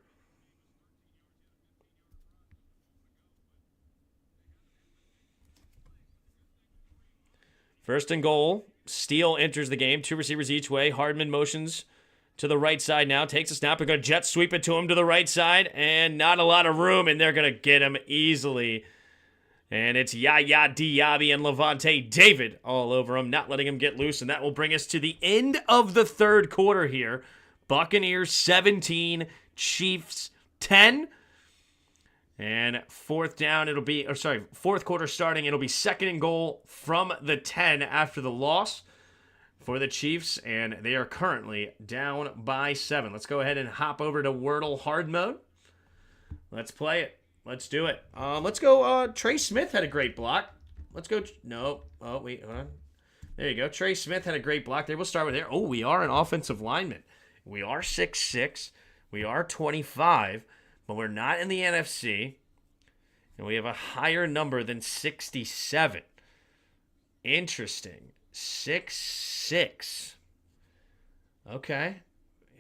First and goal. Steele enters the game. 2 receivers each way. Hardman motions to the right side now. Takes a snap. They're going to jet sweep it to him to the right side. And not a lot of room, and they're going to get him easily. And it's Yaya Diaby and Levante David all over him, not letting him get loose. And that will bring us to the end of the third quarter here. Buccaneers 17, Chiefs 10. And fourth quarter starting, it'll be second and goal from the 10 after the loss for the Chiefs. And they are currently down by 7. Let's go ahead and hop over to Wordle hard mode. Let's play it. Let's do it. Let's go. Trey Smith had a great block. Let's go. No. Oh, wait. Hold on. There you go. Trey Smith had a great block there. We'll start with there. Oh, we are an offensive lineman. We are 6'6". We are 25, but we're not in the NFC. And we have a higher number than 67. Interesting. 6'6". Okay.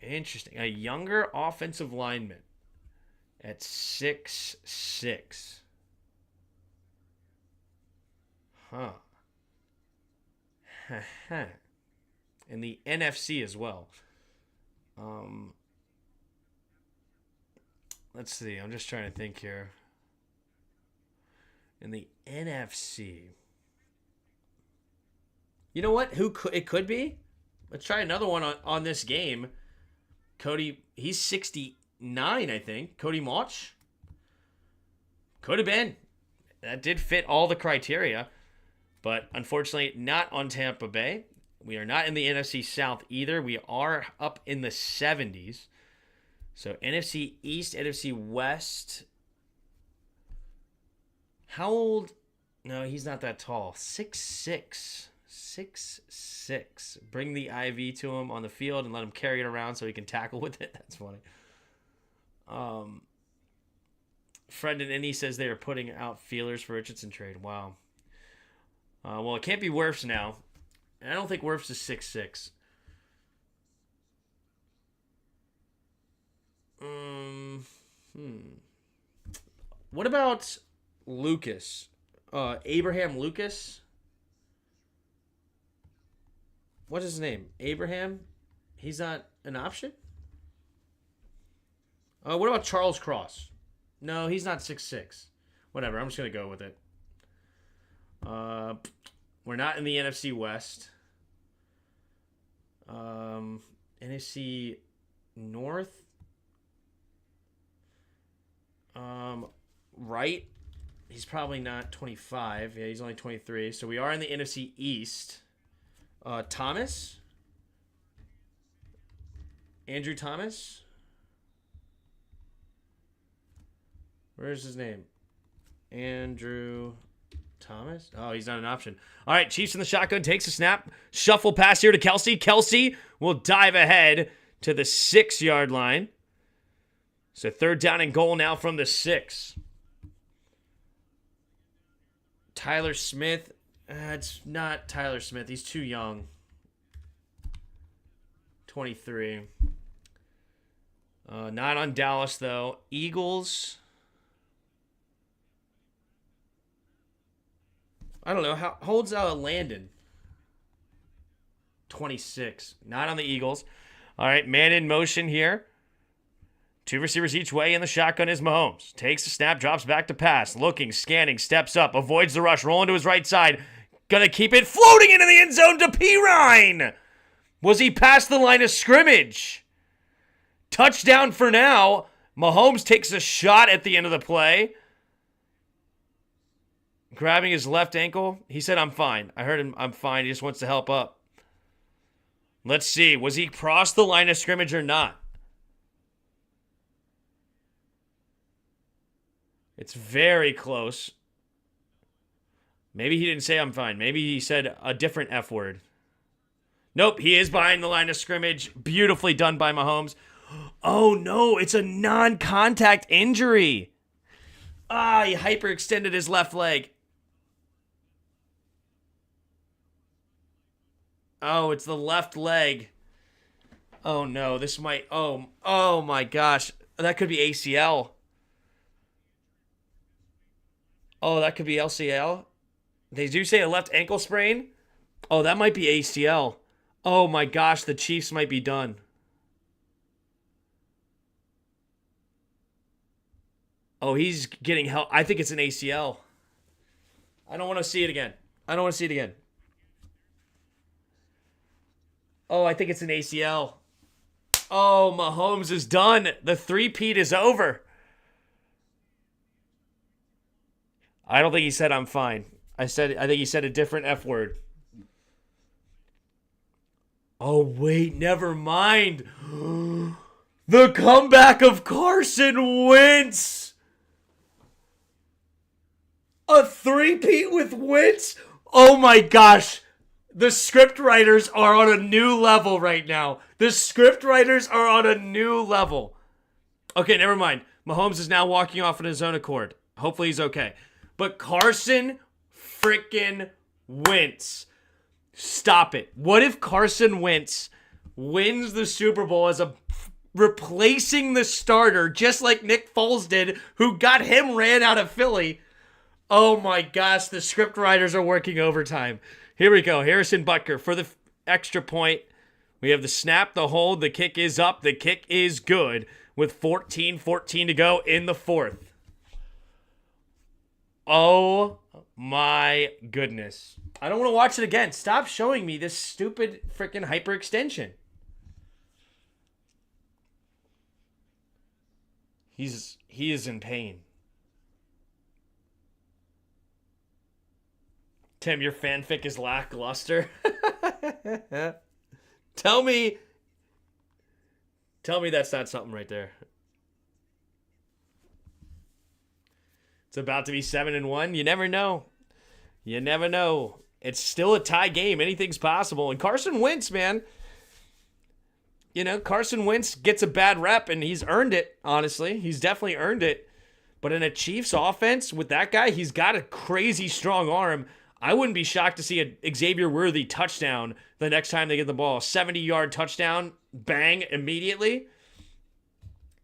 Interesting. A younger offensive lineman. At 6'6". Huh. in the NFC as well. Let's see. I'm just trying to think here. In the NFC. You know what? It could be? Let's try another one on this game. Cody, he's 69, I think. Cody Mauch? Could have been. That did fit all the criteria. But unfortunately, not on Tampa Bay. We are not in the NFC South either. We are up in the 70s. So NFC East, NFC West. How old? No, he's not that tall. 6'6". 6'6". Bring the IV to him on the field and let him carry it around so he can tackle with it. That's funny. Fred and Innie says they are putting out feelers for Richardson trade. Wow. Well, it can't be Wirfs now. And I don't think Wirfs is 6'6". What about Lucas? Abraham Lucas? What's his name? Abraham? He's not an option? What about Charles Cross? No, he's not 6'6". Whatever, I'm just going to go with it. We're not in the NFC West. NFC North. Right. He's probably not 25. Yeah, he's only 23. So we are in the NFC East. Thomas? Andrew Thomas? Where's his name? Andrew Thomas? Oh, he's not an option. All right, Chiefs in the shotgun, takes a snap. Shuffle pass here to Kelsey. Kelsey will dive ahead to the 6-yard line. So 3rd down and goal now from the 6. Tyler Smith. It's not Tyler Smith. He's too young. 23. Not on Dallas, though. Eagles. I don't know. How old's Landon? 26. Not on the Eagles. All right, man in motion here. 2 receivers each way, and the shotgun is Mahomes. Takes the snap, drops back to pass. Looking, scanning, steps up, avoids the rush, rolling to his right side. Gonna keep it floating into the end zone to Pirine. Was he past the line of scrimmage? Touchdown for now. Mahomes takes a shot at the end of the play. Grabbing his left ankle. He said, I'm fine. I heard him, I'm fine. He just wants to help up. Let's see. Was he cross the line of scrimmage or not? It's very close. Maybe he didn't say I'm fine. Maybe he said a different F word. Nope, he is behind the line of scrimmage. Beautifully done by Mahomes. Oh, no, it's a non-contact injury. He hyperextended his left leg. Oh, it's the left leg. Oh, no, this might... Oh, my gosh. That could be ACL. Oh, that could be LCL. They do say a left ankle sprain. Oh, that might be ACL. Oh my gosh, the Chiefs might be done. Oh, he's getting help. I think it's an ACL. I don't want to see it again. Oh, I think it's an ACL. Oh, Mahomes is done. The three-peat is over. I don't think he said I'm fine. I think he said a different F word. Oh, wait, never mind. The comeback of Carson Wentz. A three-peat with Wentz? Oh my gosh. The script writers are on a new level right now. Okay, never mind. Mahomes is now walking off on his own accord. Hopefully he's okay. But Carson freaking Wentz. Stop it. What if Carson Wentz wins the Super Bowl as replacing the starter, just like Nick Foles did, who got him ran out of Philly? Oh my gosh, the script writers are working overtime. Here we go. Harrison Butker for the extra point. We have the snap, the hold, the kick is up, the kick is good with 14:14 to go in the fourth. Oh my goodness. I don't want to watch it again. Stop showing me this stupid freaking hyperextension. He is in pain. Tim, your fanfic is lackluster. Tell me that's not something right there. It's about to be 7-1. You never know. You never know. It's still a tie game. Anything's possible. And Carson Wentz, man. You know, Carson Wentz gets a bad rep, and he's earned it, honestly. He's definitely earned it. But in a Chiefs offense, with that guy, he's got a crazy strong arm. I wouldn't be shocked to see a Xavier Worthy touchdown the next time they get the ball. 70-yard touchdown, bang, immediately.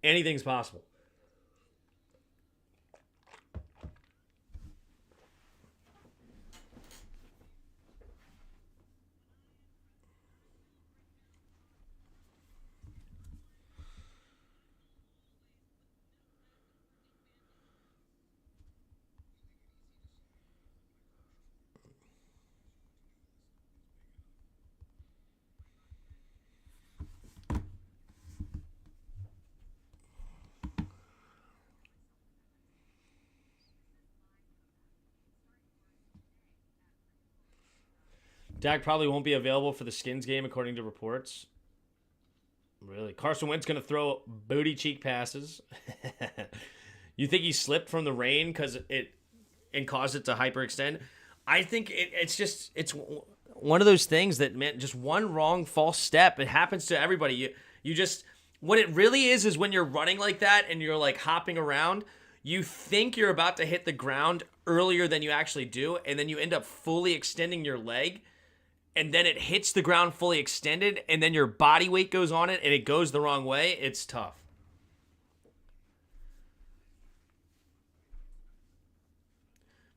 Anything's possible. Dak probably won't be available for the Skins game, according to reports. Really? Carson Wentz going to throw booty cheek passes. You think he slipped from the rain because it caused it to hyperextend? I think it's one of those things that, man, just one wrong false step. It happens to everybody. You just, what it really is when you're running like that and you're like hopping around, you think you're about to hit the ground earlier than you actually do, and then you end up fully extending your leg. And then it hits the ground fully extended, and then your body weight goes on it, and it goes the wrong way. It's tough.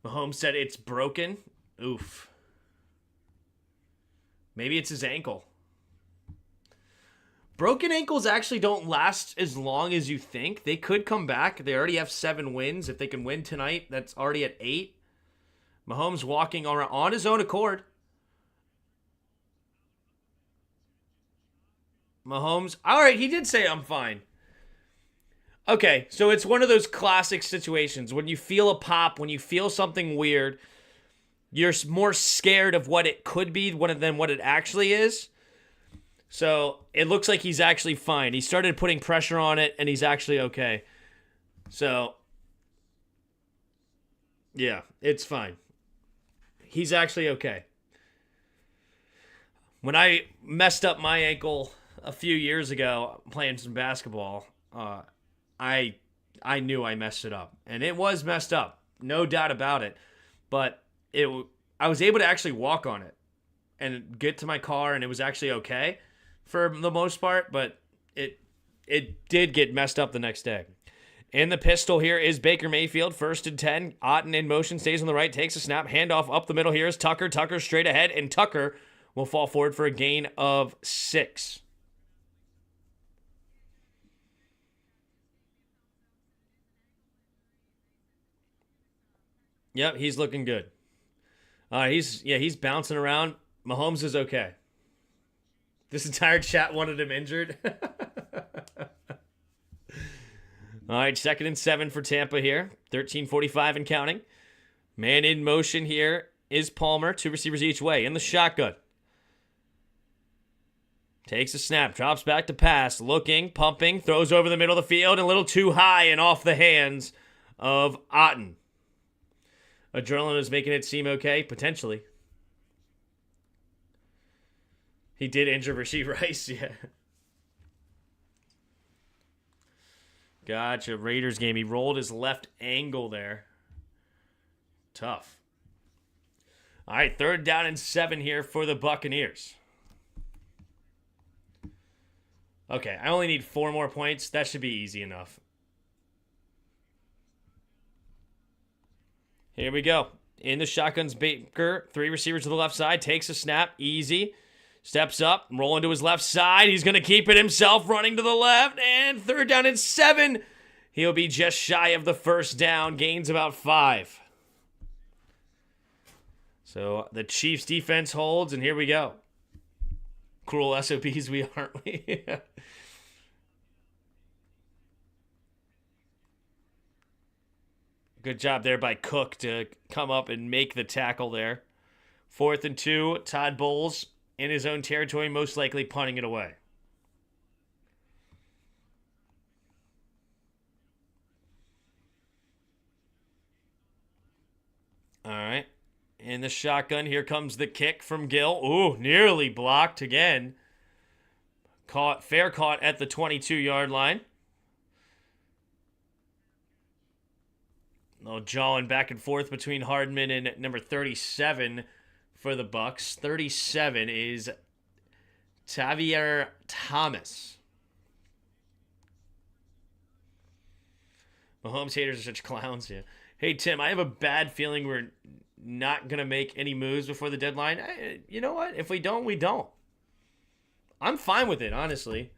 Mahomes said it's broken. Oof. Maybe it's his ankle. Broken ankles actually don't last as long as you think. They could come back. They already have 7 wins. If they can win tonight, that's already at 8. Mahomes walking on his own accord. Mahomes, all right, he did say I'm fine. Okay, so it's one of those classic situations. When you feel a pop, when you feel something weird, you're more scared of what it could be than what it actually is. So it looks like he's actually fine. He started putting pressure on it, and he's actually okay. So, yeah, it's fine. He's actually okay. When I messed up my ankle a few years ago playing some basketball, I knew I messed it up, and it was messed up, no doubt about it. But I was able to actually walk on it and get to my car, and it was actually okay for the most part. But it did get messed up the next day. In the pistol here is Baker Mayfield, 1st and 10. Otten in motion, stays on the right, takes a snap, handoff up the middle. Here is Tucker. Tucker straight ahead, and Tucker will fall forward for a gain of 6. Yep, he's looking good. He's bouncing around. Mahomes is okay. This entire chat wanted him injured. All right, 2nd and 7 for Tampa here. 13:45 and counting. Man in motion here is Palmer. 2 receivers each way in the shotgun. Takes a snap, drops back to pass, looking, pumping, throws over the middle of the field, a little too high and off the hands of Otten. Adrenaline is making it seem okay, potentially. He did injure Rashee Rice, yeah. Gotcha, Raiders game. He rolled his left ankle there. Tough. All right, 3rd down and 7 here for the Buccaneers. Okay, I only need 4 more points. That should be easy enough. Here we go. In the shotguns, Baker, 3 receivers to the left side, takes a snap, easy. Steps up, rolling to his left side. He's going to keep it himself, running to the left, and 3rd down and 7. He'll be just shy of the 1st down, gains about 5. So the Chiefs defense holds, and here we go. Cruel SOBs we aren't we? Good job there by Cook to come up and make the tackle there. 4th and 2, Todd Bowles in his own territory, most likely punting it away. All right. In the shotgun, here comes the kick from Gill. Ooh, nearly blocked again. Fair caught at the 22-yard line. No jawing back and forth between Hardman and number 37 for the Bucs. 37 is Tavier Thomas. Mahomes haters are such clowns. Yeah. Hey, Tim, I have a bad feeling we're not going to make any moves before the deadline. You know what? If we don't, we don't. I'm fine with it, honestly.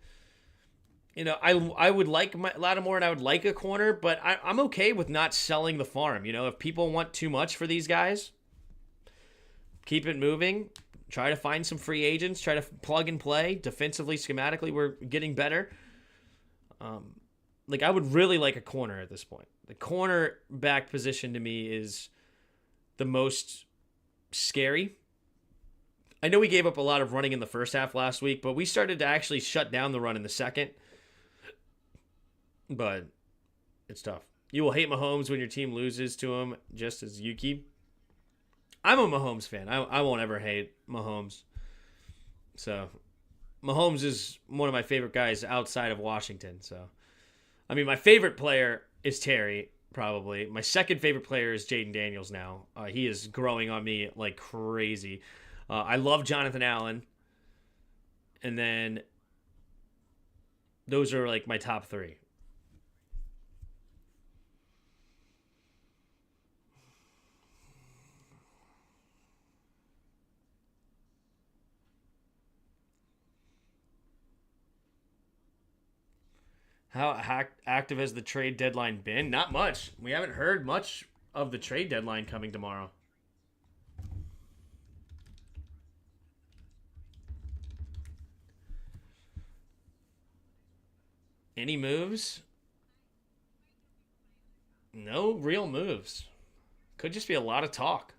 You know, I would like Lattimore and I would like a corner, but I'm okay with not selling the farm. You know, if people want too much for these guys, keep it moving. Try to find some free agents. Try to plug and play. Defensively, schematically, we're getting better. I would really like a corner at this point. The cornerback position to me is the most scary. I know we gave up a lot of running in the first half last week, but we started to actually shut down the run in the second. But it's tough. You will hate Mahomes when your team loses to him, just as Yuki. I'm a Mahomes fan. I won't ever hate Mahomes. So, Mahomes is one of my favorite guys outside of Washington. So, I mean, my favorite player is Terry, probably. My second favorite player is Jaden Daniels now. He is growing on me like crazy. I love Jonathan Allen. And then those are like my top 3. How active has the trade deadline been? Not much. We haven't heard much of the trade deadline coming tomorrow. Any moves? No real moves. Could just be a lot of talk.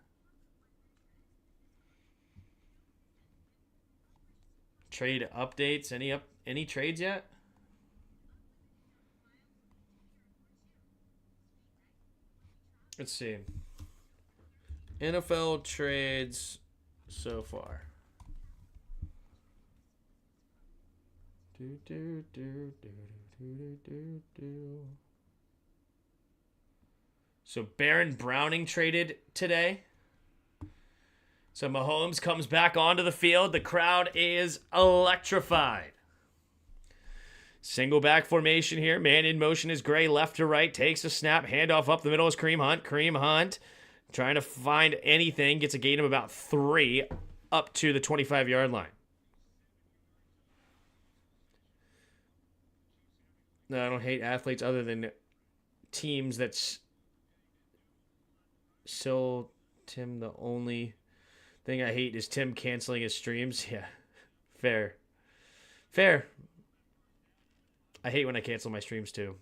Trade updates? Any trades yet? Let's see. NFL trades so far. So Baron Browning traded today. So Mahomes comes back onto the field. The crowd is electrified. Single back formation here. Man in motion is Gray, left to right. Takes a snap. Handoff up the middle is Kareem Hunt. Kareem Hunt trying to find anything. Gets a gain of about 3 up to the 25-yard line. No, I don't hate athletes other than teams that's still Tim. The only thing I hate is Tim canceling his streams. Yeah, fair. I hate when I cancel my streams too.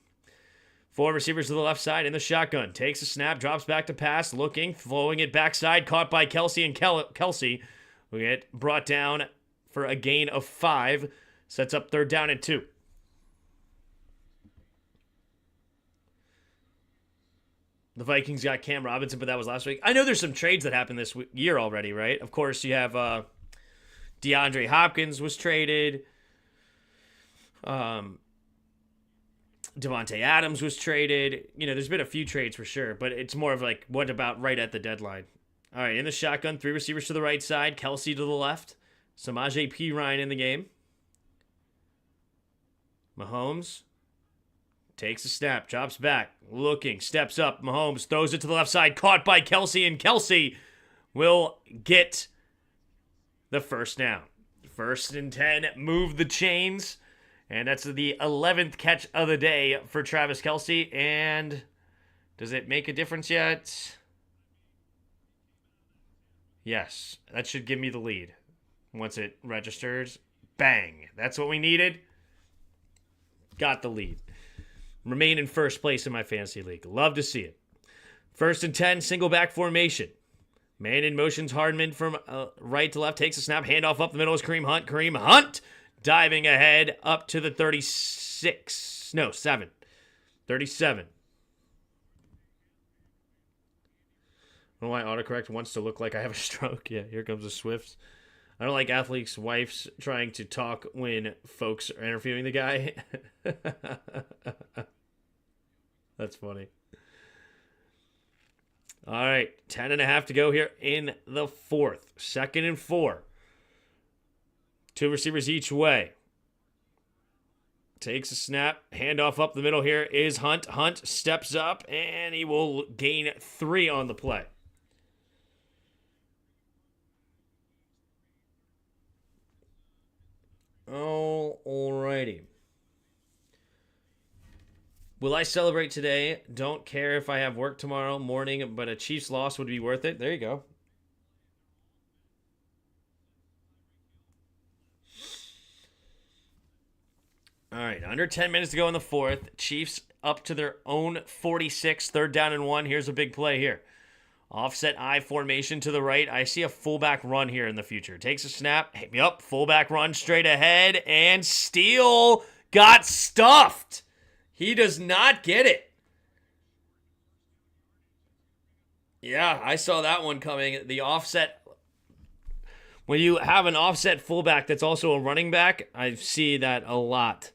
4 receivers to the left side in the shotgun. Takes a snap, drops back to pass, looking, throwing it backside, caught by Kelsey, and Kelsey will get brought down for a gain of 5. Sets up 3rd down and 2. The Vikings got Cam Robinson, but that was last week. I know there's some trades that happened this year already, right? Of course, you have DeAndre Hopkins was traded. Devontae Adams was traded. You know, there's been a few trades for sure, but it's more of like, what about right at the deadline? All right, in the shotgun, 3 receivers to the right side, Kelsey to the left. Samaje Perine in the game. Mahomes takes a snap, drops back, looking, steps up. Mahomes throws it to the left side, caught by Kelsey, and Kelsey will get the 1st down. First and 10, move the chains. And that's the 11th catch of the day for Travis Kelce. And does it make a difference yet? Yes, that should give me the lead. Once it registers, bang. That's what we needed. Got the lead. Remain in first place in my fantasy league. Love to see it. First and 10, single back formation. Man in motions, Hardman from right to left, takes a snap, handoff up the middle is Kareem Hunt. Kareem Hunt diving ahead up to the 36. No, 7. 37. I don't know why autocorrect wants to look like I have a stroke. Yeah, here comes the Swifts. I don't like athletes' wives trying to talk when folks are interviewing the guy. That's funny. All right, 10.5 to go here in the fourth. 2nd and 4. 2 receivers each way. Takes a snap. Handoff up the middle here is Hunt. Hunt steps up, and he will gain 3 on the play. Oh, alrighty. Will I celebrate today? Don't care if I have work tomorrow morning, but a Chiefs loss would be worth it. There you go. All right, under 10 minutes to go in the fourth. Chiefs up to their own 46, 3rd down and 1. Here's a big play here. Offset I formation to the right. I see a fullback run here in the future. Takes a snap. Yep, fullback run straight ahead. And Steele got stuffed. He does not get it. Yeah, I saw that one coming. The offset. When you have an offset fullback that's also a running back, I see that a lot.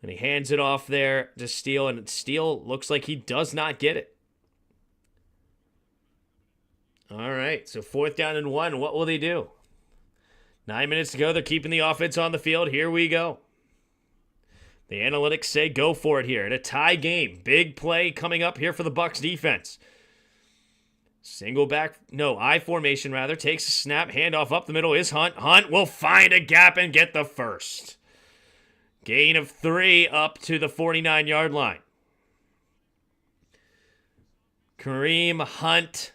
And he hands it off there to Steele, and Steele looks like he does not get it. All right, so 4th down and 1. What will they do? 9 minutes to go. They're keeping the offense on the field. Here we go. The analytics say go for it here. In a tie game. Big play coming up here for the Bucs defense. I formation rather. Takes a snap. Handoff up the middle is Hunt. Hunt will find a gap and get the first. Gain of 3 up to the 49-yard line. Kareem Hunt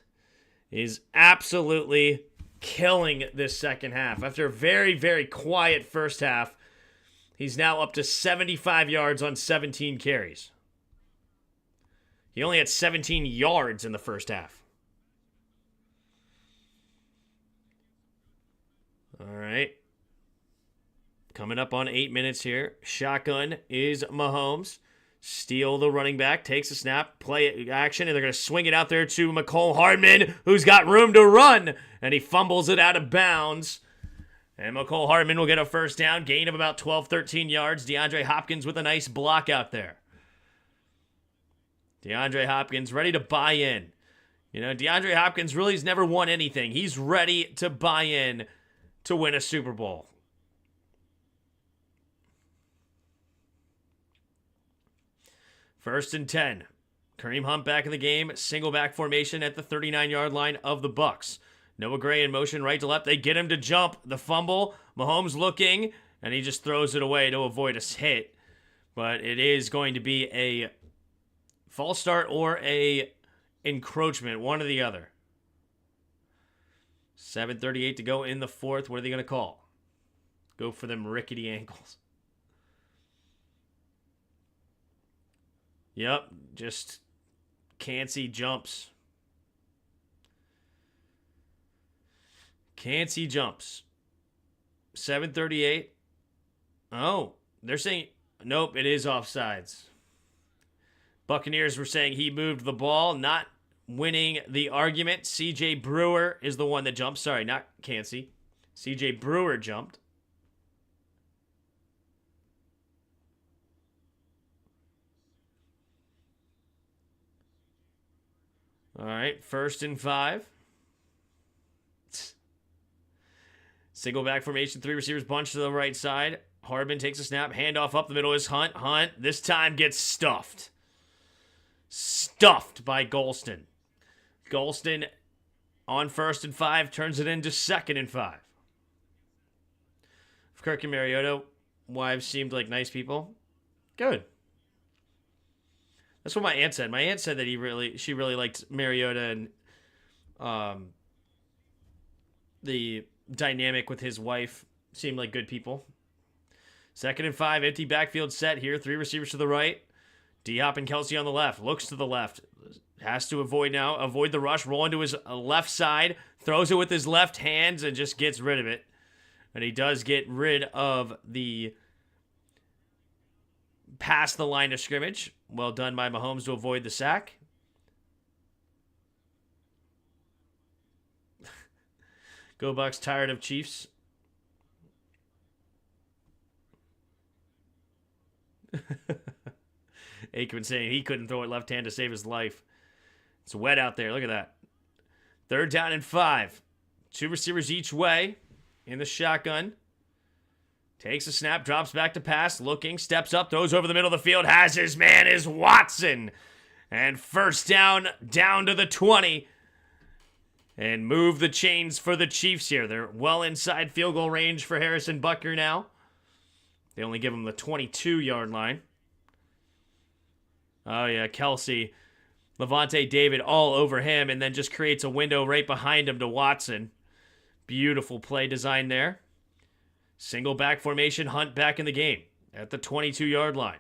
is absolutely killing this second half. After a very, very quiet first half, he's now up to 75 yards on 17 carries. He only had 17 yards in the first half. All right. Coming up on 8 minutes here. Shotgun is Mahomes. Steele, the running back, takes a snap, play action, and they're going to swing it out there to Mecole Hardman, who's got room to run, and he fumbles it out of bounds. And Mecole Hardman will get a first down, gain of about 12, 13 yards. DeAndre Hopkins with a nice block out there. DeAndre Hopkins ready to buy in. You know, DeAndre Hopkins really has never won anything. He's ready to buy in to win a Super Bowl. First and 10. Kareem Hunt back in the game. Single back formation at the 39-yard line of the Bucs. Noah Gray in motion right to left. They get him to jump. The fumble. Mahomes looking, and he just throws it away to avoid a hit. But it is going to be a false start or a encroachment, one or the other. 7:38 to go in the fourth. What are they going to call? Go for them rickety ankles. Yep, just can't see jumps. Can't see jumps. 7:38. Oh, they're saying, nope, it is offsides. Buccaneers were saying he moved the ball, not winning the argument. CJ Brewer is the one that jumped. Sorry, not Cansey. CJ Brewer jumped. All right, 1st and 5. Single back formation, 3 receivers bunch to the right side. Hardman takes a snap, handoff up the middle is Hunt. Hunt this time gets stuffed. Stuffed by Golston. Golston on 1st and 5 turns it into 2nd and 5. Kirk and Mariota wives seemed like nice people. Good. That's what my aunt said. My aunt said that she really liked Mariota and the dynamic with his wife seemed like good people. 2nd and 5, empty backfield set here. 3 receivers to the right. D-Hop and Kelsey on the left. Looks to the left. Has to avoid the rush. Roll into his left side. Throws it with his left hands and just gets rid of it. And he does get rid of the past the line of scrimmage. Well done by Mahomes to avoid the sack. Go Bucs, tired of Chiefs. Aikman saying he couldn't throw it left hand to save his life. It's wet out there. Look at that. 3rd down and 5. 2 receivers each way in the shotgun. Takes a snap, drops back to pass, looking, steps up, throws over the middle of the field, has his man is Watson. And 1st down to the 20. And move the chains for the Chiefs here. They're well inside field goal range for Harrison Butker now. They only give him the 22-yard line. Oh, yeah, Kelsey, Levante David all over him, and then just creates a window right behind him to Watson. Beautiful play design there. Single back formation, Hunt back in the game at the 22-yard line.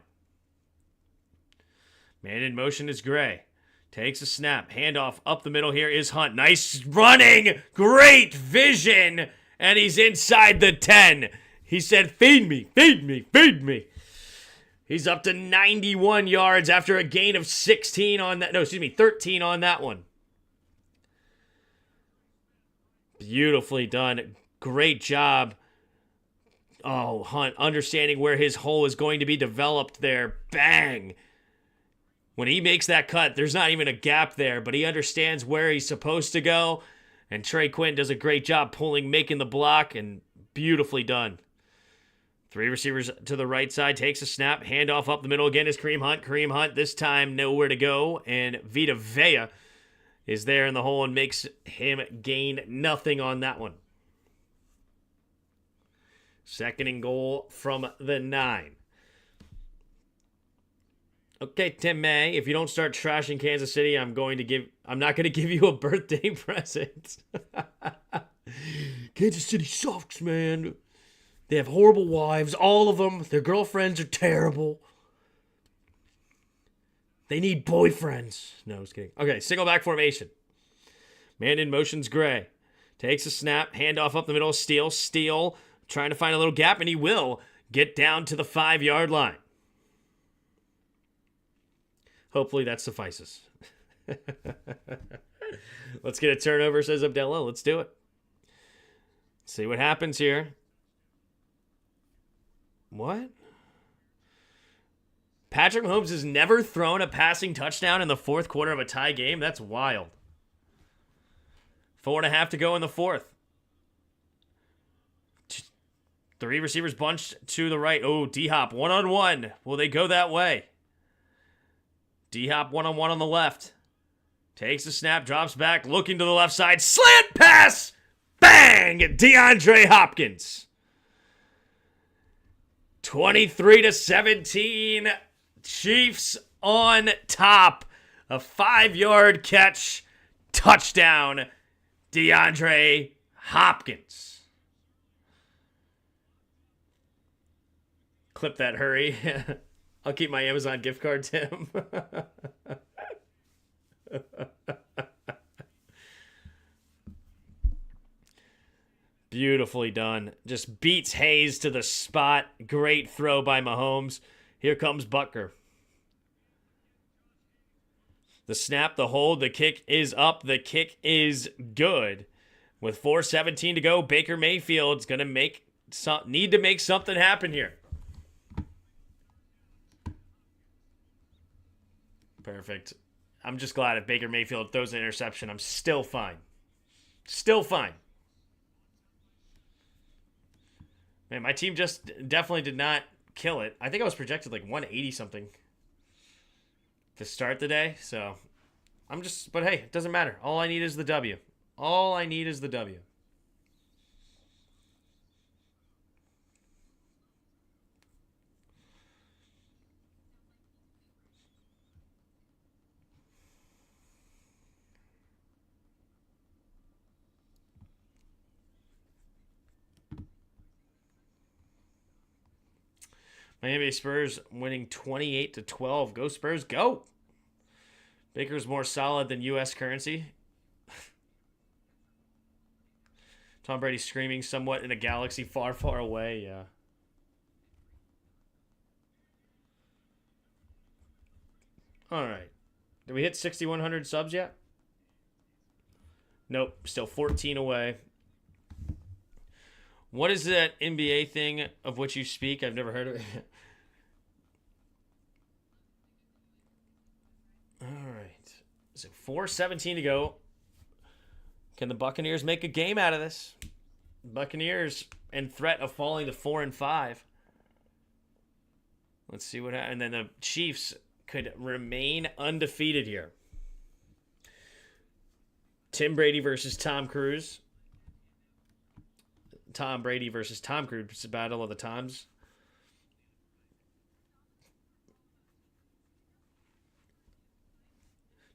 Man in motion is Gray. Takes a snap. Handoff up the middle here is Hunt. Nice running. Great vision. And he's inside the 10. He said, feed me, feed me, feed me. He's up to 91 yards after a gain of 13 on that one. Beautifully done. Great job. Oh, Hunt understanding where his hole is going to be developed there. Bang. When he makes that cut, there's not even a gap there, but he understands where he's supposed to go. And Trey Quinn does a great job making the block, and beautifully done. 3 receivers to the right side, takes a snap, handoff up the middle again is Kareem Hunt. Kareem Hunt, this time nowhere to go, and Vita Vea is there in the hole and makes him gain nothing on that one. 2nd and goal from the 9. Okay, Tim May, if you don't start trashing Kansas City, I'm not going to give you a birthday present. Kansas City sucks, man. They have horrible wives, all of them. Their girlfriends are terrible. They need boyfriends. No, I was kidding. Okay, single back formation. Man in motion's Gray. Takes a snap, handoff up the middle, Steele, trying to find a little gap, and he will get down to the 5-yard line. Hopefully that suffices. Let's get a turnover, says Abdullah. Let's do it. See what happens here. What? Patrick Mahomes has never thrown a passing touchdown in the 4th quarter of a tie game? That's wild. 4.5 to go in the 4th. 3 receivers bunched to the right. Oh, D-Hop, one-on-one. Will they go that way? D-Hop one-on-one on the left. Takes a snap, drops back, looking to the left side. Slant pass! Bang! DeAndre Hopkins. 23-17. Chiefs on top. A 5-yard catch. Touchdown. DeAndre Hopkins. Clip that, hurry. I'll keep my Amazon gift card, Tim. Beautifully done. Just beats Hayes to the spot. Great throw by Mahomes. Here comes Butker. The snap, the hold, the kick is up. The kick is good. With 4:17 to go, Baker Mayfield's going to need to make something happen here. Perfect. I'm just glad if Baker Mayfield throws an interception, I'm still fine. Still fine. Man, my team just definitely did not kill it. I think I was projected like 180 something to start the day. So but hey, it doesn't matter. All I need is the W. All I need is the W. Miami Spurs winning 28-12. Go Spurs, go! Baker's more solid than U.S. currency. Tom Brady screaming somewhat in a galaxy far, far away. Yeah. All right. Did we hit 6,100 subs yet? Nope. Still 14 away. What is that NBA thing of which you speak? I've never heard of it. All right. So 4:17 to go. Can the Buccaneers make a game out of this? Buccaneers in threat of falling to 4-5. Let's see what happens. And then the Chiefs could remain undefeated here. Tim Brady versus Tom Cruise. Tom Brady versus Tom Cruise. It's a battle of the Toms.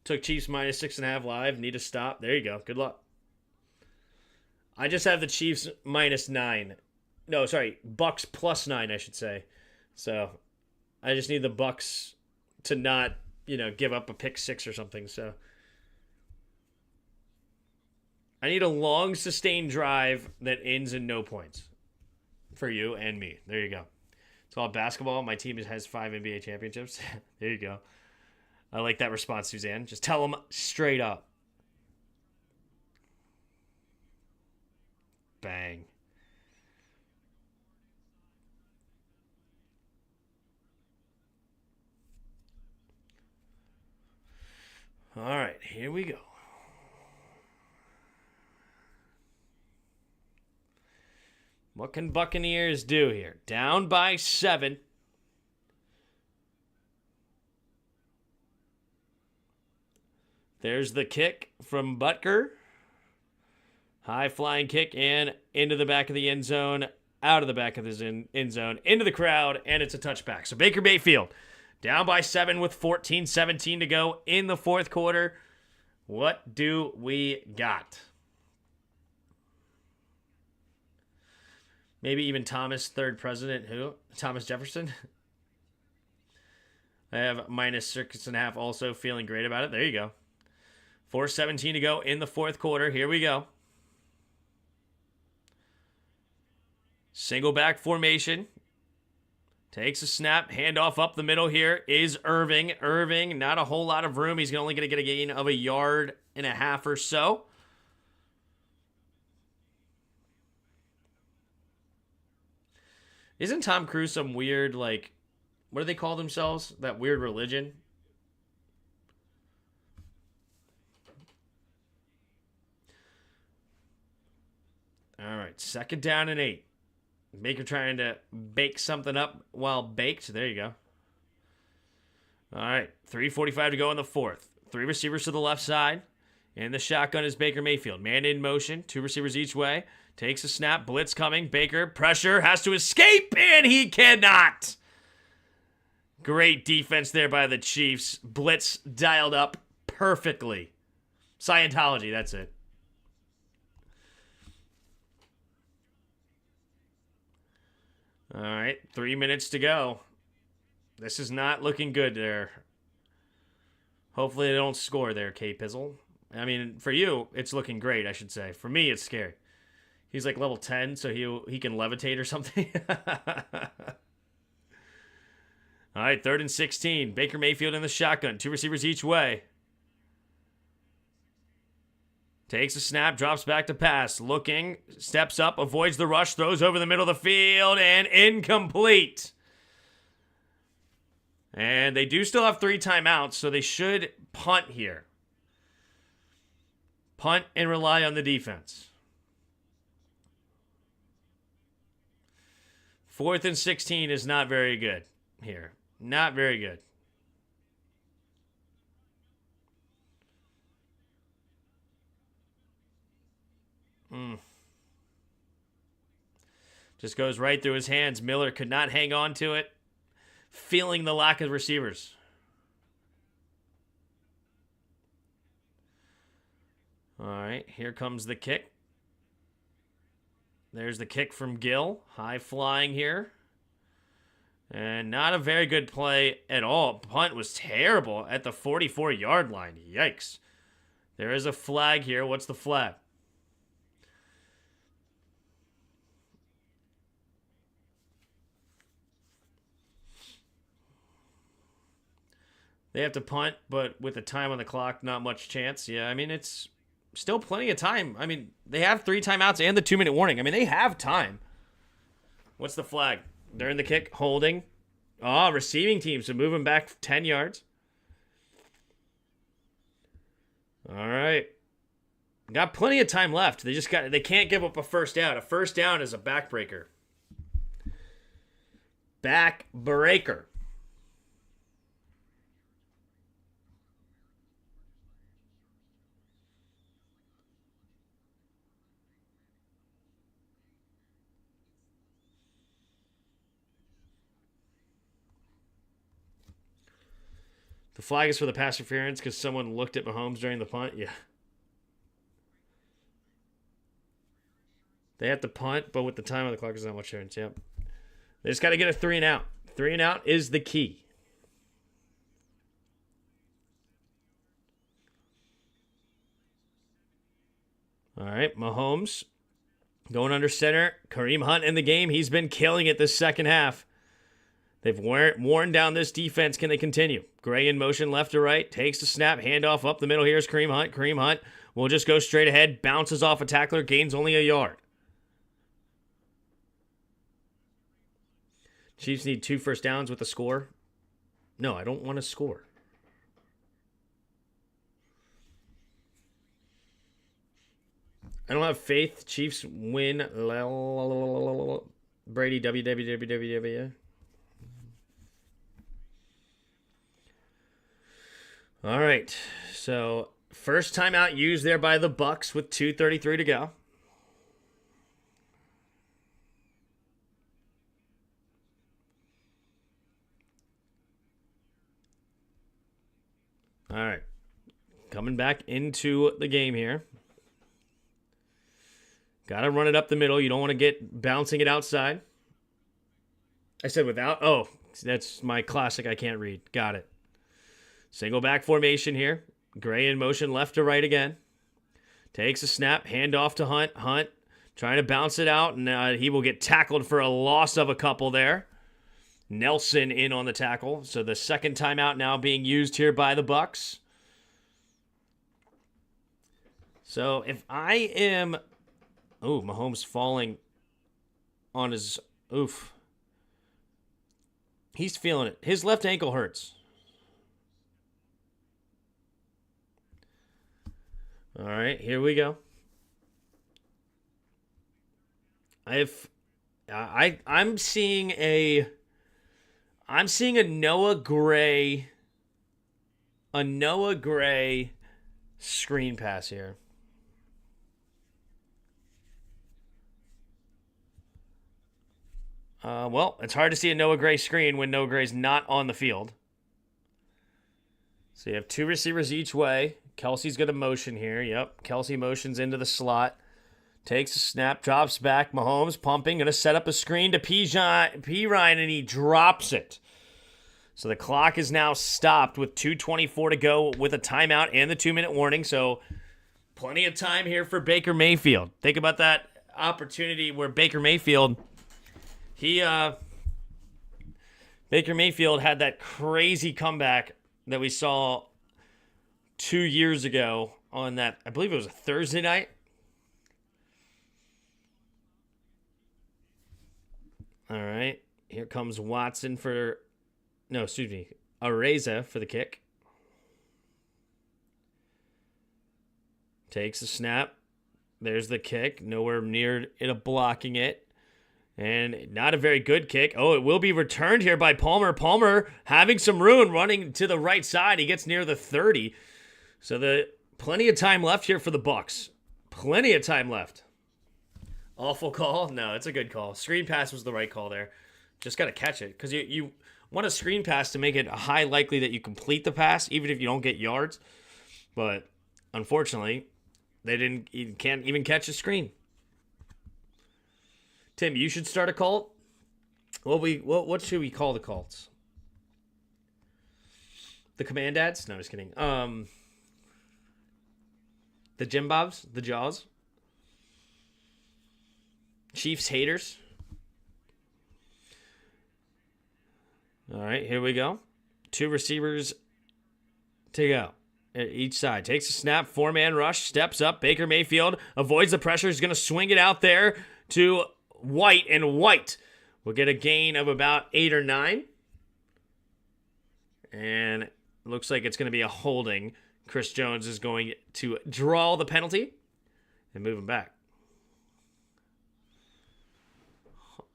Took Chiefs minus 6.5 live. Need to stop. There you go. Good luck. I just have the Chiefs minus 9. No, sorry. Bucs plus 9, I should say. So I just need the Bucs to not, give up a pick 6 or something. So I need a long, sustained drive that ends in no points for you and me. There you go. It's all basketball. My team has 5 NBA championships. There you go. I like that response, Suzanne. Just tell them straight up. Bang. All right, here we go. What can Buccaneers do here? Down by 7. There's the kick from Butker. High flying kick and into the back of the end zone, out of the back of the end zone, into the crowd, and it's a touchback. So Baker Mayfield down by 7 with 14-17 to go in the fourth quarter. What do we got? Maybe even Thomas, third president. Who? Thomas Jefferson? I have minus 6.5 also, feeling great about it. There you go. 4:17 to go in the fourth quarter. Here we go. Single back formation. Takes a snap. Handoff up the middle here is Irving. Irving, not a whole lot of room. He's only going to get a gain of 1.5 yards or so. Isn't Tom Cruise some weird, what do they call themselves? That weird religion? All right, 2nd down and 8. Baker trying to bake something up while baked. There you go. All right, 3:45 to go in the fourth. 3 receivers to the left side. In the shotgun is Baker Mayfield. Man in motion, 2 receivers each way. Takes a snap, blitz coming. Baker, pressure, has to escape, and he cannot. Great defense there by the Chiefs. Blitz dialed up perfectly. Scientology, that's it. All right, 3 minutes to go. This is not looking good there. Hopefully they don't score there, K-Pizzle. I mean, for you, it's looking great, I should say. For me, it's scary. He's like level 10, so he can levitate or something. All right, 3rd and 16. Baker Mayfield in the shotgun. 2 receivers each way. Takes a snap, drops back to pass. Looking, steps up, avoids the rush, throws over the middle of the field, and incomplete. And they do still have 3 timeouts, so they should punt here. Punt and rely on the defense. 4th and 16 is not very good here. Not very good. Just goes right through his hands. Miller could not hang on to it. Feeling the lack of receivers. All right, here comes the kick. There's the kick from Gill. High flying here. And not a very good play at all. Punt was terrible at the 44-yard line. Yikes. There is a flag here. What's the flag? They have to punt, but with the time on the clock, not much chance. Yeah, I mean, it's still plenty of time. I mean, they have 3 timeouts and the 2-minute warning. I mean, they have time. What's the flag? During the kick, holding. Receiving team, so moving back 10 yards. All right. Got plenty of time left. They can't give up a first down. A first down is a backbreaker. Backbreaker. The flag is for the pass interference because someone looked at Mahomes during the punt. Yeah. They have to punt, but with the time on the clock, there's not much difference. Yep. They just got to get a 3 and out. 3 and out is the key. All right, Mahomes going under center. Kareem Hunt in the game. He's been killing it this second half. They've worn down this defense. Can they continue? Gray in motion left to right. Takes the snap. Handoff up the middle. Here's Kareem Hunt. Kareem Hunt will just go straight ahead. Bounces off a tackler. Gains only a yard. Chiefs need 2 first downs with a score. No, I don't want to score. I don't have faith. Chiefs win. Brady, WWWWW. All right. So, first timeout used there by the Bucs with 2:33 to go. All right. Coming back into the game here. Got to run it up the middle. You don't want to get bouncing it outside. I said without. Oh, that's my classic. I can't read. Got it. Single back formation here. Gray in motion left to right again. Takes a snap. Hand off to Hunt. Hunt trying to bounce it out. And he will get tackled for a loss of a couple there. Nelson in on the tackle. So the second timeout now being used here by the Bucs. So if I am... Oh, Mahomes falling on his... Oof. He's feeling it. His left ankle hurts. All right, here we go. I'm seeing a Noah Gray screen pass here. Well, it's hard to see a Noah Gray screen when Noah Gray's not on the field. So you have 2 receivers each way. Kelsey's got a motion here. Yep, Kelsey motions into the slot. Takes a snap, drops back. Mahomes pumping, going to set up a screen to P. Ryan, and he drops it. So the clock is now stopped with 2:24 to go with a timeout and the 2-minute warning. So plenty of time here for Baker Mayfield. Think about that opportunity where Baker Mayfield had that crazy comeback that we saw 2 years ago on that, I believe it was a Thursday night. All right. Here comes Watson Areza for the kick. Takes a snap. There's the kick. Nowhere near it blocking it. And not a very good kick. Oh, it will be returned here by Palmer. Palmer having some room, running to the right side. He gets near the 30. So plenty of time left here for the Bucs. Plenty of time left. Awful call? No, it's a good call. Screen pass was the right call there. Just got to catch it. Because you want a screen pass to make it a high likely that you complete the pass, even if you don't get yards. But unfortunately, you can't even catch a screen. Tim, you should start a cult. What should we call the Colts? The Command Dads? No, just kidding. The Jim Bobs? The Jaws? Chiefs haters? All right, here we go. 2 receivers to go. Each side takes a snap, 4-man rush, steps up. Baker Mayfield avoids the pressure. He's going to swing it out there to White, and White will get a gain of about 8 or 9. And it looks like it's going to be a holding. Chris Jones is going to draw the penalty and move him back.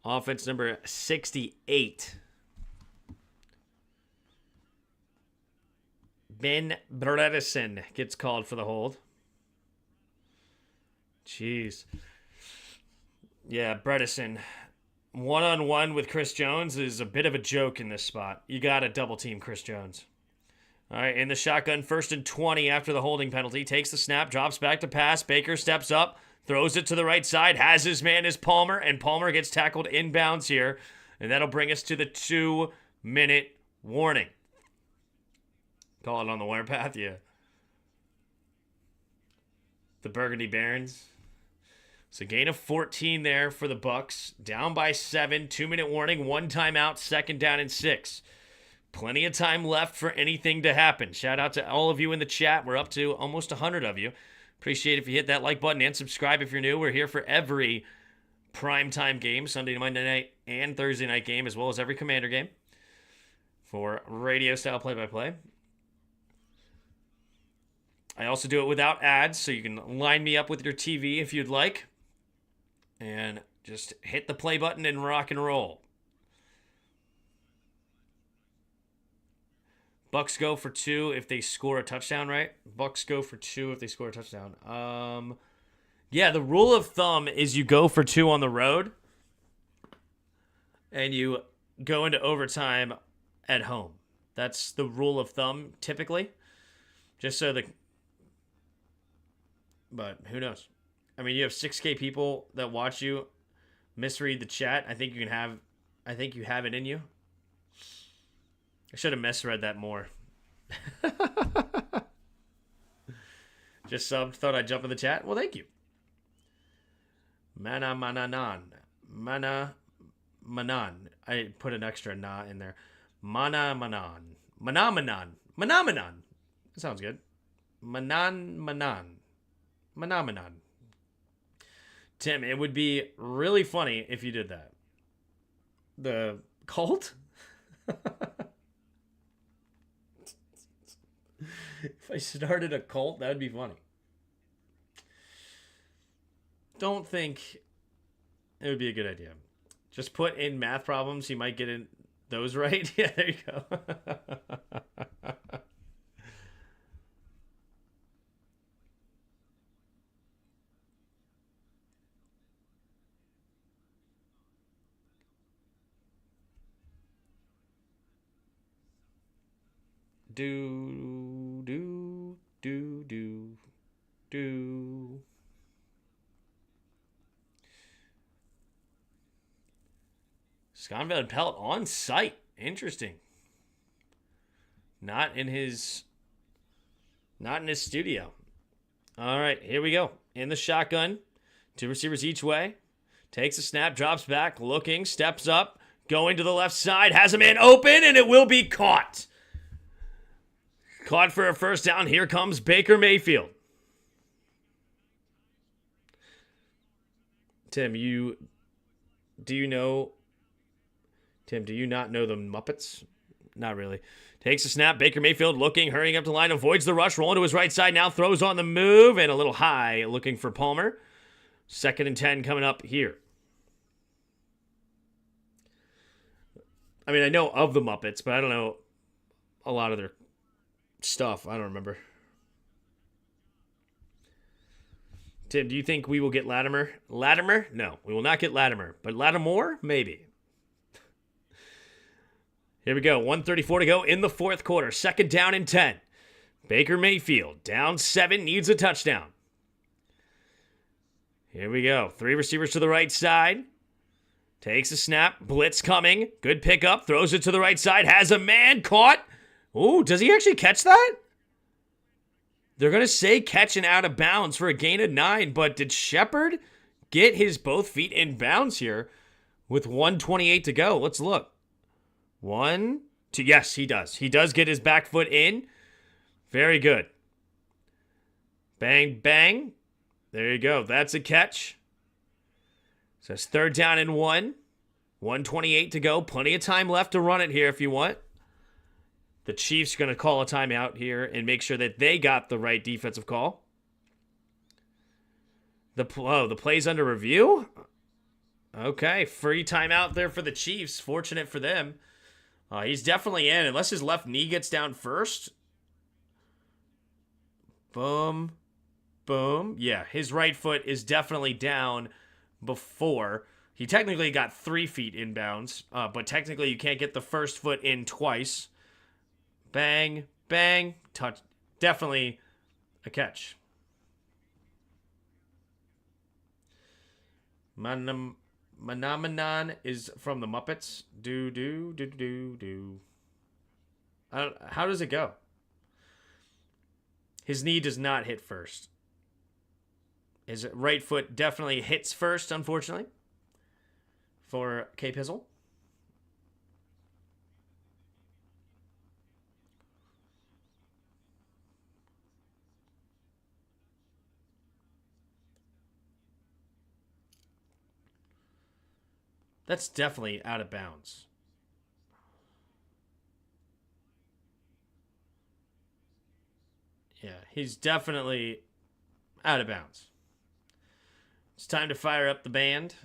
Offense number 68. Ben Bredesen gets called for the hold. Jeez. Yeah, Bredesen. One-on-one with Chris Jones is a bit of a joke in this spot. You got to double-team Chris Jones. All right, in the shotgun, 1st and 20 after the holding penalty. Takes the snap, drops back to pass. Baker steps up, throws it to the right side. Has his man is Palmer, and Palmer gets tackled inbounds here. And that'll bring us to the 2-minute warning. Call it on the warpath, yeah. The Burgundy Barons. So gain of 14 there for the Bucs. Down by 7, 2-minute warning, 1 timeout, 2nd down and 6. Plenty of time left for anything to happen. Shout out to all of you in the chat. We're up to almost 100 of you. Appreciate if you hit that like button and subscribe if you're new. We're here for every primetime game, Sunday, Monday night, and Thursday night game, as well as every Commander game for radio-style play-by-play. I also do it without ads, so you can line me up with your TV if you'd like. And just hit the play button and rock and roll. Bucs go for 2 if they score a touchdown, right? Bucs go for 2 if they score a touchdown. Yeah, the rule of thumb is you go for 2 on the road. And you go into overtime at home. That's the rule of thumb, typically. Just so the... But who knows? I mean, you have 6K people that watch you misread the chat. I think you have it in you. I should have misread that more. Just subbed, thought I'd jump in the chat. Well, thank you. Mana mananan. Mana manan. I put an extra na in there. Mana manan. Mana manan. Mana manan. That sounds good. Manan manan. Phenomenon. Tim, it would be really funny if you did that. The cult? If I started a cult, that would be funny. Don't think it would be a good idea. Just put in math problems. You might get in those right. Yeah, there you go. Do. Sconville and Pelt on site. Interesting. Not in his studio. All right, here we go. In the shotgun. 2 receivers each way. Takes a snap, drops back, looking, steps up, going to the left side, has a man open, and it will be caught. Caught for a first down. Here comes Baker Mayfield. Tim, do you not know the Muppets? Not really. Takes a snap. Baker Mayfield looking, hurrying up the line, avoids the rush, rolling to his right side now, throws on the move, and a little high looking for Palmer. 2nd and 10 coming up here. I mean, I know of the Muppets, but I don't know a lot of their stuff. I don't remember. Tim, do you think we will get Latimer? Latimer? No, we will not get Latimer. But Lattimore? Maybe. Here we go. 1:34 to go in the 4th quarter. 2nd down and 10. Baker Mayfield, down 7, needs a touchdown. Here we go. 3 receivers to the right side. Takes a snap. Blitz coming. Good pickup. Throws it to the right side. Has a man caught. Ooh, does he actually catch that? They're going to say catching out of bounds for a gain of 9, but did Shepard get his both feet in bounds here with 1:28 to go? Let's look. 1, 2. Yes, he does. He does get his back foot in. Very good. Bang, bang. There you go. That's a catch. So it's 3rd down and 1. 1:28 to go. Plenty of time left to run it here if you want. The Chiefs are going to call a timeout here and make sure that they got the right defensive call. The play's under review? Okay, free timeout there for the Chiefs. Fortunate for them. He's definitely in, unless his left knee gets down first. Boom. Boom. Yeah, his right foot is definitely down before. He technically got 3 feet inbounds, but technically you can't get the first foot in twice. Bang, bang, touch. Definitely a catch. Manamanan is from the Muppets. Do. How does it go? His knee does not hit first. His right foot definitely hits first, unfortunately, for K. Pizzle. That's definitely out of bounds. Yeah, he's definitely out of bounds. It's time to fire up the band.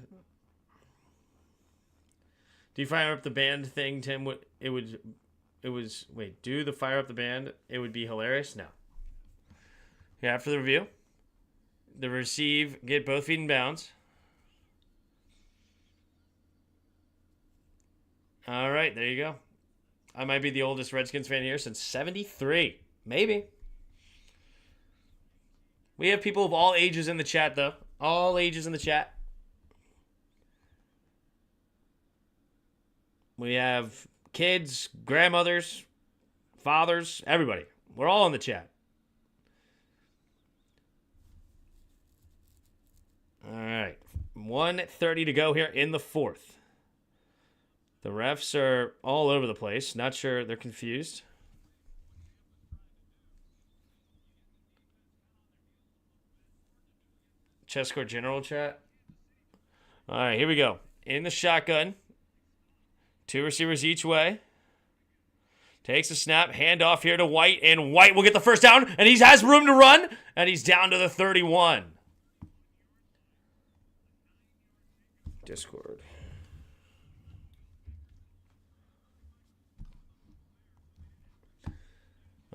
Do you fire up the band thing, Tim? Do the fire up the band. It would be hilarious. No. Yeah, after the review. The receive, get both feet in bounds. All right, there you go. I might be the oldest Redskins fan here since 73. Maybe. We have people of all ages in the chat, though. All ages in the chat. We have kids, grandmothers, fathers, everybody. We're all in the chat. All right. 1:30 to go here in the 4th. The refs are all over the place. Not sure. They're confused. Chess score general chat. All right, here we go. In the shotgun. 2 receivers each way. Takes a snap. Handoff here to White. And White will get the first down. And he has room to run. And he's down to the 31. Discord.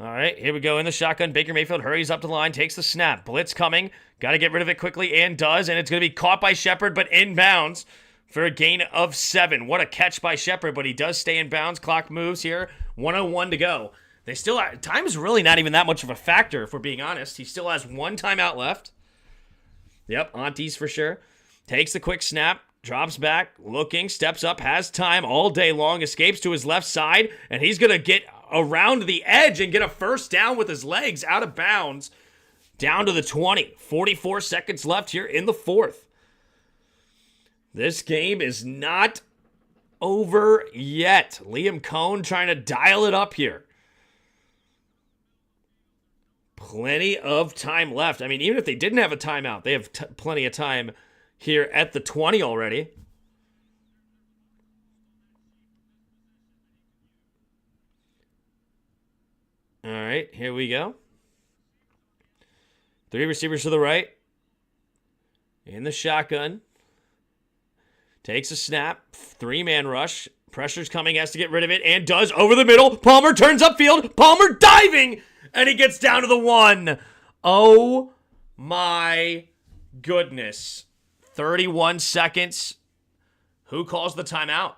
All right, here we go in the shotgun. Baker Mayfield hurries up to the line, takes the snap. Blitz coming. Got to get rid of it quickly and does. And it's going to be caught by Shepard, but inbounds for a gain of 7. What a catch by Shepard, but he does stay in bounds. Clock moves here. 1:01 to go. They still time is really not even that much of a factor, if we're being honest. He still has 1 timeout left. Yep, aunties for sure. Takes the quick snap. Drops back, looking, steps up, has time all day long, escapes to his left side, and he's going to get around the edge and get a first down with his legs out of bounds down to the 20. 44 seconds left here in the 4th. This game is not over yet. Liam Cohn trying to dial it up here. Plenty of time left. I mean, even if they didn't have a timeout, they have plenty of time here at the 20 already. All right, here we go. 3 receivers to the right. In the shotgun. Takes a snap. 3-man rush. Pressure's coming, has to get rid of it, and does over the middle. Palmer turns upfield. Palmer diving, and he gets down to the 1. Oh my goodness. 31 seconds. Who calls the timeout?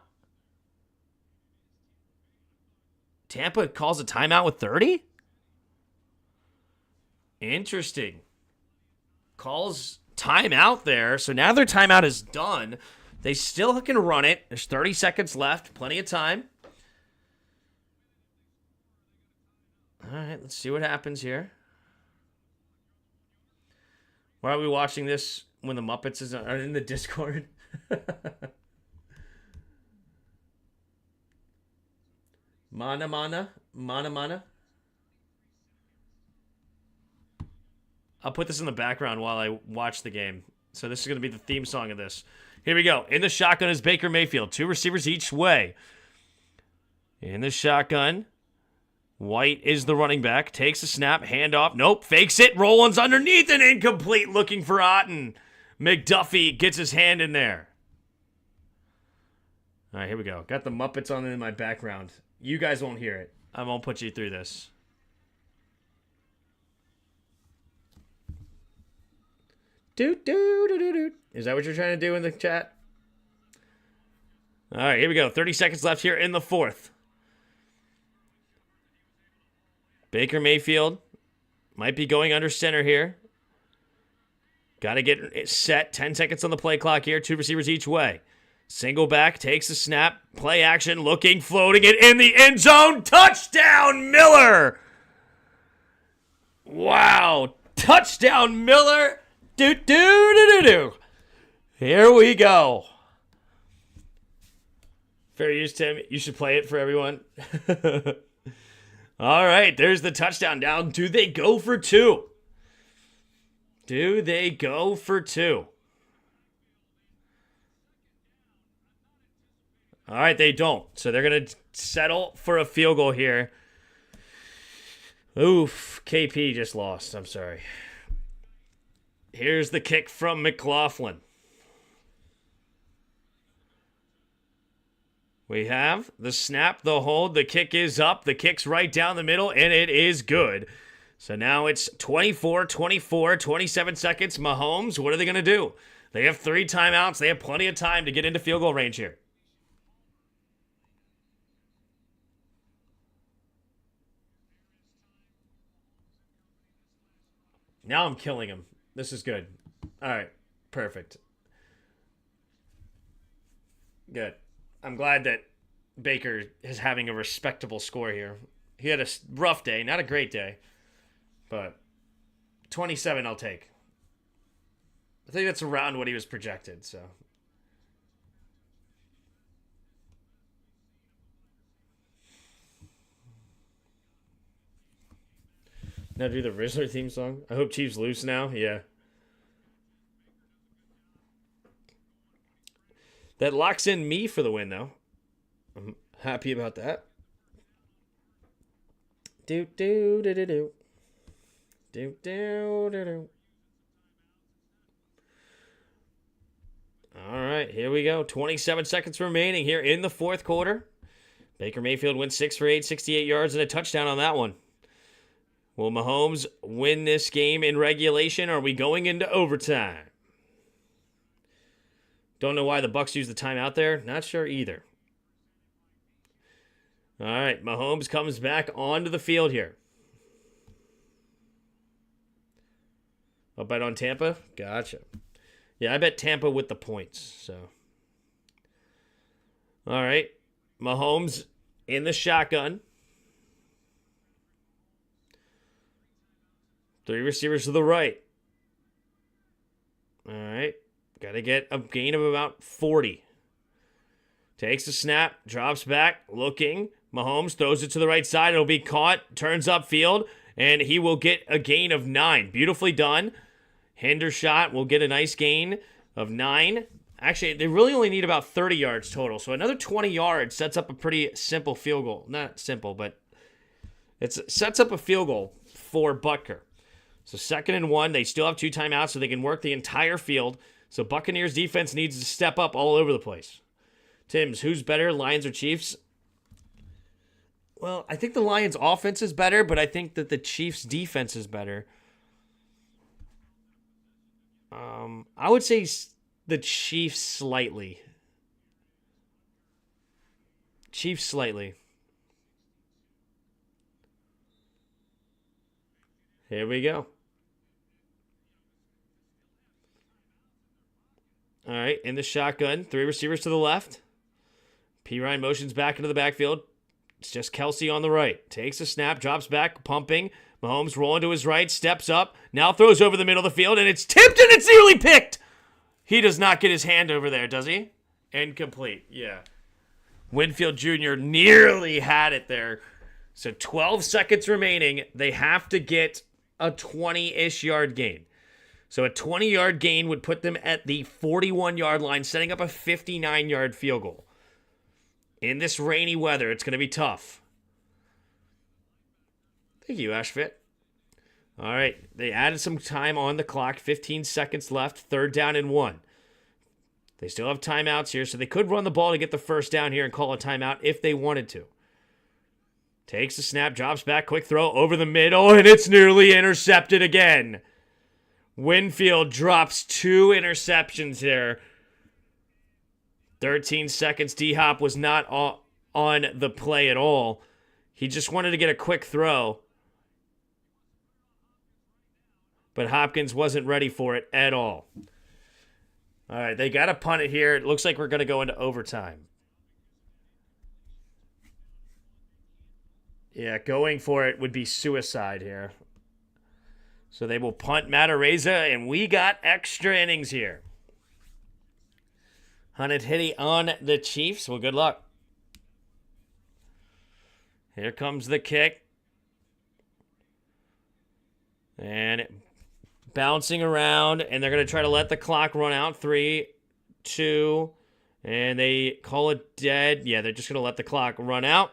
Tampa calls a timeout with 30? Interesting. Calls timeout there. So now their timeout is done. They still can run it. There's 30 seconds left. Plenty of time. All right, let's see what happens here. Why are we watching this when the Muppets are in the Discord? Mana mana. Mana mana. I'll put this in the background while I watch the game. So this is going to be the theme song of this. Here we go. In the shotgun is Baker Mayfield. 2 receivers each way. In the shotgun, White is the running back. Takes a snap. Handoff. Nope. Fakes it. Rollins underneath and incomplete. Looking for Otten. McDuffie gets his hand in there. All right, here we go. Got the Muppets on in my background. You guys won't hear it. I won't put you through this. Is that what you're trying to do in the chat? All right, here we go. 30 seconds left here in the fourth. Baker Mayfield might be going under center here. Got to get it set. 10 seconds on the play clock here. 2 receivers each way. Single back, takes a snap. Play action, looking, floating it in the end zone. Touchdown, Miller! Wow. Touchdown, Miller! Here we go. Fair use, Tim. You should play it for everyone. All right, there's the touchdown. Now, do they go for 2? Do they go for 2? All right, they don't. So they're going to settle for a field goal here. Oof, KP just lost. I'm sorry. Here's the kick from McLaughlin. We have the snap, the hold, the kick is up, the kick's right down the middle, and it is good. So now it's 24-24, 27 seconds. Mahomes, what are they going to do? They have 3 timeouts. They have plenty of time to get into field goal range here. Now I'm killing him. This is good. All right. Perfect. Good. I'm glad that Baker is having a respectable score here. He had a rough day, not a great day, but 27 I'll take. I think that's around what he was projected, so. Now do the Rizzler theme song. I hope Chiefs lose now. Yeah. That locks in me for the win, though. I'm happy about that. All right, here we go. 27 seconds remaining here in the fourth quarter. Baker Mayfield went 6 for 8, 68 yards and a touchdown on that one. Will Mahomes win this game in regulation, or are we going into overtime? Don't know why the Bucs used the timeout there. Not sure either. All right, Mahomes comes back onto the field here. I'll bet on Tampa? Gotcha. Yeah, I bet Tampa with the points. So, all right, Mahomes in the shotgun. 3 receivers to the right. All right. Got to get a gain of about 40. Takes a snap, drops back, looking. Mahomes throws it to the right side. It'll be caught, turns upfield, and he will get a gain of 9. Beautifully done. Hendershot will get a nice gain of 9. Actually, they really only need about 30 yards total. So another 20 yards sets up a pretty simple field goal. Not simple, but it sets up a field goal for Butker. So 2nd and 1. They still have 2 timeouts, so they can work the entire field. So Buccaneers defense needs to step up all over the place. Tims, who's better, Lions or Chiefs? Well, I think the Lions offense is better, but I think that the Chiefs defense is better. I would say the Chiefs slightly. Chiefs slightly. Here we go. All right. right, in the shotgun. 3 receivers to the left. P. Ryan motions back into the backfield. It's just Kelsey on the right. Takes a snap, drops back, pumping. Mahomes rolling to his right, steps up, now throws over the middle of the field, and it's tipped and it's nearly picked. He does not get his hand over there, does he? Incomplete, yeah. Winfield Jr. nearly had it there. So 12 seconds remaining. They have to get a 20-ish yard gain. So a 20-yard gain would put them at the 41-yard line, setting up a 59-yard field goal. In this rainy weather, it's going to be tough. Thank you, Ashfit. All right, they added some time on the clock. 15 seconds left. 3rd down and 1. They still have timeouts here, so they could run the ball to get the first down here and call a timeout if they wanted to. Takes the snap, drops back, quick throw over the middle, and it's nearly intercepted again. Winfield drops 2 interceptions there. 13 seconds. D-Hop was not on the play at all. He just wanted to get a quick throw. But Hopkins wasn't ready for it at all. All right, they got to punt it here. It looks like we're going to go into overtime. Yeah, going for it would be suicide here. So they will punt Matareza, and we got extra innings here. Hunted Hitty on the Chiefs. Well, good luck. Here comes the kick. And bouncing around, and they're going to try to let the clock run out. 3, 2, and they call it dead. Yeah, they're just going to let the clock run out.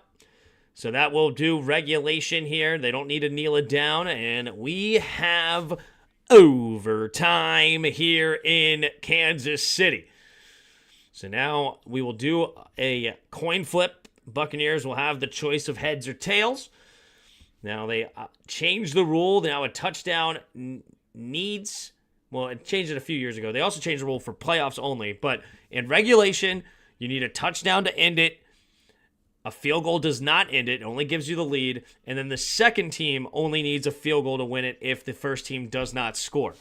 So that will do regulation here. They don't need to kneel it down, and we have overtime here in Kansas City. So now we will do a coin flip. Buccaneers will have the choice of heads or tails. Now they changed the rule. Now a touchdown needs, well, it changed it a few years ago. They also changed the rule for playoffs only. But in regulation, you need a touchdown to end it. A field goal does not end it. It only gives you the lead. And then the second team only needs a field goal to win it if the first team does not score.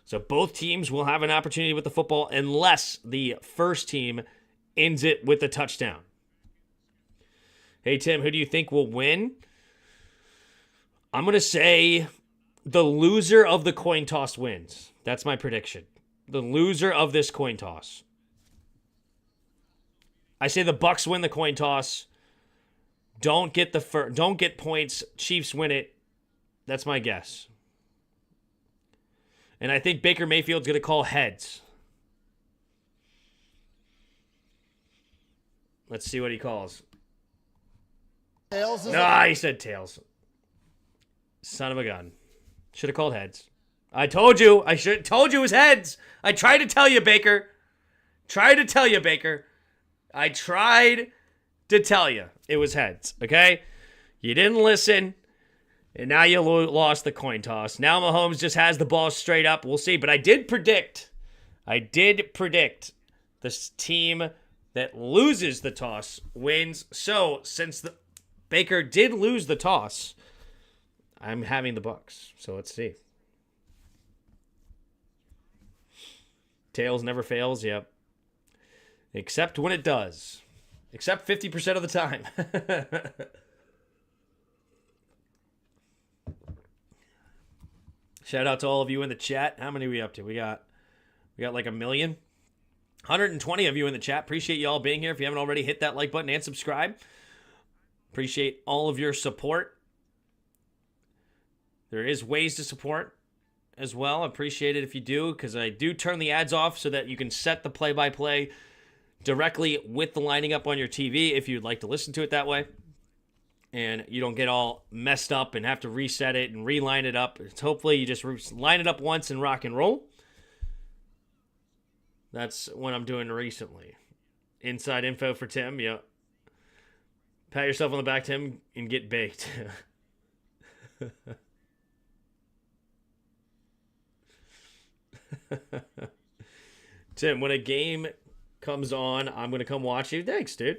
So both teams will have an opportunity with the football unless the first team ends it with a touchdown. Hey, Tim, who do you think will win? I'm going to say the loser of the coin toss wins. That's my prediction. The loser of this coin toss. I say the Bucs win the coin toss. Don't get points. Chiefs win it. That's my guess. And I think Baker Mayfield's going to call heads. Let's see what he calls. Tails. Nah, he said tails. Son of a gun. Should have called heads. I told you. I should told you it was heads. I tried to tell you, Baker. I tried to tell you it was heads, okay? You didn't listen, and now you lost the coin toss. Now Mahomes just has the ball straight up. We'll see. But I did predict this team that loses the toss wins. So since the Baker did lose the toss, I'm having the Bucs. So let's see. Tails never fails, yep. Except when it does. Except 50% of the time. Shout out to all of you in the chat. How many are we up to? We got like 1 million. 120 of you in the chat. Appreciate you all being here. If you haven't already, hit that like button and subscribe. Appreciate all of your support. There is ways to support as well. Appreciate it if you do, because I do turn the ads off so that you can set the play-by-play directly with the lining up on your TV if you'd like to listen to it that way. And you don't get all messed up and have to reset it and reline it up. It's hopefully you just line it up once and rock and roll. That's what I'm doing recently. Inside info for Tim, yeah. Pat yourself on the back, Tim, and get baked. Tim, when a game comes on, I'm going to come watch you. Thanks, dude.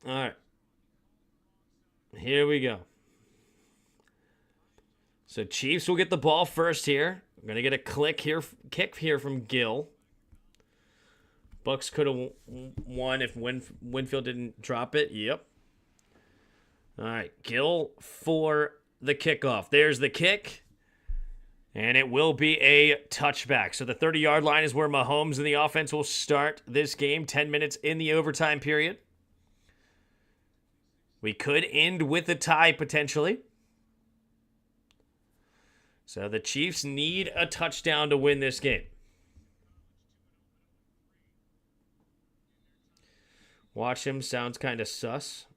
All right. Here we go. So Chiefs will get the ball first here. We're going to get a kick here from Gill. Bucs could have won if Winfield didn't drop it. Yep. All right, Gill for the kickoff. There's the kick, and it will be a touchback. So the 30-yard line is where Mahomes and the offense will start this game. 10 minutes in the overtime period. We could end with a tie potentially. So the Chiefs need a touchdown to win this game. Watch him. Sounds kind of sus.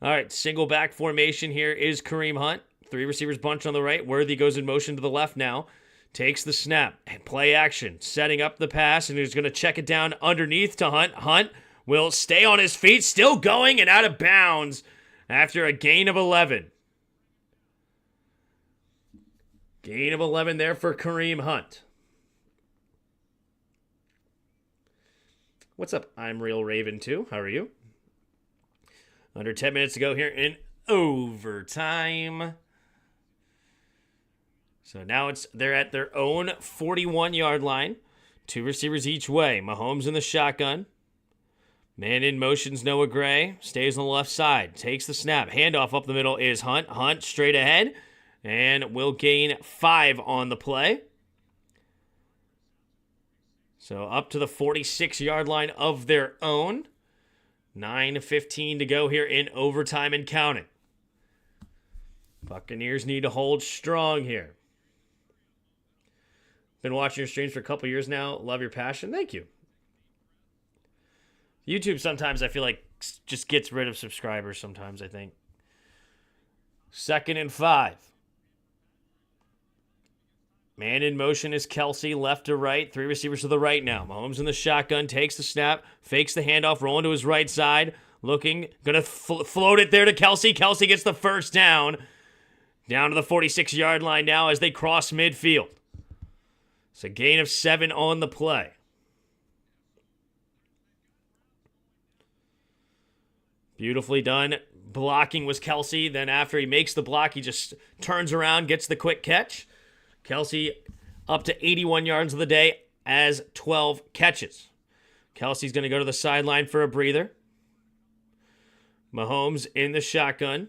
All right, single back formation here is Kareem Hunt. 3 receivers bunch on the right. Worthy goes in motion to the left now. Takes the snap. Play action. Setting up the pass, and he's going to check it down underneath to Hunt. Hunt will stay on his feet, still going and out of bounds after a gain of 11. Gain of 11 there for Kareem Hunt. What's up? I'm Real Raven 2. How are you? Under 10 minutes to go here in overtime. So now they're at their own 41-yard line. 2 receivers each way. Mahomes in the shotgun. Man in motion's Noah Gray. Stays on the left side. Takes the snap. Handoff up the middle is Hunt. Hunt straight ahead. And will gain 5 on the play. So up to the 46-yard line of their own. 9:15 to go here in overtime and counting. Buccaneers need to hold strong here. Been watching your streams for a couple years now. Love your passion. Thank you. YouTube sometimes I feel like just gets rid of subscribers sometimes, I think. 2nd and 5. Man in motion is Kelsey, left to right. 3 receivers to the right now. Mahomes in the shotgun, takes the snap, fakes the handoff, rolling to his right side. Looking, going to float it there to Kelsey. Kelsey gets the first down. Down to the 46-yard line now as they cross midfield. It's a gain of 7 on the play. Beautifully done. Blocking was Kelsey. Then after he makes the block, he just turns around, gets the quick catch. Kelsey up to 81 yards of the day as 12 catches. Kelsey's going to go to the sideline for a breather. Mahomes in the shotgun.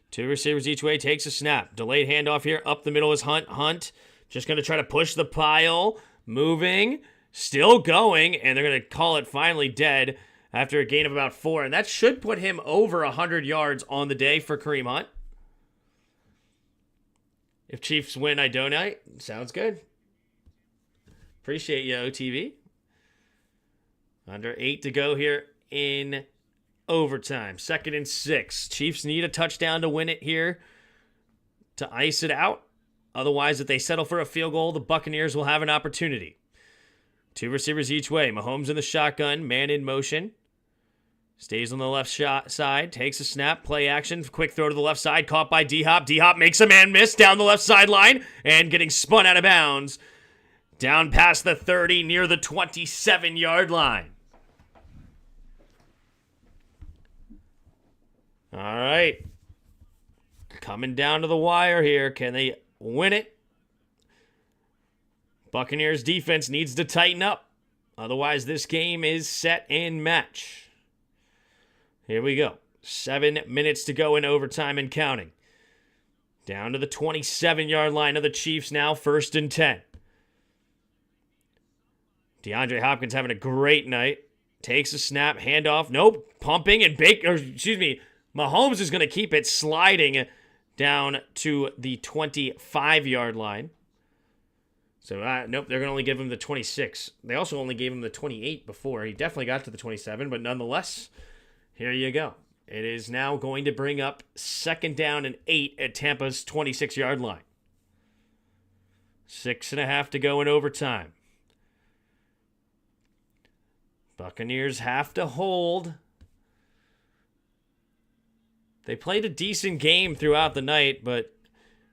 2 receivers each way, takes a snap. Delayed handoff here. Up the middle is Hunt. Hunt just going to try to push the pile. Moving. Still going. And they're going to call it finally dead after a gain of about 4. And that should put him over 100 yards on the day for Kareem Hunt. If Chiefs win, I donate. Sounds good. Appreciate you, OTV. Under 8 to go here in overtime. 2nd and 6. Chiefs need a touchdown to win it here to ice it out. Otherwise, if they settle for a field goal, the Buccaneers will have an opportunity. 2 receivers each way. Mahomes in the shotgun. Man in motion. Stays on the left side, takes a snap, play action, quick throw to the left side, caught by D-Hop. D-Hop makes a man miss down the left sideline and getting spun out of bounds. Down past the 30, near the 27-yard line. All right. Coming down to the wire here. Can they win it? Buccaneers defense needs to tighten up. Otherwise, this game is set and match. Here we go. 7 minutes to go in overtime and counting. Down to the 27-yard line of the Chiefs now, 1st and 10. DeAndre Hopkins having a great night. Takes a snap, handoff. Nope. Pumping and Mahomes is going to keep it sliding down to the 25-yard line. So, nope, they're going to only give him the 26. They also only gave him the 28 before. He definitely got to the 27, but nonetheless, here you go. It is now going to bring up 2nd down and 8 at Tampa's 26-yard line. 6.5 to go in overtime. Buccaneers have to hold. They played a decent game throughout the night, but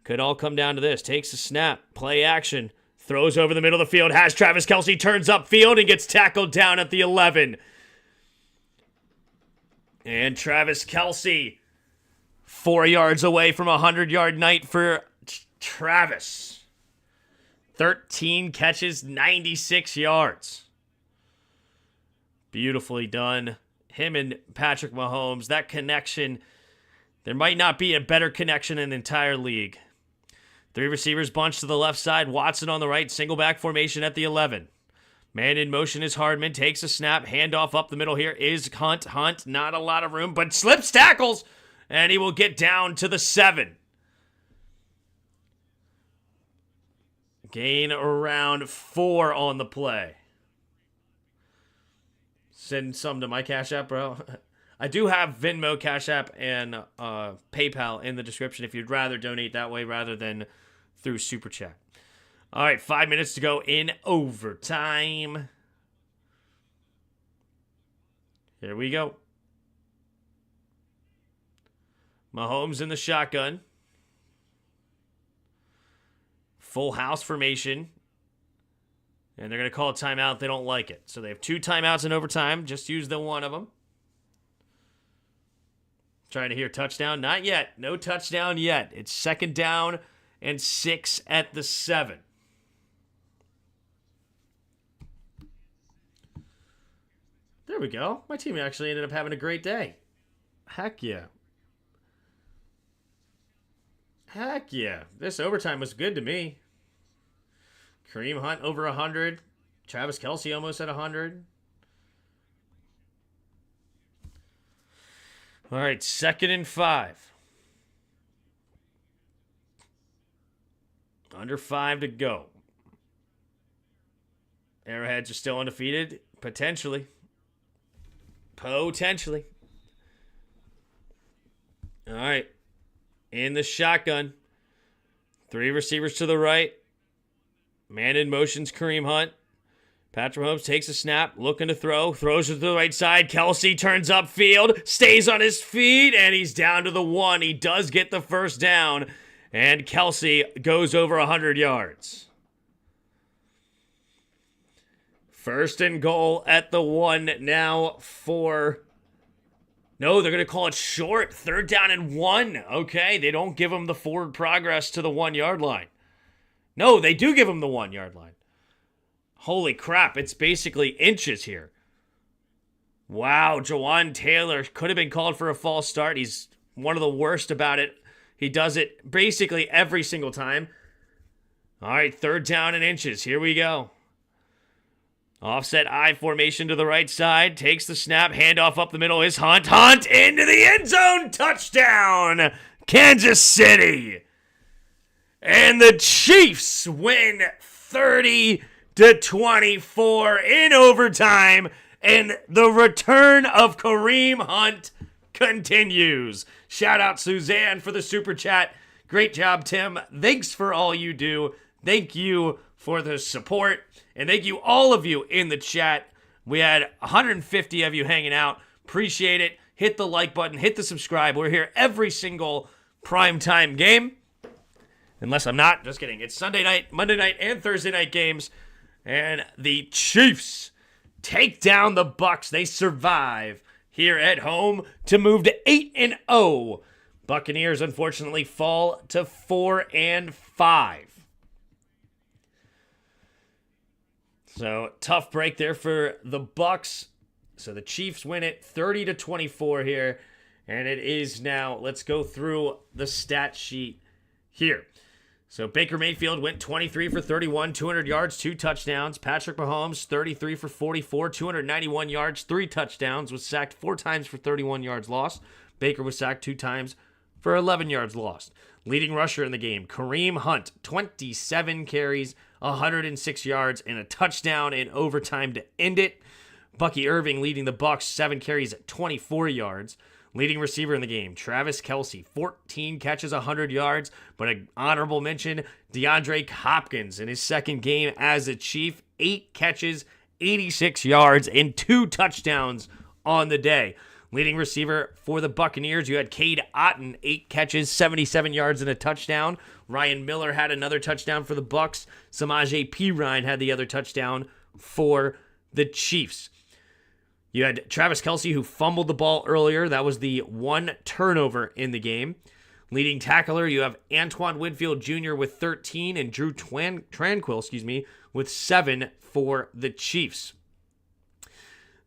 could all come down to this. Takes a snap, play action, throws over the middle of the field, has Travis Kelce, turns upfield and gets tackled down at the 11. And Travis Kelce 4 yards away from a 100-yard night for Travis. 13 catches, 96 yards. Beautifully done. Him and Patrick Mahomes, that connection, there might not be a better connection in the entire league. 3 receivers bunched to the left side. Watson on the right, single back formation at the 11. Man in motion is Hardman, takes a snap, handoff up the middle here is Hunt. Hunt, not a lot of room, but slips tackles, and he will get down to the 7. Gain around 4 on the play. Send some to my Cash App, bro. I do have Venmo, Cash App, and PayPal in the description if you'd rather donate that way rather than through Super Chat. All right, 5 minutes to go in overtime. Here we go. Mahomes in the shotgun. Full house formation. And they're going to call a timeout. They don't like it. So they have 2 timeouts in overtime. Just use the one of them. Trying to hear touchdown. Not yet. No touchdown yet. It's 2nd down and 6 at the 7. There we go. My team actually ended up having a great day. Heck yeah. Heck yeah. This overtime was good to me. Kareem Hunt over 100. Travis Kelce almost at 100. All right, 2nd and 5. Under 5 to go. Arrowheads are still undefeated. Potentially. Potentially. All right. In the shotgun. 3 receivers to the right. Man in motion's Kareem Hunt. Patrick Mahomes takes a snap, looking to throw, throws it to the right side. Kelce turns upfield, stays on his feet, and he's down to the 1. He does get the 1st down, and Kelce goes over 100 yards. 1st and goal at the 1 now for... No, they're going to call it short. 3rd down and 1. Okay, they don't give him the forward progress to the 1-yard line. No, they do give him the 1-yard line. Holy crap, it's basically inches here. Wow, Jawan Taylor could have been called for a false start. He's one of the worst about it. He does it basically every single time. All right, 3rd down and inches. Here we go. Offset I formation to the right side. Takes the snap. Handoff up the middle is Hunt. Hunt into the end zone. Touchdown, Kansas City. And the Chiefs win 30-24 in overtime. And the return of Kareem Hunt continues. Shout out Suzanne for the super chat. Great job, Tim. Thanks for all you do. Thank you for the support. And thank you all of you in the chat. We had 150 of you hanging out. Appreciate it. Hit the like button. Hit the subscribe. We're here every single primetime game. Unless I'm not. Just kidding. It's Sunday night, Monday night, and Thursday night games. And the Chiefs take down the Bucs. They survive here at home to move to 8-0. Buccaneers, unfortunately, fall to 4-5. So, tough break there for the Bucs. So, the Chiefs win it 30-24 here. And it is now, let's go through the stat sheet here. So Baker Mayfield went 23 for 31, 200 yards, 2 touchdowns. Patrick Mahomes, 33 for 44, 291 yards, 3 touchdowns. Was sacked 4 times for 31 yards lost. Baker was sacked 2 times for 11 yards lost. Leading rusher in the game, Kareem Hunt, 27 carries, 106 yards, and a touchdown in overtime to end it. Bucky Irving leading the Bucs, 7 carries at 24 yards. Leading receiver in the game, Travis Kelce, 14 catches, 100 yards. But an honorable mention, DeAndre Hopkins in his 2nd game as a Chief, 8 catches, 86 yards, and 2 touchdowns on the day. Leading receiver for the Buccaneers, you had Cade Otton, 8 catches, 77 yards, and a touchdown. Ryan Miller had another touchdown for the Bucs. Samaje Perine had the other touchdown for the Chiefs. You had Travis Kelce, who fumbled the ball earlier. That was the one turnover in the game. Leading tackler, you have Antoine Winfield Jr. with 13 and Drew Tranquill, with 7 for the Chiefs.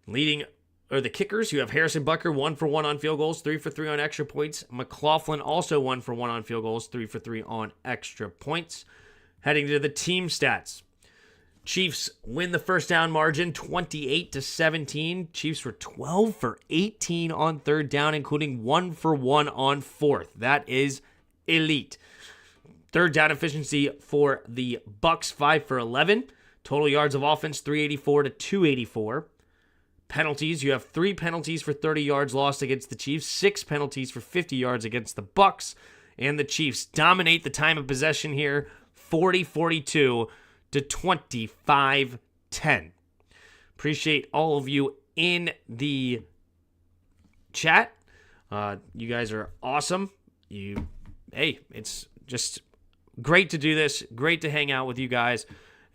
The kickers, you have Harrison Butker, 1 for 1 on field goals, 3 for 3 on extra points. McLaughlin also 1 for 1 on field goals, 3 for 3 on extra points. Heading to the team stats. Chiefs win the first down margin 28-17. Chiefs were 12 for 18 on third down, including 1 for 1 on fourth. That is elite. Third down efficiency for the Bucs, 5 for 11. Total yards of offense, 384 to 284. Penalties, you have 3 penalties for 30 yards lost against the Chiefs, 6 penalties for 50 yards against the Bucs, and the Chiefs dominate the time of possession here, 40-42 to 25-10. Appreciate all of you in the chat. You guys are awesome. It's just great to do this, great to hang out with you guys,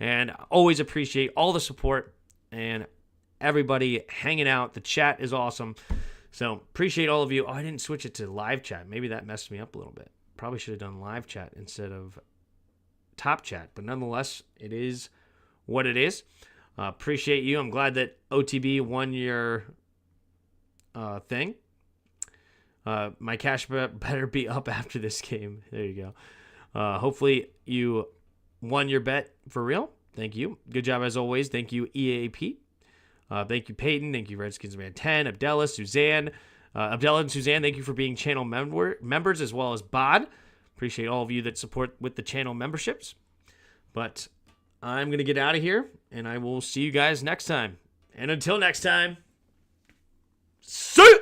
and always appreciate all the support and everybody hanging out. The chat is awesome. So appreciate all of you. Oh, I didn't switch it to live chat. Maybe that messed me up a little bit. Probably should have done live chat instead of top chat. But nonetheless, it is what it is. Appreciate you. I'm glad that OTB won your thing. My cash better be up after this game. There you go. Hopefully you won your bet for real. Thank you. Good job as always. Thank you, EAP. Thank you, Peyton. Thank you, Redskins Man 10, Abdella, Suzanne. Abdella and Suzanne, thank you for being channel members as well as Bod. Appreciate all of you that support with the channel memberships. But I'm going to get out of here, and I will see you guys next time. And until next time, see ya!